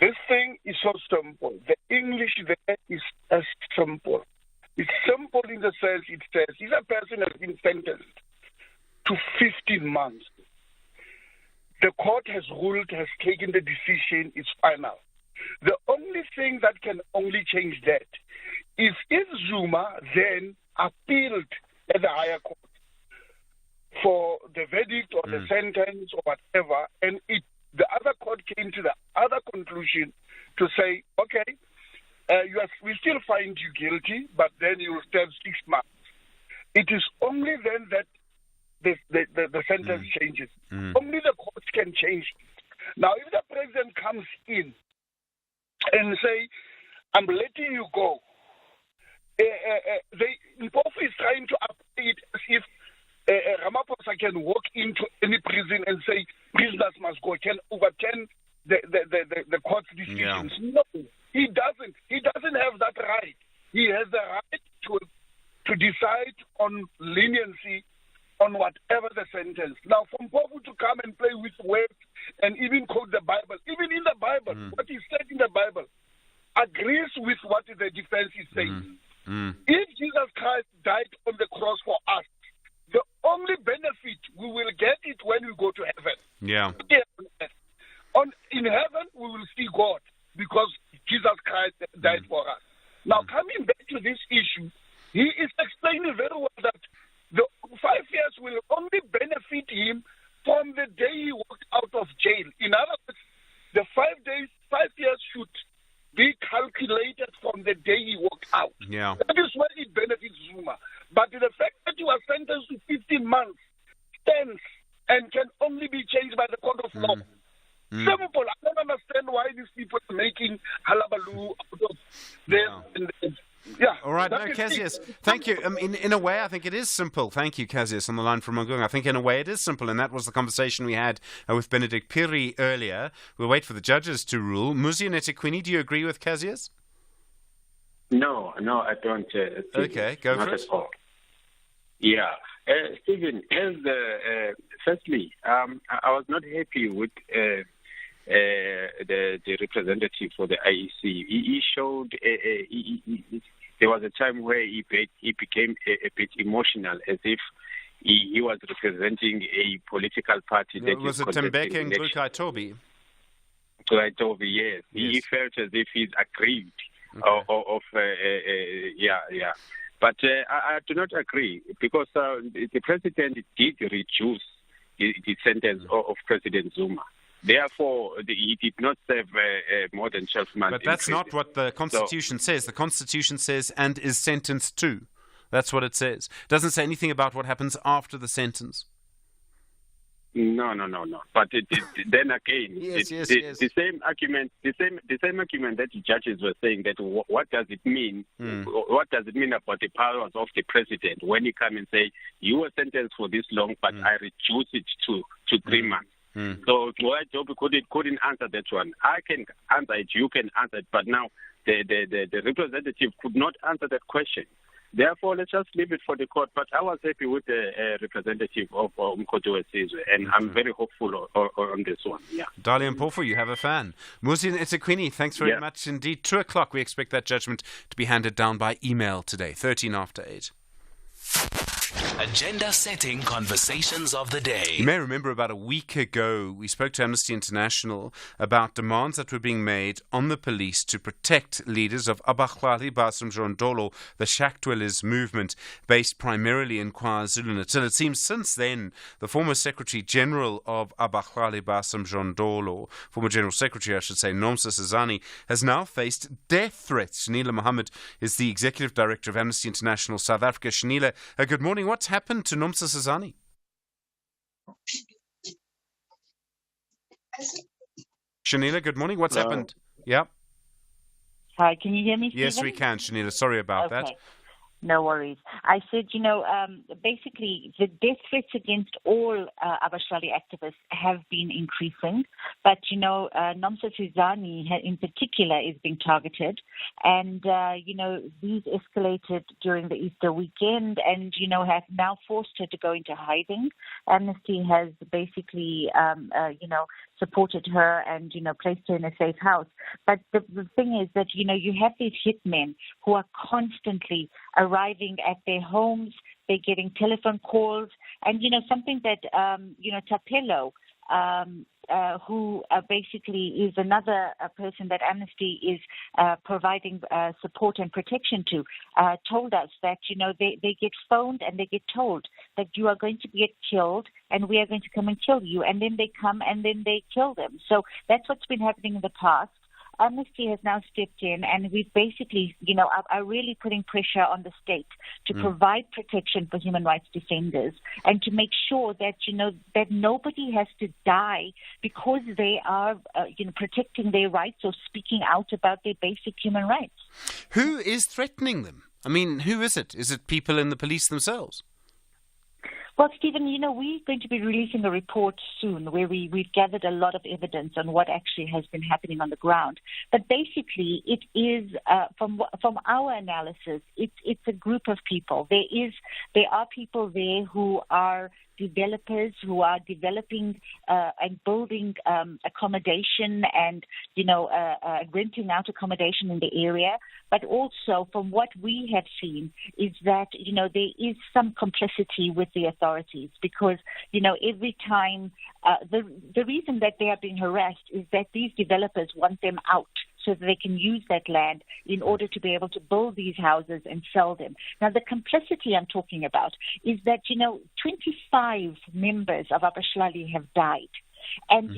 this thing is so simple. The English there is as simple. It's simple in the sense it says if a person has been sentenced to 15 months, the court has ruled, has taken the decision, it's final. The only thing that can only change that is if Zuma then appealed at the higher court for the verdict or the sentence or whatever, and it the other court came to the other conclusion to say, okay, we still find you guilty, but then you will serve 6 months. It is only then that the sentence changes. Only the courts can change. Now, if the president comes in and say, I'm letting you go, Mpofu is trying to apply it as if Ramaphosa can walk into any prison and say, prisoners must go, can overturn the court's decisions. No, he doesn't. He doesn't have that right. He has the right to decide on leniency on whatever the sentence. Now, for Mpofu to come and play with words and even quote the Bible, even in the Bible, what he said in the Bible agrees with what the defense is saying. If Jesus Christ died on the cross for us, the only benefit we will get it when we go to heaven. Yeah. In heaven, we will see God because Jesus Christ died for us. Now, coming back to this issue, he is explaining very well that the 5 years will only benefit him from the day he walked out of jail. In other words, the 5 years should be calculated from the day he walked out. Yeah. That is where it benefits Zuma. But the fact that you are sentenced to 15 months stands and can only be changed by the court of law. Simple. I don't understand why these people are making halabaloo out of them. Yeah. All right, no, Cassius, thank you. In a way, I think it is simple. Thank you, Cassius, on the line from Mangunga. I think in a way it is simple, and that was the conversation we had with Benedict Piri earlier. We'll wait for the judges to rule. Muzi Netiquini, do you agree with Cassius? No, I don't. Okay, go for it. Yeah. Stephen, firstly, I was not happy with the representative for the IEC. He showed there was a time where he became a bit emotional, as if he was representing a political party. Was it Tembeke and Grootes Toby? Toby, yes. He felt as if he's aggrieved But I do not agree, because the president did reduce the sentence of President Zuma. Therefore, he did not serve more than 12 months. But that's not what the Constitution says. The Constitution says, and is sentenced to. That's what it says. It doesn't say anything about what happens after the sentence. No. But then again, the same argument that the judges were saying, that what does it mean? What does it mean about the powers of the president when he come and say, you were sentenced for this long, but I reduce it to 3 months? So why Job couldn't answer that one? I can answer it, you can answer it, but now the representative could not answer that question. Therefore, let's just leave it for the court. But I was happy with the representative of Mkoto Sizwe, and I'm very hopeful on this one. Yeah. Dali Mpofu, you have a fan. Muzi Netiquini, thanks very much indeed. 2 o'clock, we expect that judgment to be handed down by email today, 13 after 8. Agenda-setting conversations of the day. You may remember about a week ago, we spoke to Amnesty International about demands that were being made on the police to protect leaders of Abahlali Basimjondolo, the shack dwellers movement, based primarily in KwaZulu-Natal. It seems since then, the former Secretary General of Abahlali Basimjondolo, former General Secretary, I should say, Nomsa Sizani, has now faced death threats. Shanila Mohammed is the Executive Director of Amnesty International South Africa. Shanila, good morning. What's happened to Nomsa Sizani? Shanila, good morning. What's happened? Yeah. Hi, can you hear me, Stephen? Yes, we can, Shanila. Sorry about that. No worries. I said, basically the death threats against all Abahlali activists have been increasing, but, Nomsa Sizani in particular is being targeted, and, these escalated during the Easter weekend and, have now forced her to go into hiding. Amnesty has basically, supported her and, placed her in a safe house. But the thing is that, you have these hitmen who are constantly arriving at their homes, they're getting telephone calls, and something that Tapelo who basically is another person that Amnesty is providing support and protection to, told us that, they get phoned and they get told that you are going to get killed and we are going to come and kill you. And then they come and then they kill them. So that's what's been happening in the past. Amnesty has now stepped in, and we've basically, are really putting pressure on the state to provide protection for human rights defenders and to make sure that, that nobody has to die because they are, protecting their rights or speaking out about their basic human rights. Who is threatening them? I mean, who is it? Is it people in the police themselves? Well, Stephen, we're going to be releasing a report soon where we've gathered a lot of evidence on what actually has been happening on the ground. But basically, it is, from our analysis, it's a group of people. There are people there who are developers who are developing and building accommodation and, renting out accommodation in the area. But also, from what we have seen, is that, there is some complicity with the authorities because, every time, the reason that they are being harassed is that these developers want them out so that they can use that land in order to be able to build these houses and sell them. Now, the complicity I'm talking about is that, 25 members of Abashlali have died. And,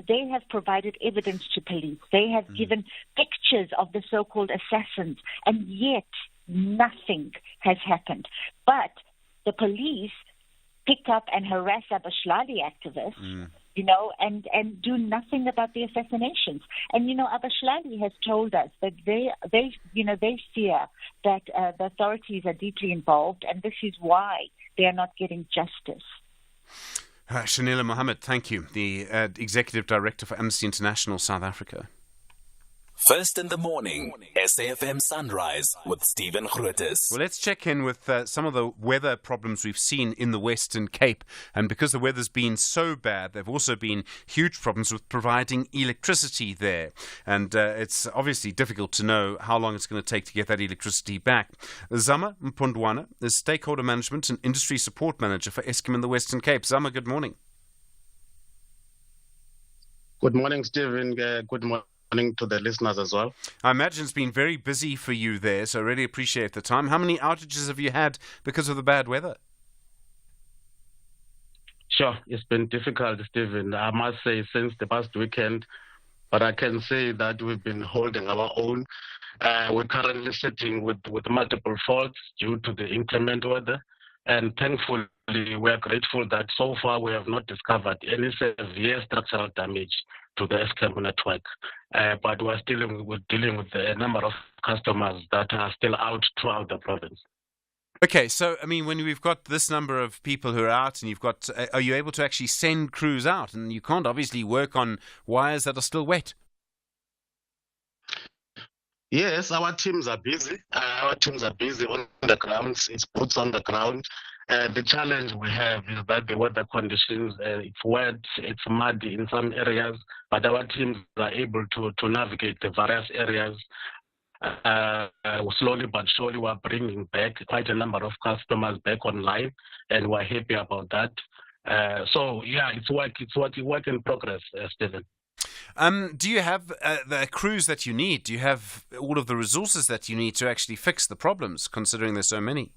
they have provided evidence to police. They have given pictures of the so-called assassins, and yet nothing has happened. But the police pick up and harass Abashlali activists, and do nothing about the assassinations. And, Abashlali has told us that they fear that the authorities are deeply involved, and this is why they are not getting justice. Shanila Mohammed, thank you, the Executive Director for Amnesty International South Africa. First in the morning, SAFM Sunrise with Stephen Grootes. Well, let's check in with some of the weather problems we've seen in the Western Cape. And because the weather's been so bad, there have also been huge problems with providing electricity there. And it's obviously difficult to know how long it's going to take to get that electricity back. Zama Mpondwana is Stakeholder Management and Industry Support Manager for Eskom in the Western Cape. Zama, good morning. Good morning, Stephen. Good morning to the listeners as well. I imagine it's been very busy for you there, so I really appreciate the time. How many outages have you had because of the bad weather? Sure, it's been difficult, Stephen. I must say since the past weekend, but I can say that we've been holding our own. We're currently sitting with multiple faults due to the inclement weather, and thankfully we are grateful that so far we have not discovered any severe structural damage to the Eskom network. But we're still dealing with a number of customers that are still out throughout the province. Okay, so, when we've got this number of people who are out and are you able to actually send crews out? And you can't obviously work on wires that are still wet. Yes, our teams are busy. On the ground. It's boots on the ground. The challenge we have is that the weather conditions, it's wet, it's muddy in some areas, but our teams are able to navigate the various areas. Slowly but surely, we're bringing back quite a number of customers back online, and we're happy about that. It's work in progress, Stephen. Do you have the crews that you need? Do you have all of the resources that you need to actually fix the problems, considering there's so many?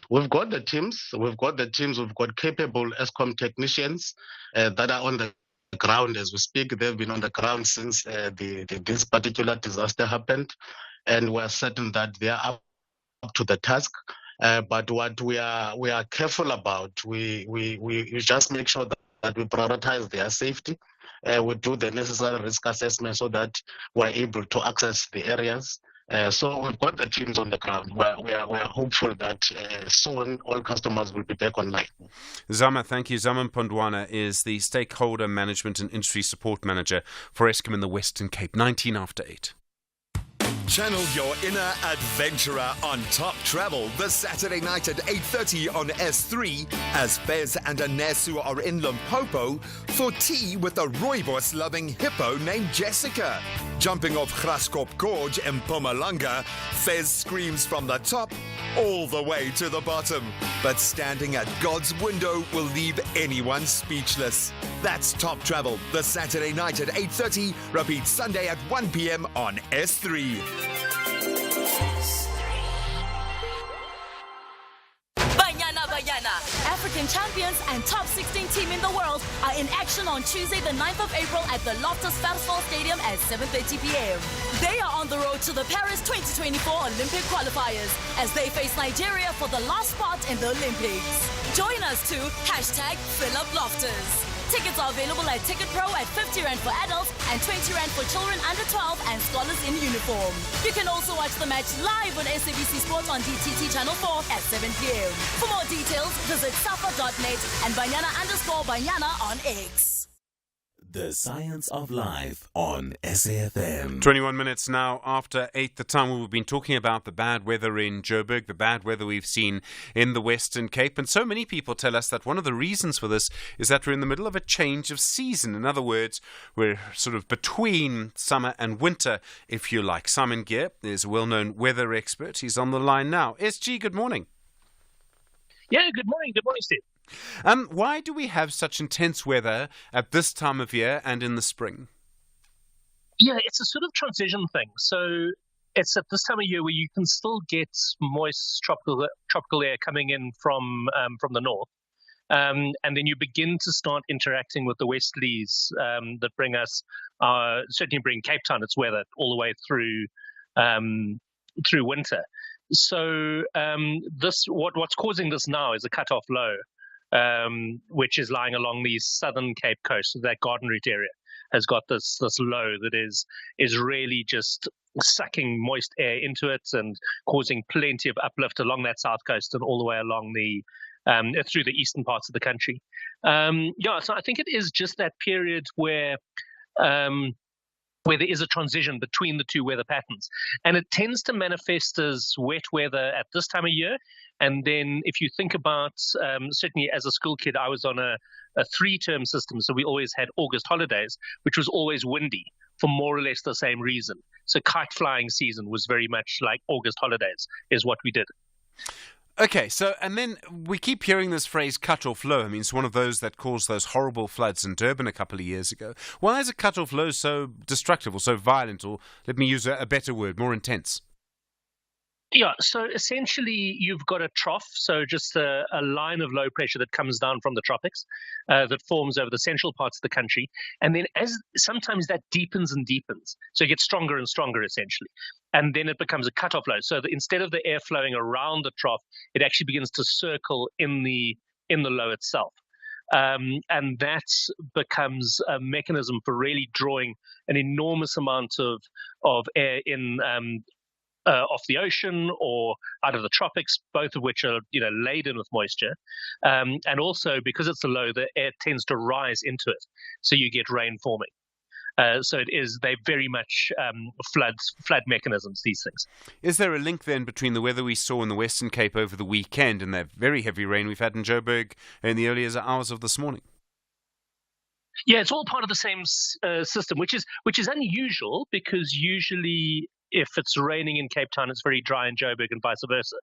We've got the teams. We've got capable Eskom technicians that are on the ground as we speak. They've been on the ground since this particular disaster happened, and we're certain that they are up to the task. But what we are careful about, we just make sure that we prioritize their safety. We do the necessary risk assessment so that we're able to access the areas. So we've got the teams on the ground. We're hopeful that soon all customers will be back online. Zama, thank you. Zama Mpondwana is the Stakeholder Management and Industry Support Manager for Eskom in the Western Cape. 19 after 8. Channel your inner adventurer on Top Travel this Saturday night at 8:30 on S3 as Fez and Anesu are in Limpopo for tea with a rooibos-loving hippo named Jessica. Jumping off Graskop Gorge in Mpumalanga, Fez screams from the top, all the way to the bottom. But standing at God's window will leave anyone speechless. That's Top Travel, this Saturday night at 8:30. Repeat Sunday at 1 p.m. on S3. Banyana, African champions and top 16 team in the world are in action on Tuesday the 9th of April at the Loftus Versfeld Stadium at 7:30 p.m. They are on the road to the Paris 2024 Olympic qualifiers as they face Nigeria for the last spot in the Olympics. Join us to #PhilipLoftus. Tickets are available at Ticket Pro at 50 Rand for adults and 20 Rand for children under 12 and scholars in uniform. You can also watch the match live on SABC Sports on DTT Channel 4 at 7 p.m. For more details, visit safa.net and Banyana_Banyana on X. The Science of Life on SAFM. 21 minutes now after 8, the time we've been talking about the bad weather in Joburg, the bad weather we've seen in the Western Cape. And so many people tell us that one of the reasons for this is that we're in the middle of a change of season. In other words, we're sort of between summer and winter, if you like. Simon Gear is a well-known weather expert. He's on the line now. SG, good morning. Yeah, good morning. Good morning, Steve. Why do we have such intense weather at this time of year and in the spring? Yeah, it's a sort of transition thing. So it's at this time of year where you can still get moist tropical air coming in from the north. And then you begin to start interacting with the westerlies that bring us, certainly bring Cape Town its weather all the way through winter. So what's causing this now is a cut-off low, which is lying along the southern Cape coast. That Garden Route area has got this low that is really just sucking moist air into it and causing plenty of uplift along that south coast and all the way along through the eastern parts of the country. So I think it is just that period where there is a transition between the two weather patterns. And it tends to manifest as wet weather at this time of year. And then if you think about, certainly as a school kid, I was on a 3-term system. So we always had August holidays, which was always windy for more or less the same reason. So kite flying season was very much like August holidays is what we did. Okay, so, and then we keep hearing this phrase cut-off low. I mean, it's one of those that caused those horrible floods in Durban a couple of years ago. Why is a cut-off low so destructive or so violent, or let me use a better word, more intense? Yeah, so essentially you've got a trough, so just a line of low pressure that comes down from the tropics that forms over the central parts of the country. And then sometimes that deepens and deepens. So it gets stronger and stronger essentially. And then it becomes a cutoff low. So that instead of the air flowing around the trough, it actually begins to circle in the low itself. And that becomes a mechanism for really drawing an enormous amount of air in off the ocean or out of the tropics, both of which are laden with moisture. And also because it's a low, the air tends to rise into it, so you get rain forming. So they're very much flood mechanisms, these things. Is there a link then between the weather we saw in the Western Cape over the weekend and that very heavy rain we've had in Joburg in the earlier hours of this morning? Yeah, it's all part of the same system, which is unusual because usually if it's raining in Cape Town, it's very dry in Joburg and vice versa.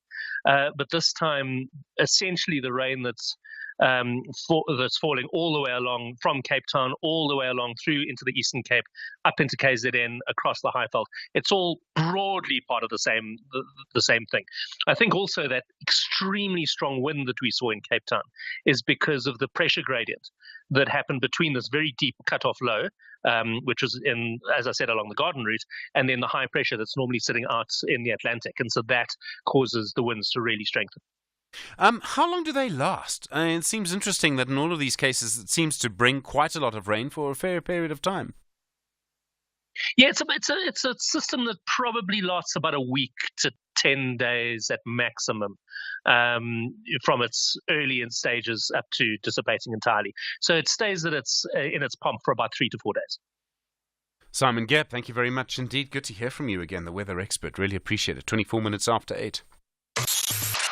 But this time, essentially the rain that's falling all the way along from Cape Town, all the way along through into the Eastern Cape, up into KZN, across the Highveld. It's all broadly part of the same thing. I think also that extremely strong wind that we saw in Cape Town is because of the pressure gradient that happened between this very deep cutoff low, which was as I said, along the Garden Route, and then the high pressure that's normally sitting out in the Atlantic. And so that causes the winds to really strengthen. How long do they last? It seems interesting that in all of these cases, it seems to bring quite a lot of rain for a fair period of time. Yeah, it's a system that probably lasts about a week to 10 days at maximum, from its early stages up to dissipating entirely. So it stays in its pump for about 3 to 4 days. Simon Gepp, thank you very much indeed. Good to hear from you again, the weather expert. Really appreciate it. 24 minutes after 8.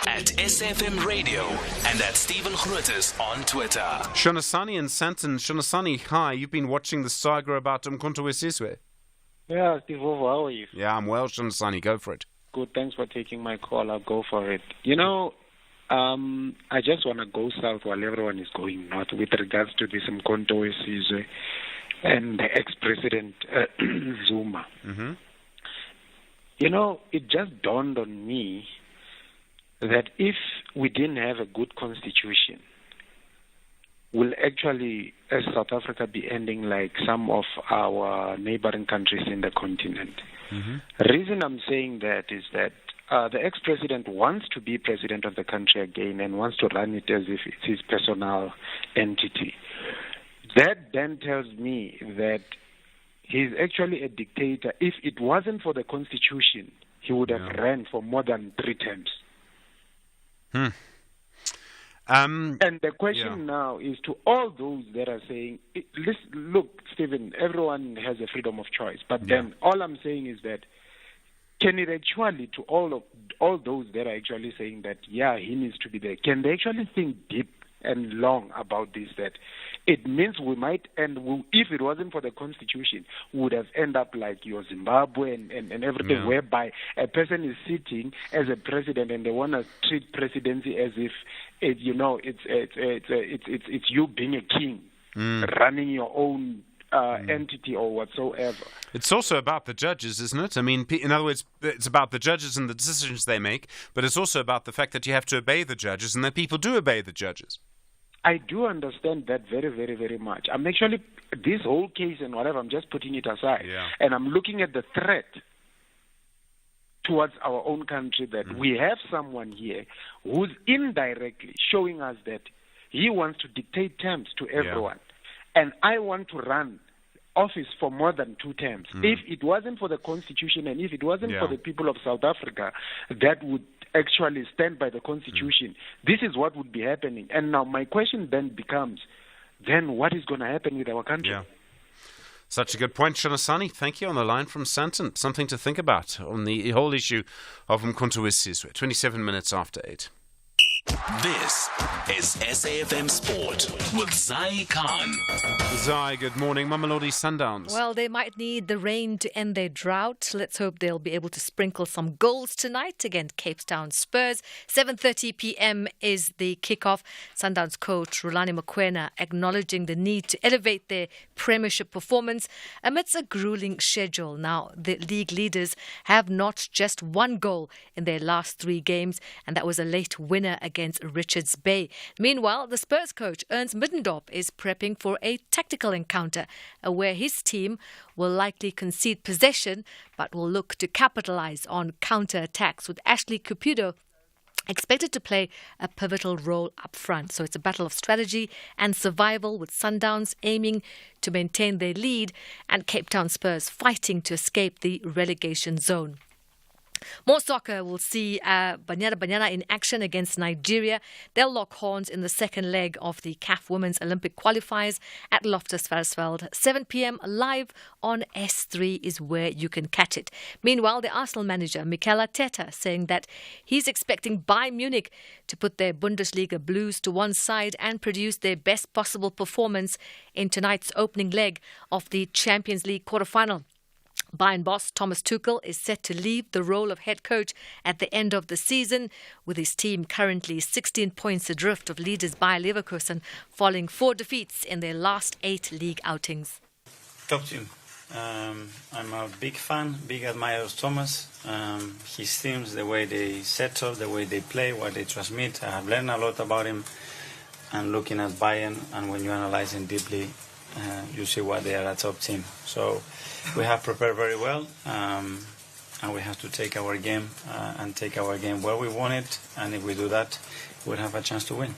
At SFM Radio and at Stephen Grootes on Twitter. Shonasani and Santon. Shonasani, hi. You've been watching the saga about Umkhonto we Sizwe. Yeah, Steve, how are you? Yeah, I'm well, Shonasani. Go for it. Good. Thanks for taking my call. I'll go for it. You know, I just want to go south while everyone is going north with regards to this Mkhonto weSizwe and the ex-president Zuma. Mm-hmm. You know, it just dawned on me that if we didn't have a good constitution, we'll actually, as South Africa, be ending like some of our neighboring countries in the continent. Mm-hmm. The reason I'm saying that is that the ex-president wants to be president of the country again and wants to run it as if it's his personal entity. That then tells me that he's actually a dictator. If it wasn't for the constitution, he would have ran for more than 3 terms. And the question now is to all those that are saying, look, Stephen, everyone has a freedom of choice. But then all I'm saying is that can it actually, to all those that are actually saying that, he needs to be there, can they actually think deep and long about this, that it means we might end, if it wasn't for the constitution, we would have ended up like your Zimbabwe and everything, whereby a person is sitting as a president and they want to treat presidency as if it's you being a king, running your own entity or whatsoever. It's also about the judges, isn't it? I mean, in other words, it's about the judges and the decisions they make, but it's also about the fact that you have to obey the judges and that people do obey the judges. I do understand that very, very, very much. I'm actually, this whole case and whatever, I'm just putting it aside. And I'm looking at the threat towards our own country, that we have someone here who's indirectly showing us that he wants to dictate terms to everyone. And I want to run office for more than 2 terms. If it wasn't for the constitution and if it wasn't for the people of South Africa that would actually stand by the constitution, this is what would be happening. And now my question then becomes, then what is going to happen with our country? Such a good point, Shanasani. Thank you. On the line from Santon. Something to think about on the whole issue of Mkhonto weSizwe. 27 minutes after 8. This is SAFM Sport with Zai Khan. Zai, good morning. Mamelodi Sundowns. Well, they might need the rain to end their drought. Let's hope they'll be able to sprinkle some goals tonight against Cape Town Spurs. 7:30 p.m. is the kickoff. Sundowns coach Rulani Mokoena acknowledging the need to elevate their premiership performance amidst a grueling schedule. Now, the league leaders have not just one goal in their last 3 games, and that was a late winner against Richards Bay. Meanwhile, the Spurs coach Ernst Middendorp is prepping for a tactical encounter where his team will likely concede possession but will look to capitalize on counter-attacks, with Ashley Cupido expected to play a pivotal role up front. So it's a battle of strategy and survival, with Sundowns aiming to maintain their lead and Cape Town Spurs fighting to escape the relegation zone. More soccer will see Banyana in action against Nigeria. They'll lock horns in the second leg of the CAF Women's Olympic qualifiers at Loftus Versfeld. 7 p.m. live on S3 is where you can catch it. Meanwhile, the Arsenal manager Mikel Arteta saying that he's expecting Bayern Munich to put their Bundesliga blues to one side and produce their best possible performance in tonight's opening leg of the Champions League quarter-final. Bayern boss Thomas Tuchel is set to leave the role of head coach at the end of the season, with his team currently 16 points adrift of leaders Bayer Leverkusen, following 4 defeats in their last 8 league outings. Top team. I'm a big fan, big admirer of Thomas. His teams, the way they set up, the way they play, what they transmit. I have learned a lot about him. And looking at Bayern, and when you analyze him deeply, you see why they are a top team. So we have prepared very well, and we have to take our game where we want it. And if we do that, we'll have a chance to win.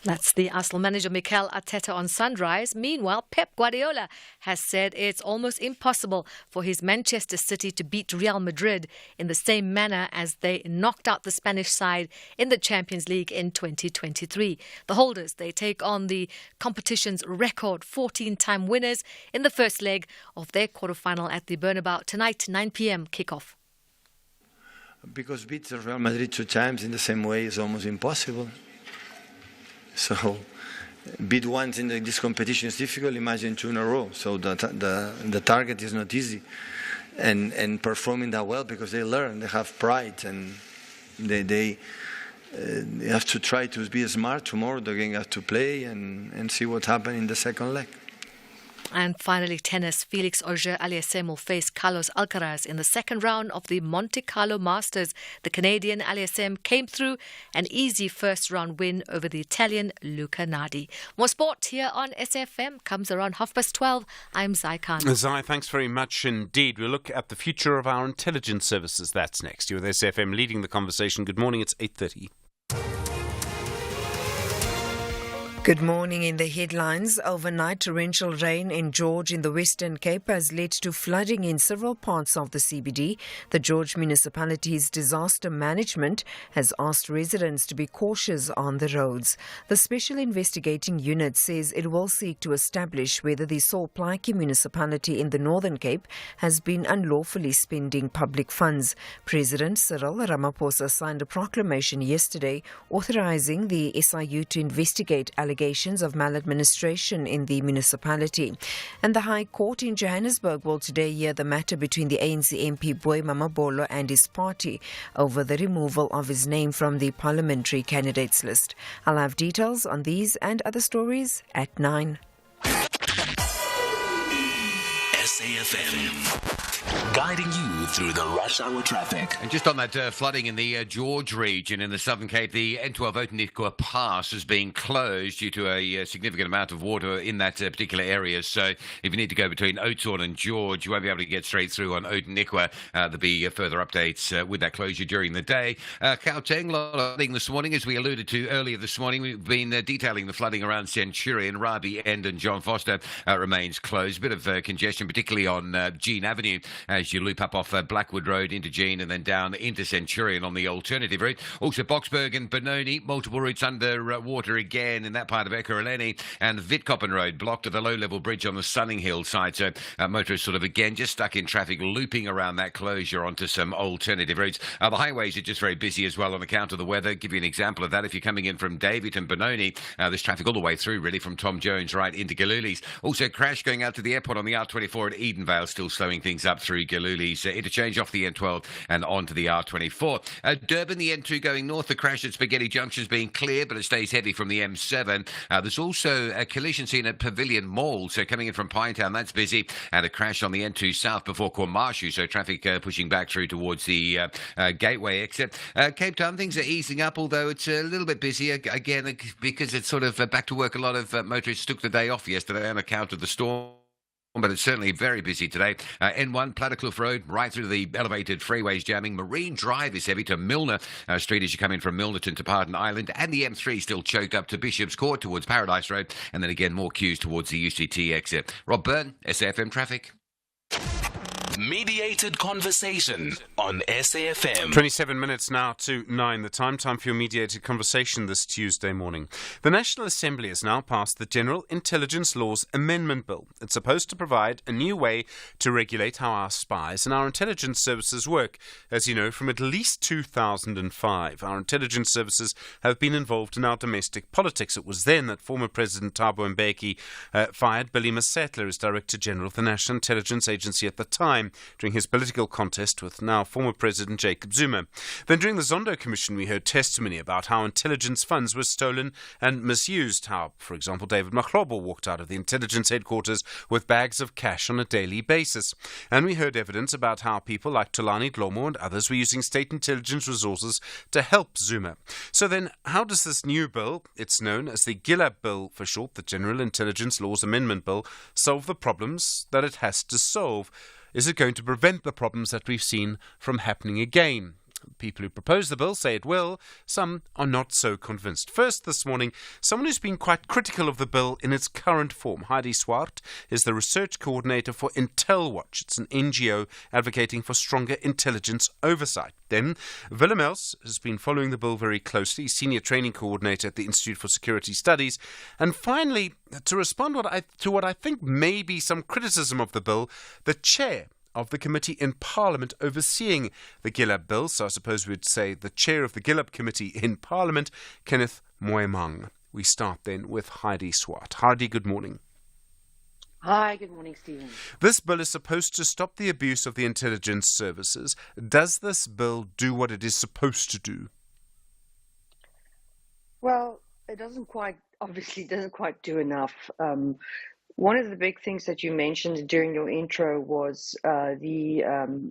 That's the Arsenal manager Mikel Arteta on Sunrise. Meanwhile, Pep Guardiola has said it's almost impossible for his Manchester City to beat Real Madrid in the same manner as they knocked out the Spanish side in the Champions League in 2023. The holders, they take on the competition's record 14-time winners in the first leg of their quarterfinal at the Bernabeu tonight, 9 p.m. kickoff. Because beat Real Madrid 2 times in the same way is almost impossible. So, beat once in this competition is difficult. Imagine 2 in a row. So the target is not easy. and performing that well because they learn, they have pride, and they have to try to be smart tomorrow. They're going to have to play and see what happens in the second leg. And finally, tennis. Felix Auger-Aliassime will face Carlos Alcaraz in the second round of the Monte Carlo Masters. The Canadian Aliassime came through an easy first-round win over the Italian Luca Nardi. More sport here on SFM comes around 12:30. I'm Zai Khan. Zai, thanks very much indeed. We'll look at the future of our intelligence services. That's next. You're with SFM leading the conversation. Good morning. It's 8:30. Good morning. In the headlines, overnight torrential rain in George in the Western Cape has led to flooding in several parts of the CBD. The George Municipality's disaster management has asked residents to be cautious on the roads. The Special Investigating Unit says it will seek to establish whether the Solplaatje municipality in the Northern Cape has been unlawfully spending public funds. President Cyril Ramaphosa signed a proclamation yesterday authorizing the SIU to investigate allegations of maladministration in the municipality. And the High Court in Johannesburg will today hear the matter between the ANC MP Boy Mamabolo and his party over the removal of his name from the parliamentary candidates list. I'll have details on these and other stories at 9. SAFM. Guiding you through the rush hour traffic. And just on that flooding in the George region in the Southern Cape, the N12 Oudtshoorn Pass is being closed due to a significant amount of water in that particular area. So if you need to go between Oudtshoorn and George, you won't be able to get straight through on Oudtshoorn. There'll be further updates with that closure during the day. Gauteng, a lot of flooding this morning, as we alluded to earlier this morning. We've been detailing the flooding around Centurion, Rabi End and John Foster remains closed. A bit of congestion, particularly on Jean Avenue, as you loop up off Blackwood Road into Jean and then down into Centurion on the alternative route. Also Boksburg and Benoni, multiple routes under water again in that part of Ekurhuleni, and Witkoppen Road blocked at the low-level bridge on the Sunning Hill side. So motorists sort of again just stuck in traffic, looping around that closure onto some alternative routes. The highways are just very busy as well on account of the weather. Give you an example of that. If you're coming in from David and Benoni, there's traffic all the way through really from Tom Jones right into Galuli's. Also crash going out to the airport on the R24 at Edenvale, still slowing things up through Galuli's interchange off the N12 and onto the R24. Durban, the N2 going north, the crash at Spaghetti Junction is being cleared, but it stays heavy from the M7. There's also a collision scene at Pavilion Mall, so coming in from Pinetown, that's busy, and a crash on the N2 south before Kwamashu, so traffic pushing back through towards the Gateway exit. Cape Town, things are easing up, although it's a little bit busier, again, because it's sort of back to work. A lot of motorists took the day off yesterday on account of the storm, but it's certainly very busy today. N1, Platterkloof Road, right through the elevated freeways jamming. Marine Drive is heavy to Milner Street as you come in from Milnerton to Pardon Island. And the M3 still choked up to Bishop's Court towards Paradise Road. And then again, more queues towards the UCT exit. Rob Byrne, SAFM Traffic. Mediated conversation on SAFM. 27 minutes now to 9. The time for your mediated conversation this Tuesday morning. The National Assembly has now passed the General Intelligence Laws Amendment Bill. It's supposed to provide a new way to regulate how our spies and our intelligence services work. As you know, from at least 2005, our intelligence services have been involved in our domestic politics. It was then that former President Thabo Mbeki fired Billy Masettler as Director General of the National Intelligence Agency at the time, during his political contest with now former President Jacob Zuma. Then during the Zondo Commission, we heard testimony about how intelligence funds were stolen and misused, how, for example, David Mahlobo walked out of the intelligence headquarters with bags of cash on a daily basis. And we heard evidence about how people like Tulani Dlomo and others were using state intelligence resources to help Zuma. So then, how does this new bill, it's known as the GILA Bill for short, the General Intelligence Laws Amendment Bill, solve the problems that it has to solve? Is it going to prevent the problems that we've seen from happening again? People who propose the bill say it will. Some are not so convinced. First this morning, someone who's been quite critical of the bill in its current form. Heidi Swart is the research coordinator for IntelWatch. It's an NGO advocating for stronger intelligence oversight. Then Willem Els has been following the bill very closely, senior training coordinator at the Institute for Security Studies. And finally, to respond to what I think may be some criticism of the bill, the chair of the committee in Parliament overseeing the GILAB bill, so I suppose we'd say the chair of the GILAB committee in Parliament, Kenneth Moemang. We start then with Heidi Swart. Heidi, good morning. Hi, good morning, Stephen. This bill is supposed to stop the abuse of the intelligence services. Does this bill do what it is supposed to do? Well, it doesn't quite do enough. One of the big things that you mentioned during your intro was the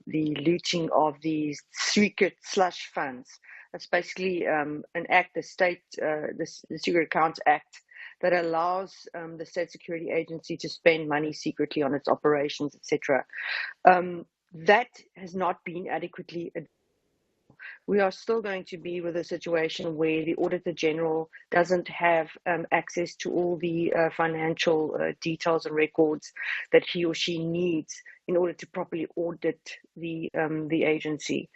looting of these secret slush funds. That's basically an act, the Secret Accounts Act, that allows the State Security Agency to spend money secretly on its operations, etc. That has not been adequately. We are still going to be with a situation where the Auditor General doesn't have access to all the financial details and records that he or she needs in order to properly audit the agency.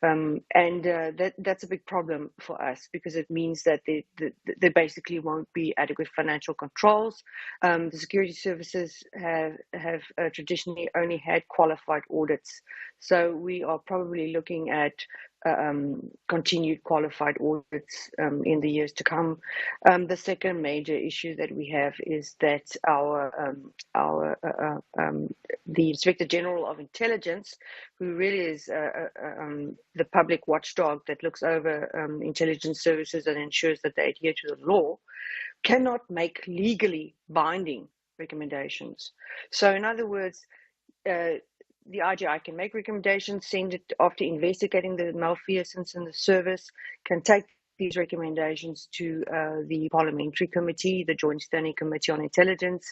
That's a big problem for us, because it means that there basically won't be adequate financial controls. The security services have traditionally only had qualified audits, so we are probably looking at continued qualified audits in the years to come. The second major issue that we have is that the Inspector General of Intelligence, who really is the public watchdog that looks over intelligence services and ensures that they adhere to the law, cannot make legally binding recommendations. So, in other words, the IGI can make recommendations, send it after investigating the malfeasance in the service, can take these recommendations to the Parliamentary Committee, the Joint Standing Committee on Intelligence.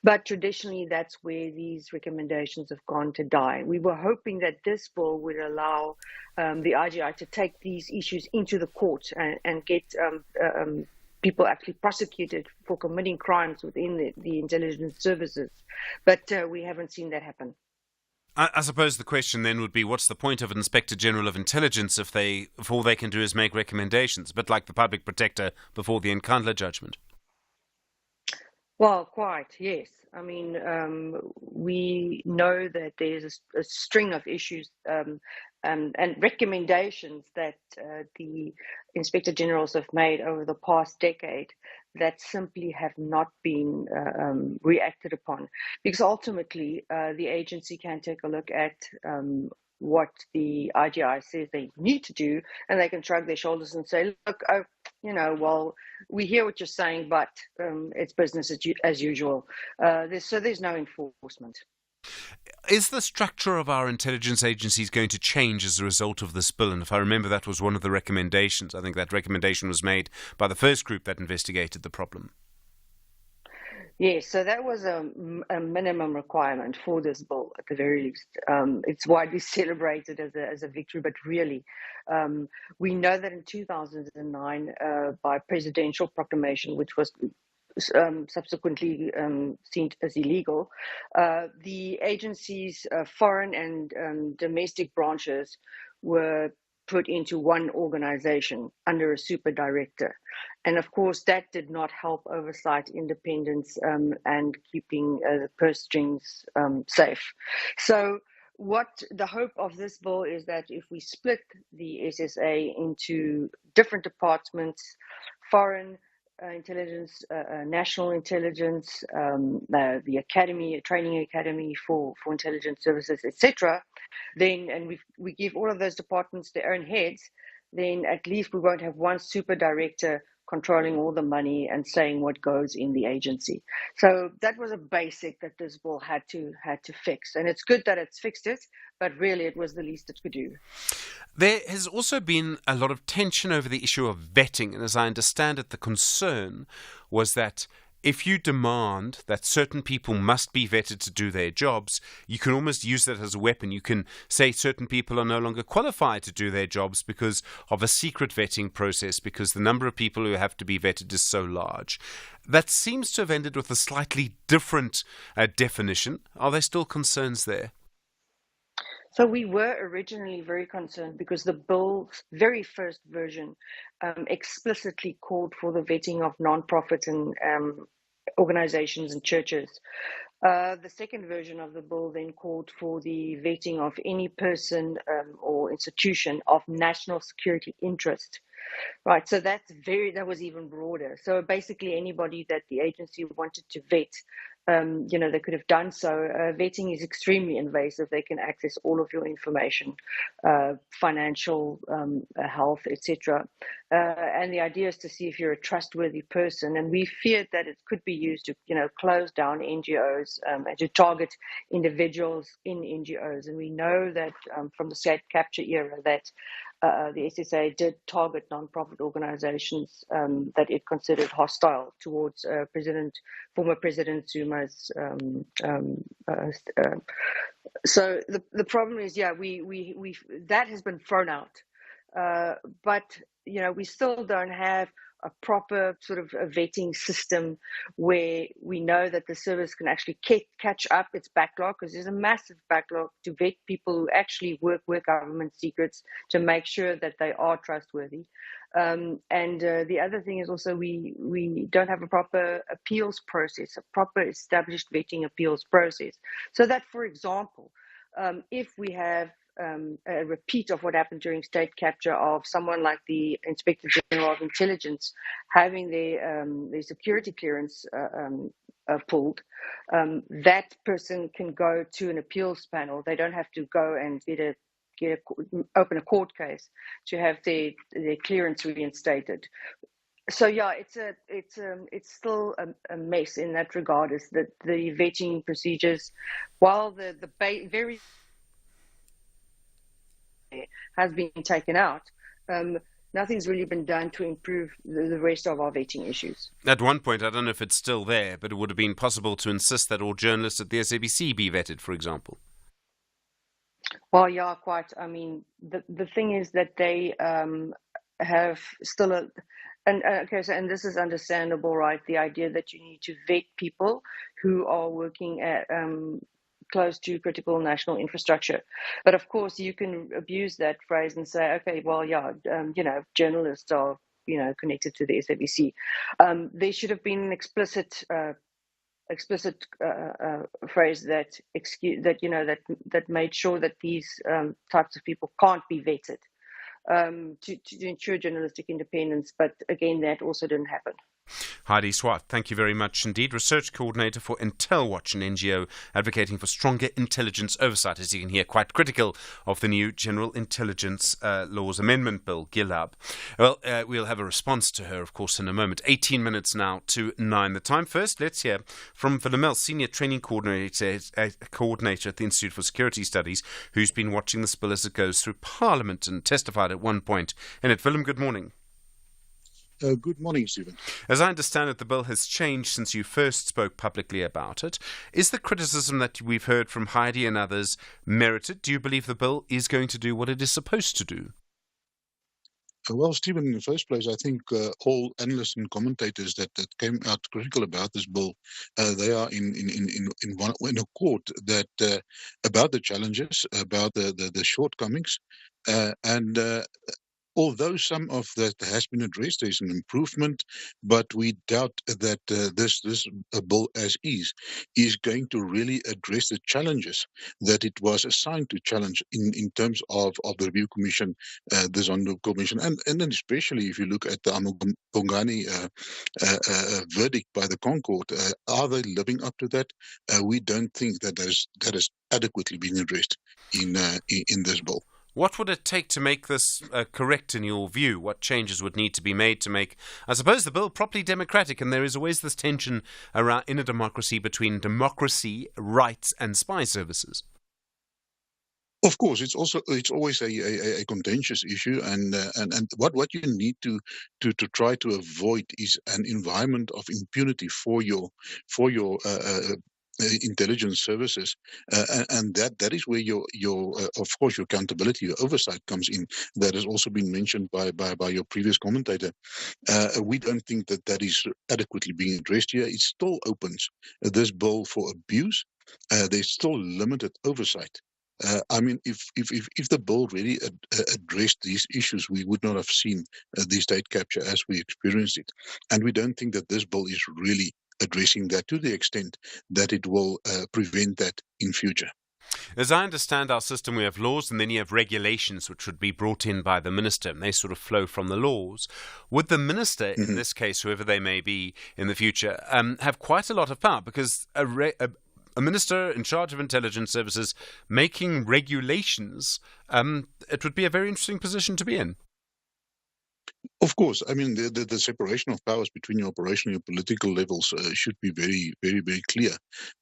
But traditionally, that's where these recommendations have gone to die. We were hoping that this bill would allow the IGI to take these issues into the court and get people actually prosecuted for committing crimes within the intelligence services. But we haven't seen that happen. I suppose the question then would be, what's the point of an Inspector General of Intelligence if all they can do is make recommendations, a bit like the Public Protector before the Nkandla judgment? Well, quite, yes. I mean, we know that there's a string of issues and recommendations that the Inspector Generals have made over the past decade that simply have not been reacted upon. Because ultimately, the agency can take a look at what the IGI says they need to do, and they can shrug their shoulders and say, look, well, we hear what you're saying, but it's business as usual. There's no enforcement. Is the structure of our intelligence agencies going to change as a result of this bill? And if I remember, that was one of the recommendations. I think that recommendation was made by the first group that investigated the problem. Yes, so that was a minimum requirement for this bill, at the very least. It's widely celebrated as a victory, but really, we know that in 2009, by presidential proclamation, which was subsequently seen as illegal, the agency's foreign and domestic branches were put into one organization under a super director. And of course, that did not help oversight, independence, and keeping the purse strings safe. So what the hope of this bill is that if we split the SSA into different departments, foreign intelligence, national intelligence, the academy, a training academy for intelligence services, etc., then, and we give all of those departments their own heads, then at least we won't have one super director controlling all the money and saying what goes in the agency. So that was a basic that this bill had to fix, and it's good that it's fixed it, but really it was the least it could do. There has also been a lot of tension over the issue of vetting, and as I understand it, the concern was that if you demand that certain people must be vetted to do their jobs, you can almost use that as a weapon. You can say certain people are no longer qualified to do their jobs because of a secret vetting process, because the number of people who have to be vetted is so large. That seems to have ended with a slightly different definition. Are there still concerns there? So we were originally very concerned because the bill's very first version explicitly called for the vetting of non-profit and organizations and churches. The second version of the bill then called for the vetting of any person or institution of national security interest. Right, so that was even broader. So basically anybody that the agency wanted to vet they could have done so. Vetting is extremely invasive. They can access all of your information, financial, health, etc. And the idea is to see if you're a trustworthy person. And we feared that it could be used to, close down NGOs and to target individuals in NGOs. And we know that from the state capture era that the SSA did target non-profit organizations that it considered hostile towards former President Zuma's. So the problem is, we that has been thrown out, but we still don't have a proper sort of a vetting system where we know that the service can actually catch up its backlog, because there's a massive backlog to vet people who actually work with government secrets to make sure that they are trustworthy. And the other thing is also we don't have a proper appeals process, a proper established vetting appeals process. So that, for example, if we have a repeat of what happened during state capture of someone like the Inspector General of Intelligence having their security clearance pulled, that person can go to an appeals panel. They don't have to go and open a court case to have their clearance reinstated. So it's still a mess in that regard. Is that the vetting procedures, while the very has been taken out, nothing's really been done to improve the rest of our vetting issues. At one point, I don't know if it's still there, but it would have been possible to insist that all journalists at the SABC be vetted, for example. Well, yeah, quite. I mean, the thing is that they have still and this is understandable, right? The idea that you need to vet people who are working at close to critical national infrastructure. But of course, you can abuse that phrase and say, okay, well, journalists are, connected to the SABC. There should have been an explicit phrase that made sure that these types of people can't be vetted to ensure journalistic independence. But again, that also didn't happen. Heidi Swart, thank you very much indeed. Research Coordinator for IntelWatch, an NGO advocating for stronger intelligence oversight, as you can hear, quite critical of the new General Intelligence Laws Amendment Bill, GILAB. Well, we'll have a response to her, of course, in a moment. 18 minutes now to 9 the time. First, let's hear from Philomel, Senior Training Coordinator at the Institute for Security Studies, who's been watching this bill as it goes through Parliament and testified at one point in it. Philom, good morning. Good morning, Stephen. As I understand it, the bill has changed since you first spoke publicly about it. Is the criticism that we've heard from Heidi and others merited? Do you believe the bill is going to do what it is supposed to do? Well, Stephen, in the first place, I think all analysts and commentators that came out critical about this bill, they are in accord that about the challenges, about the shortcomings, and although some of that has been addressed, there's an improvement, but we doubt that this bill as is going to really address the challenges that it was assigned to challenge in terms of the Review Commission, the Zondo Commission, and then especially if you look at the Amogongani verdict by the Concord, are they living up to that? We don't think that has adequately been addressed in this bill. What would it take to make this correct in your view? What changes would need to be made to make, I suppose, the bill properly democratic? And there is always this tension around in a democracy between democracy, rights and spy services. Of course, it's always a contentious issue, and what you need to try to avoid is an environment of impunity for your intelligence services, and that is where your of course your accountability, your oversight comes in. That has also been mentioned by your previous commentator. We don't think that is adequately being addressed here. It still opens this bill for abuse. There's still limited oversight. I mean, if the bill really addressed these issues, we would not have seen the state capture as we experienced it, and we don't think that this bill is really addressing that to the extent that it will prevent that in future. As I understand our system, we have laws and then you have regulations which would be brought in by the minister, and they sort of flow from the laws. Would the minister, in this case, whoever they may be in the future, have quite a lot of power? Because a minister in charge of intelligence services making regulations, it would be a very interesting position to be in. Of course, I mean the separation of powers between your operational and your political levels should be very, very, very clear,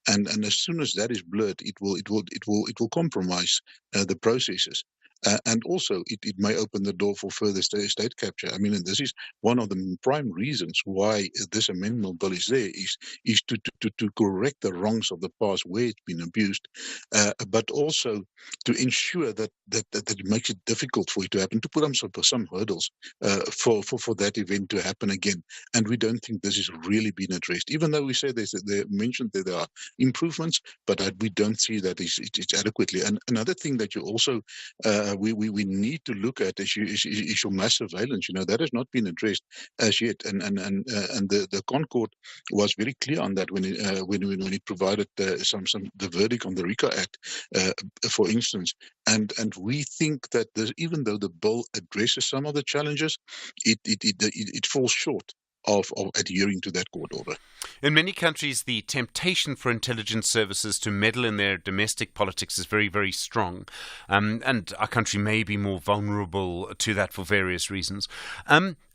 and as soon as that is blurred, it will compromise the processes. And also, it may open the door for further state capture. I mean, and this is one of the prime reasons why this amendment bill is there, is to correct the wrongs of the past where it's been abused, but also to ensure that it makes it difficult for it to happen, to put up some hurdles for that event to happen again. And we don't think this has really been addressed, even though we say they mentioned that there are improvements, but we don't see that it's adequately. And another thing that you also we need to look at is your mass surveillance. You know, that has not been addressed as yet, and the Concord was very clear on that when it provided the verdict on the RICO Act, for instance. And we think that even though the bill addresses some of the challenges, it falls short of adhering to that court order. In many countries, the temptation for intelligence services to meddle in their domestic politics is very, very strong. And our country may be more vulnerable to that for various reasons.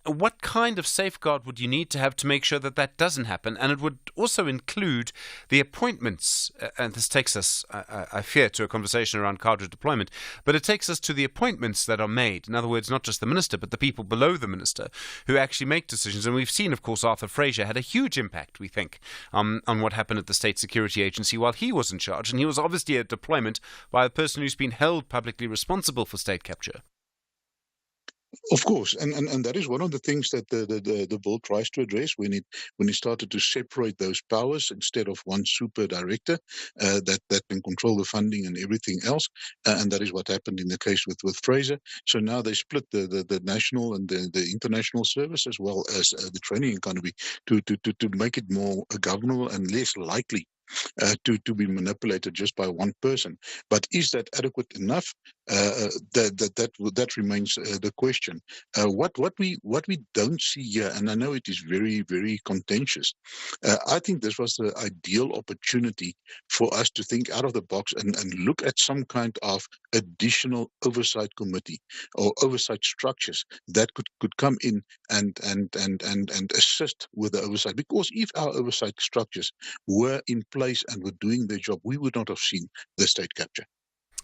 What kind of safeguard would you need to have to make sure that that doesn't happen? And it would also include the appointments, and this takes us, I fear, to a conversation around cadre deployment, but it takes us to the appointments that are made. In other words, not just the minister, but the people below the minister who actually make decisions. And we've seen, of course, Arthur Fraser had a huge impact, we think, on what happened at the State Security Agency while he was in charge. And he was obviously a deployment by a person who's been held publicly responsible for state capture. Of course, and that is one of the things that the bill tries to address when it started to separate those powers instead of one super director that can control the funding and everything else, and that is what happened in the case with Fraser. So now they split the national and the international service as well as the training economy to make it more governable and less likely to be manipulated just by one person. But is that adequate enough? That remains the question. What we don't see here, and I know it is very, very contentious. I think this was the ideal opportunity for us to think out of the box and look at some kind of additional oversight committee or oversight structures that could come in and assist with the oversight. Because if our oversight structures were in place and were doing their job, we would not have seen the state capture.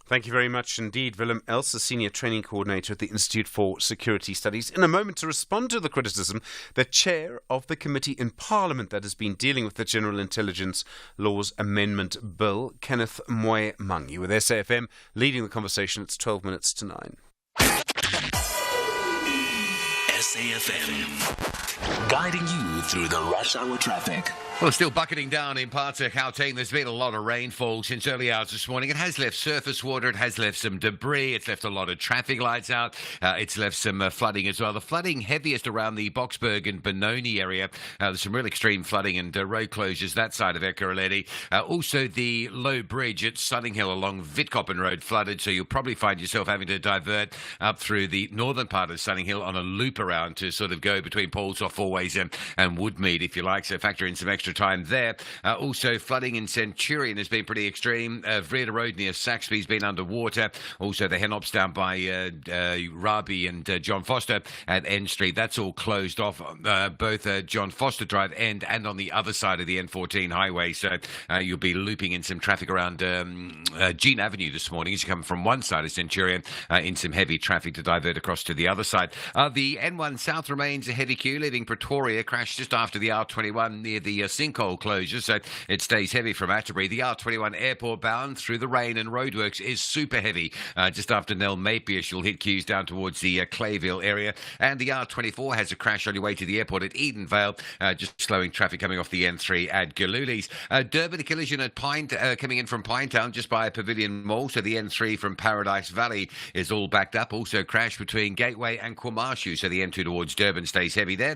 Thank you very much indeed, Willem Elser, Senior Training Coordinator at the Institute for Security Studies. In a moment, to respond to the criticism, the chair of the committee in Parliament that has been dealing with the General Intelligence Laws Amendment Bill, Kenneth Moy Mangi, with SAFM, leading the conversation. It's 12 minutes to 9. SAFM, guiding you through the rush hour traffic. Well, still bucketing down in parts of Gauteng. There's been a lot of rainfall since early hours this morning. It has left surface water. It has left some debris. It's left a lot of traffic lights out. It's left some flooding as well. The flooding heaviest around the Boksburg and Benoni area. There's some real extreme flooding and road closures that side of Ekurhuleni. Also, the low bridge at Sunninghill along Witkoppen Road flooded, so you'll probably find yourself having to divert up through the northern part of Sunninghill on a loop around to sort of go between Paulshof, Fourways and Woodmead, if you like. So factor in some extra time there. Also, flooding in Centurion has been pretty extreme. Vrede Road near Saxby's been underwater. Also, the Henops down by Rabi and John Foster at N Street. That's all closed off, both John Foster Drive and on the other side of the N14 highway. So you'll be looping in some traffic around Jean Avenue this morning as you come from one side of Centurion in some heavy traffic to divert across to the other side. The N1 South remains a heavy queue, leaving Pretoria. Crashed just after the R21 near the sinkhole closure, so it stays heavy from Atterbury. The R21 airport bound through the rain and roadworks is super heavy. Just after Nell Mapius, you'll hit queues down towards the Clayville area. And the R24 has a crash on your way to the airport at Edenvale, just slowing traffic coming off the N3 at Galulis. Durban, a collision at coming in from Pinetown just by Pavilion Mall, so the N3 from Paradise Valley is all backed up. Also crash between Gateway and KwaMashu, so the M2 towards Durban stays heavy there.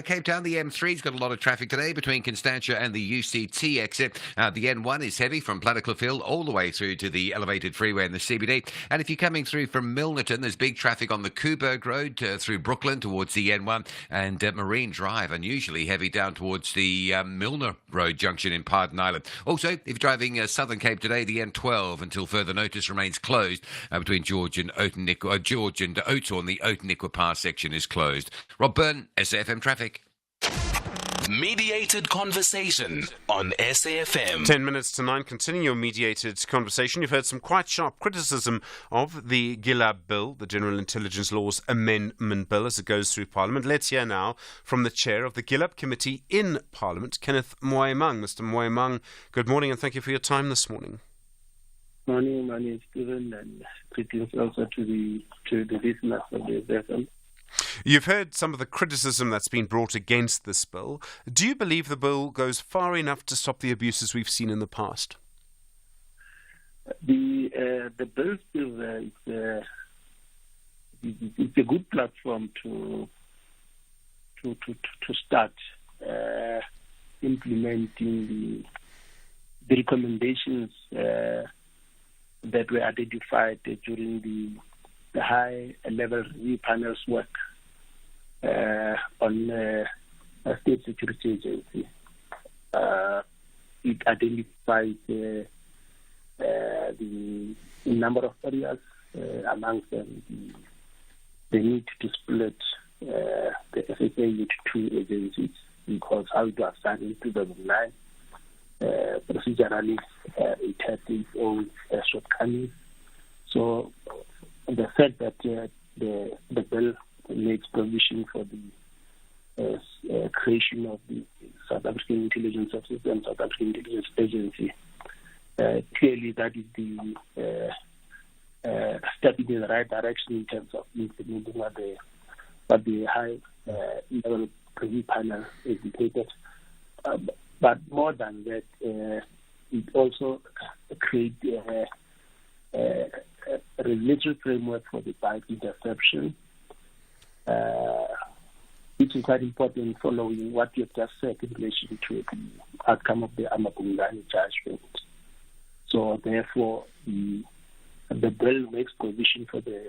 Cape Town, the M3's got a lot of traffic today between Constantia Constantia and the UCT exit. The N1 is heavy from Plattekloof Hill all the way through to the elevated freeway in the CBD. And if you're coming through from Milnerton, there's big traffic on the Coburg Road through Brooklyn towards the N1 and Marine Drive, unusually heavy down towards the Milner Road junction in Pardon Island. Also, if you're driving Southern Cape today, the N12 until further notice remains closed between George and Oudtshoorn. The Oudtshoorn Pass section is closed. Rob Byrne, SAFM Traffic. Mediated conversation on SAFM. 10 minutes to 9. Continuing your mediated conversation. You've heard some quite sharp criticism of the GILAB bill, the General Intelligence Laws Amendment Bill, as it goes through Parliament. Let's hear now from the chair of the GILAB Committee in Parliament, Kenneth Moaimang. Mr. Moaimang, good morning and thank you for your time this morning. Morning, Stephen, and greetings also to the listeners of the SAFM. You've heard some of the criticism that's been brought against this bill. Do you believe the bill goes far enough to stop the abuses we've seen in the past? The bill still it's a good platform to start implementing the recommendations that were identified during the high-level review panel's work on a state security agency. It identifies the number of areas, amongst them the need to split the SSA into two agencies, because how it was done in 2009, procedurally it had its own shortcomings. So the fact that the bill makes provision for the creation of the South African Intelligence Services and South African Intelligence Agency, clearly that is the step in the right direction in terms of implementing what the high-level review panel indicated. But more than that, it also creates a regulatory framework for the bulk interception, which is quite important following what you have just said in relation to the outcome of the Amabungani judgment. So therefore, the bill makes provision for the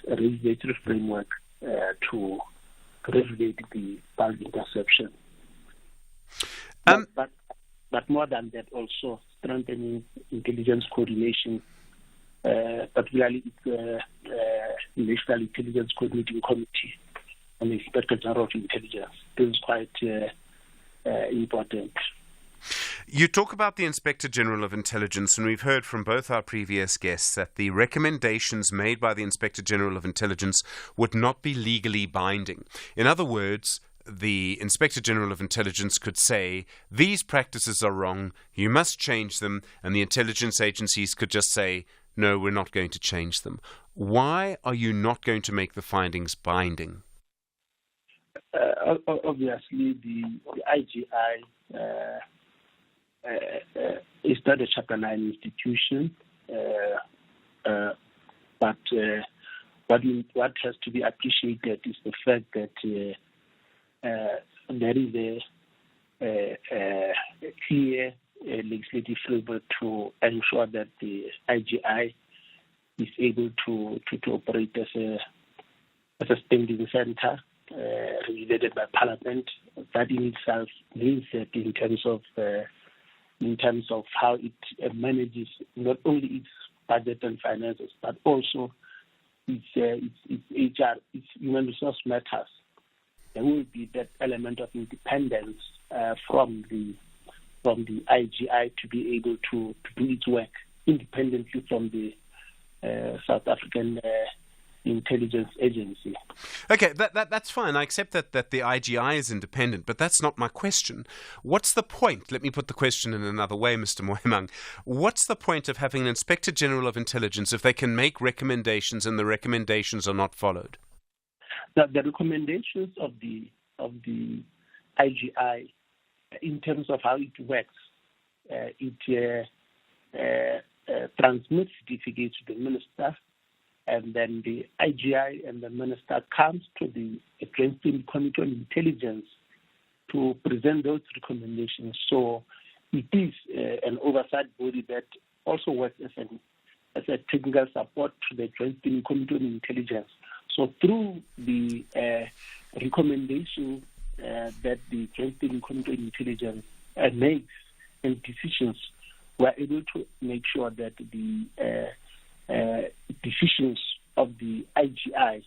regulatory framework to regulate the bulk interception. But more than that, also strengthening intelligence coordination, particularly the National Intelligence Coordinating Committee and the Inspector General of Intelligence. This is quite important. You talk about the Inspector General of Intelligence, and we've heard from both our previous guests that the recommendations made by the Inspector General of Intelligence would not be legally binding. In other words, the Inspector General of Intelligence could say, these practices are wrong, you must change them, and the intelligence agencies could just say, no, we're not going to change them. Why are you not going to make the findings binding? Obviously, the IGI is not a Chapter 9 institution, but what has to be appreciated is the fact that there is a clear legislative framework to ensure that the IGI is able to operate as a standing center regulated by Parliament. That in itself means that in terms of how it manages not only its budget and finances, but also its HR, its human resource matters. There will be that element of independence from the IGI to be able to do its work independently from the South African Intelligence Agency. Okay, that's fine. I accept that the IGI is independent, but that's not my question. What's the point? Let me put the question in another way, Mr. Moaimang. What's the point of having an Inspector General of Intelligence if they can make recommendations and the recommendations are not followed? Now, the recommendations of the IGI, in terms of how it works, it transmits certificates to the minister, and then the IGI and the minister comes to the Extradition Committee on Intelligence to present those recommendations. So it is an oversight body that also works as a technical support to the Joint Steering Committee on Intelligence. So through the recommendation that the Joint Steering Committee on Intelligence makes and decisions, we're able to make sure that the decisions of the IGI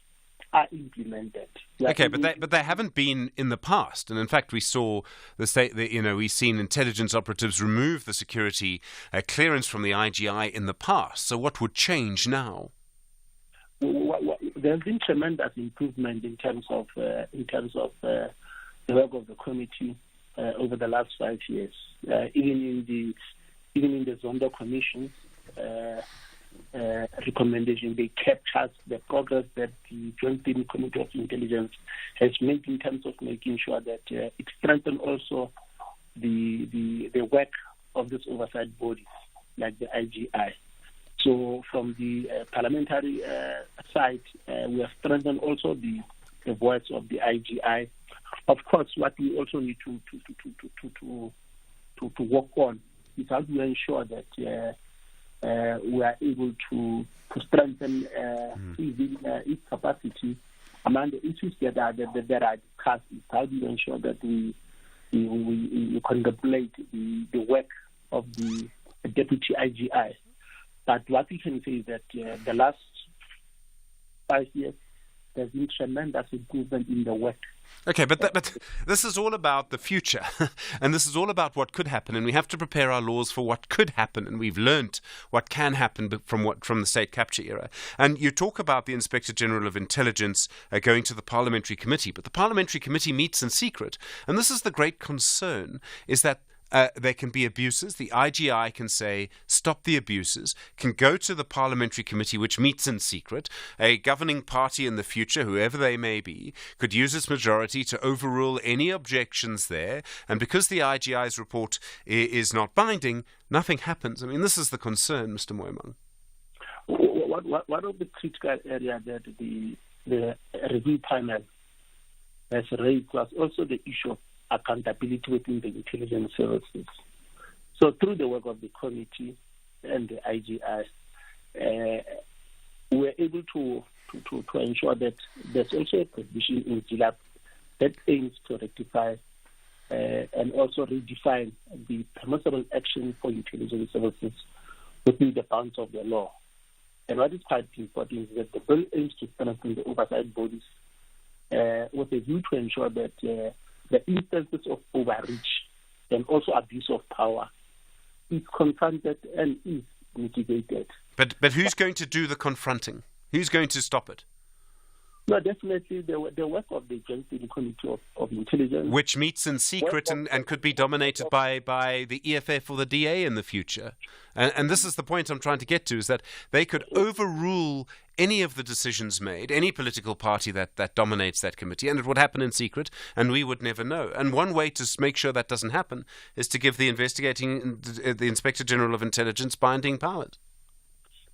are implemented. Okay, but they haven't been in the past, and in fact, we saw we've seen intelligence operatives remove the security clearance from the IGI in the past. So, what would change now? There's been tremendous improvement in terms of the work of the committee over the last 5 years. Even in the Zondo Commission recommendation, they captured the progress that the Joint Steering Committee of Intelligence has made in terms of making sure that it strengthens also the work of this oversight body, like the IGI. So from the parliamentary side, we have strengthened also the voice of the IGI. Of course, what we also need to work on is how to ensure that we are able to strengthen even its capacity among the issues that are discussed. Is how do you ensure that we contemplate the work of the deputy IGI? But what we can say is that the last 5 years, there's been tremendous improvement in the work. Okay, but this is all about the future, and this is all about what could happen, and we have to prepare our laws for what could happen, and we've learnt what can happen from the state capture era. And you talk about the Inspector General of Intelligence going to the Parliamentary Committee, but the Parliamentary Committee meets in secret, and this is the great concern, is that there can be abuses. The IGI can say, stop the abuses, can go to the Parliamentary Committee, which meets in secret. A governing party in the future, whoever they may be, could use its majority to overrule any objections there. And because the IGI's report is not binding, nothing happens. I mean, this is the concern, Mr. Moimang. One of the critical areas that the review panel has raised was also the issue of accountability within the intelligence services. So through the work of the committee and the IGI, we're able to ensure that there's also a provision in GLAP that aims to rectify and also redefine the permissible action for intelligence services within the bounds of the law. And what is quite important is that the bill aims to strengthen the oversight bodies with a view to ensure that the instances of overreach and also abuse of power is confronted and is mitigated. But who's going to do the confronting? Who's going to stop it? No, definitely the work of the Joint Steering Committee of Intelligence. Which meets in secret and could be dominated by the EFF or the DA in the future. And this is the point I'm trying to get to, is that they could overrule any of the decisions made, any political party that dominates that committee, and it would happen in secret, and we would never know. And one way to make sure that doesn't happen is to give the Inspector General of Intelligence binding powers.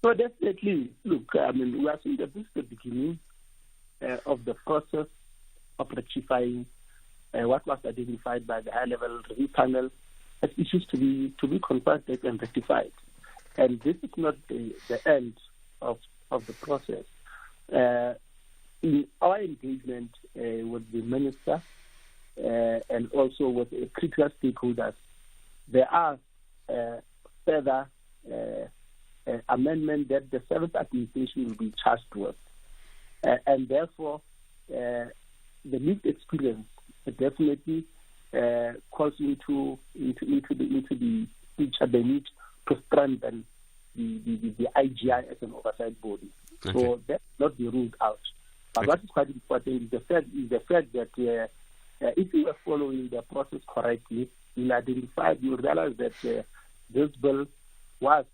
No, definitely. Look, I mean, we are seeing that this is the beginning of the process of rectifying what was identified by the high-level review panel as issues to be confronted and rectified. And this is not the end of the process. In our engagement with the minister and also with critical stakeholders, there are further amendments that the service administration will be charged with. And therefore, the lived experience definitely calls into the picture the need to strengthen the IGI as an oversight body. Okay. So that not be ruled out. But what is quite important is the fact that if you are following the process correctly, you'll realize that this bill was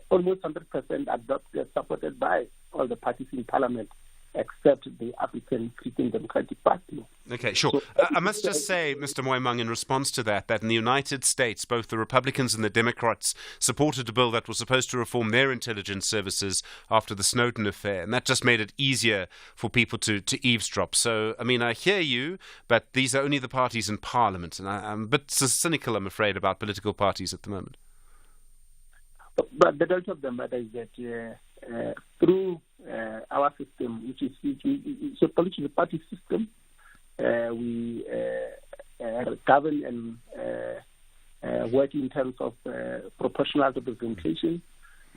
almost 100% adopted, supported by all the parties in Parliament. except the African Christian Democratic Party. Okay, sure. So, I must just say, Mr. Moimang, in response to that in the United States, both the Republicans and the Democrats supported a bill that was supposed to reform their intelligence services after the Snowden affair, and that just made it easier for people to eavesdrop. So, I mean, I hear you, but these are only the parties in Parliament, and I'm a bit cynical, I'm afraid, about political parties at the moment. But the truth of the matter is that through our system, which is a political party system, we govern and work in terms of proportional representation.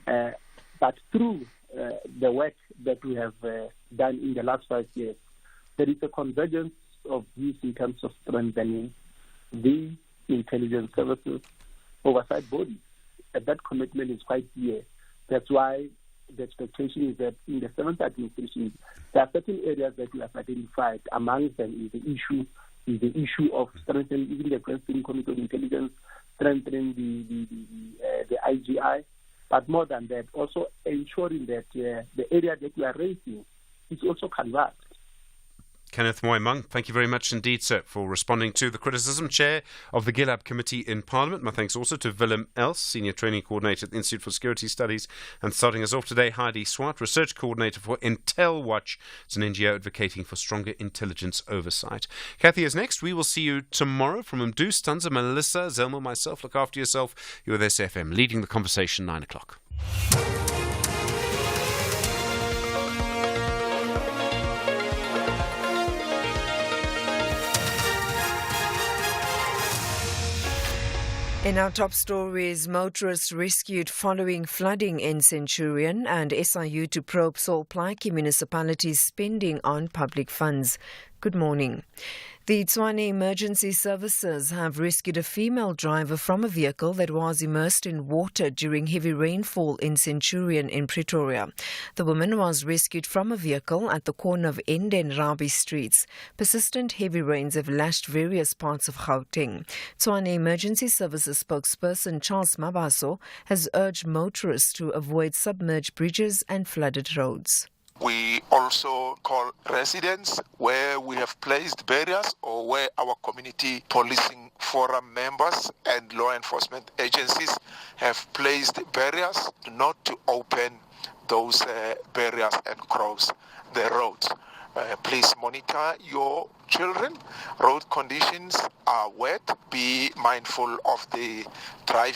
But through the work that we have done in the last 5 years, there is a convergence of views in terms of strengthening the intelligence services oversight bodies. And that commitment is quite clear. That's why the expectation is that in the 7th administration, there are certain areas that we have identified. Among them is the issue of strengthening even the Grand Steering Committee of Intelligence, strengthening the IGI, but more than that, also ensuring that the area that we are raising is also converged. Kenneth Moimang, thank you very much indeed, sir, for responding to the criticism. Chair of the GILAB Committee in Parliament. My thanks also to Willem Els, Senior Training Coordinator at the Institute for Security Studies. And starting us off today, Heidi Swart, Research Coordinator for Intel Watch. It's an NGO advocating for stronger intelligence oversight. Kathy is next. We will see you tomorrow from Mdu, Stanza, Melissa, Zelma, myself. Look after yourself. You're with SFM, leading the conversation, 9 o'clock. In our top stories, motorists rescued following flooding in Centurion, and SIU to probe Sol Plaatje municipality's spending on public funds. Good morning. The Tshwane Emergency Services have rescued a female driver from a vehicle that was immersed in water during heavy rainfall in Centurion in Pretoria. The woman was rescued from a vehicle at the corner of Ende and Rabi streets. Persistent heavy rains have lashed various parts of Gauteng. Tshwane Emergency Services spokesperson Charles Mabaso has urged motorists to avoid submerged bridges and flooded roads. We also call residents where we have placed barriers or where our community policing forum members and law enforcement agencies have placed barriers not to open those barriers and cross the roads. Please monitor your children. Road conditions are wet. Be mindful of the driving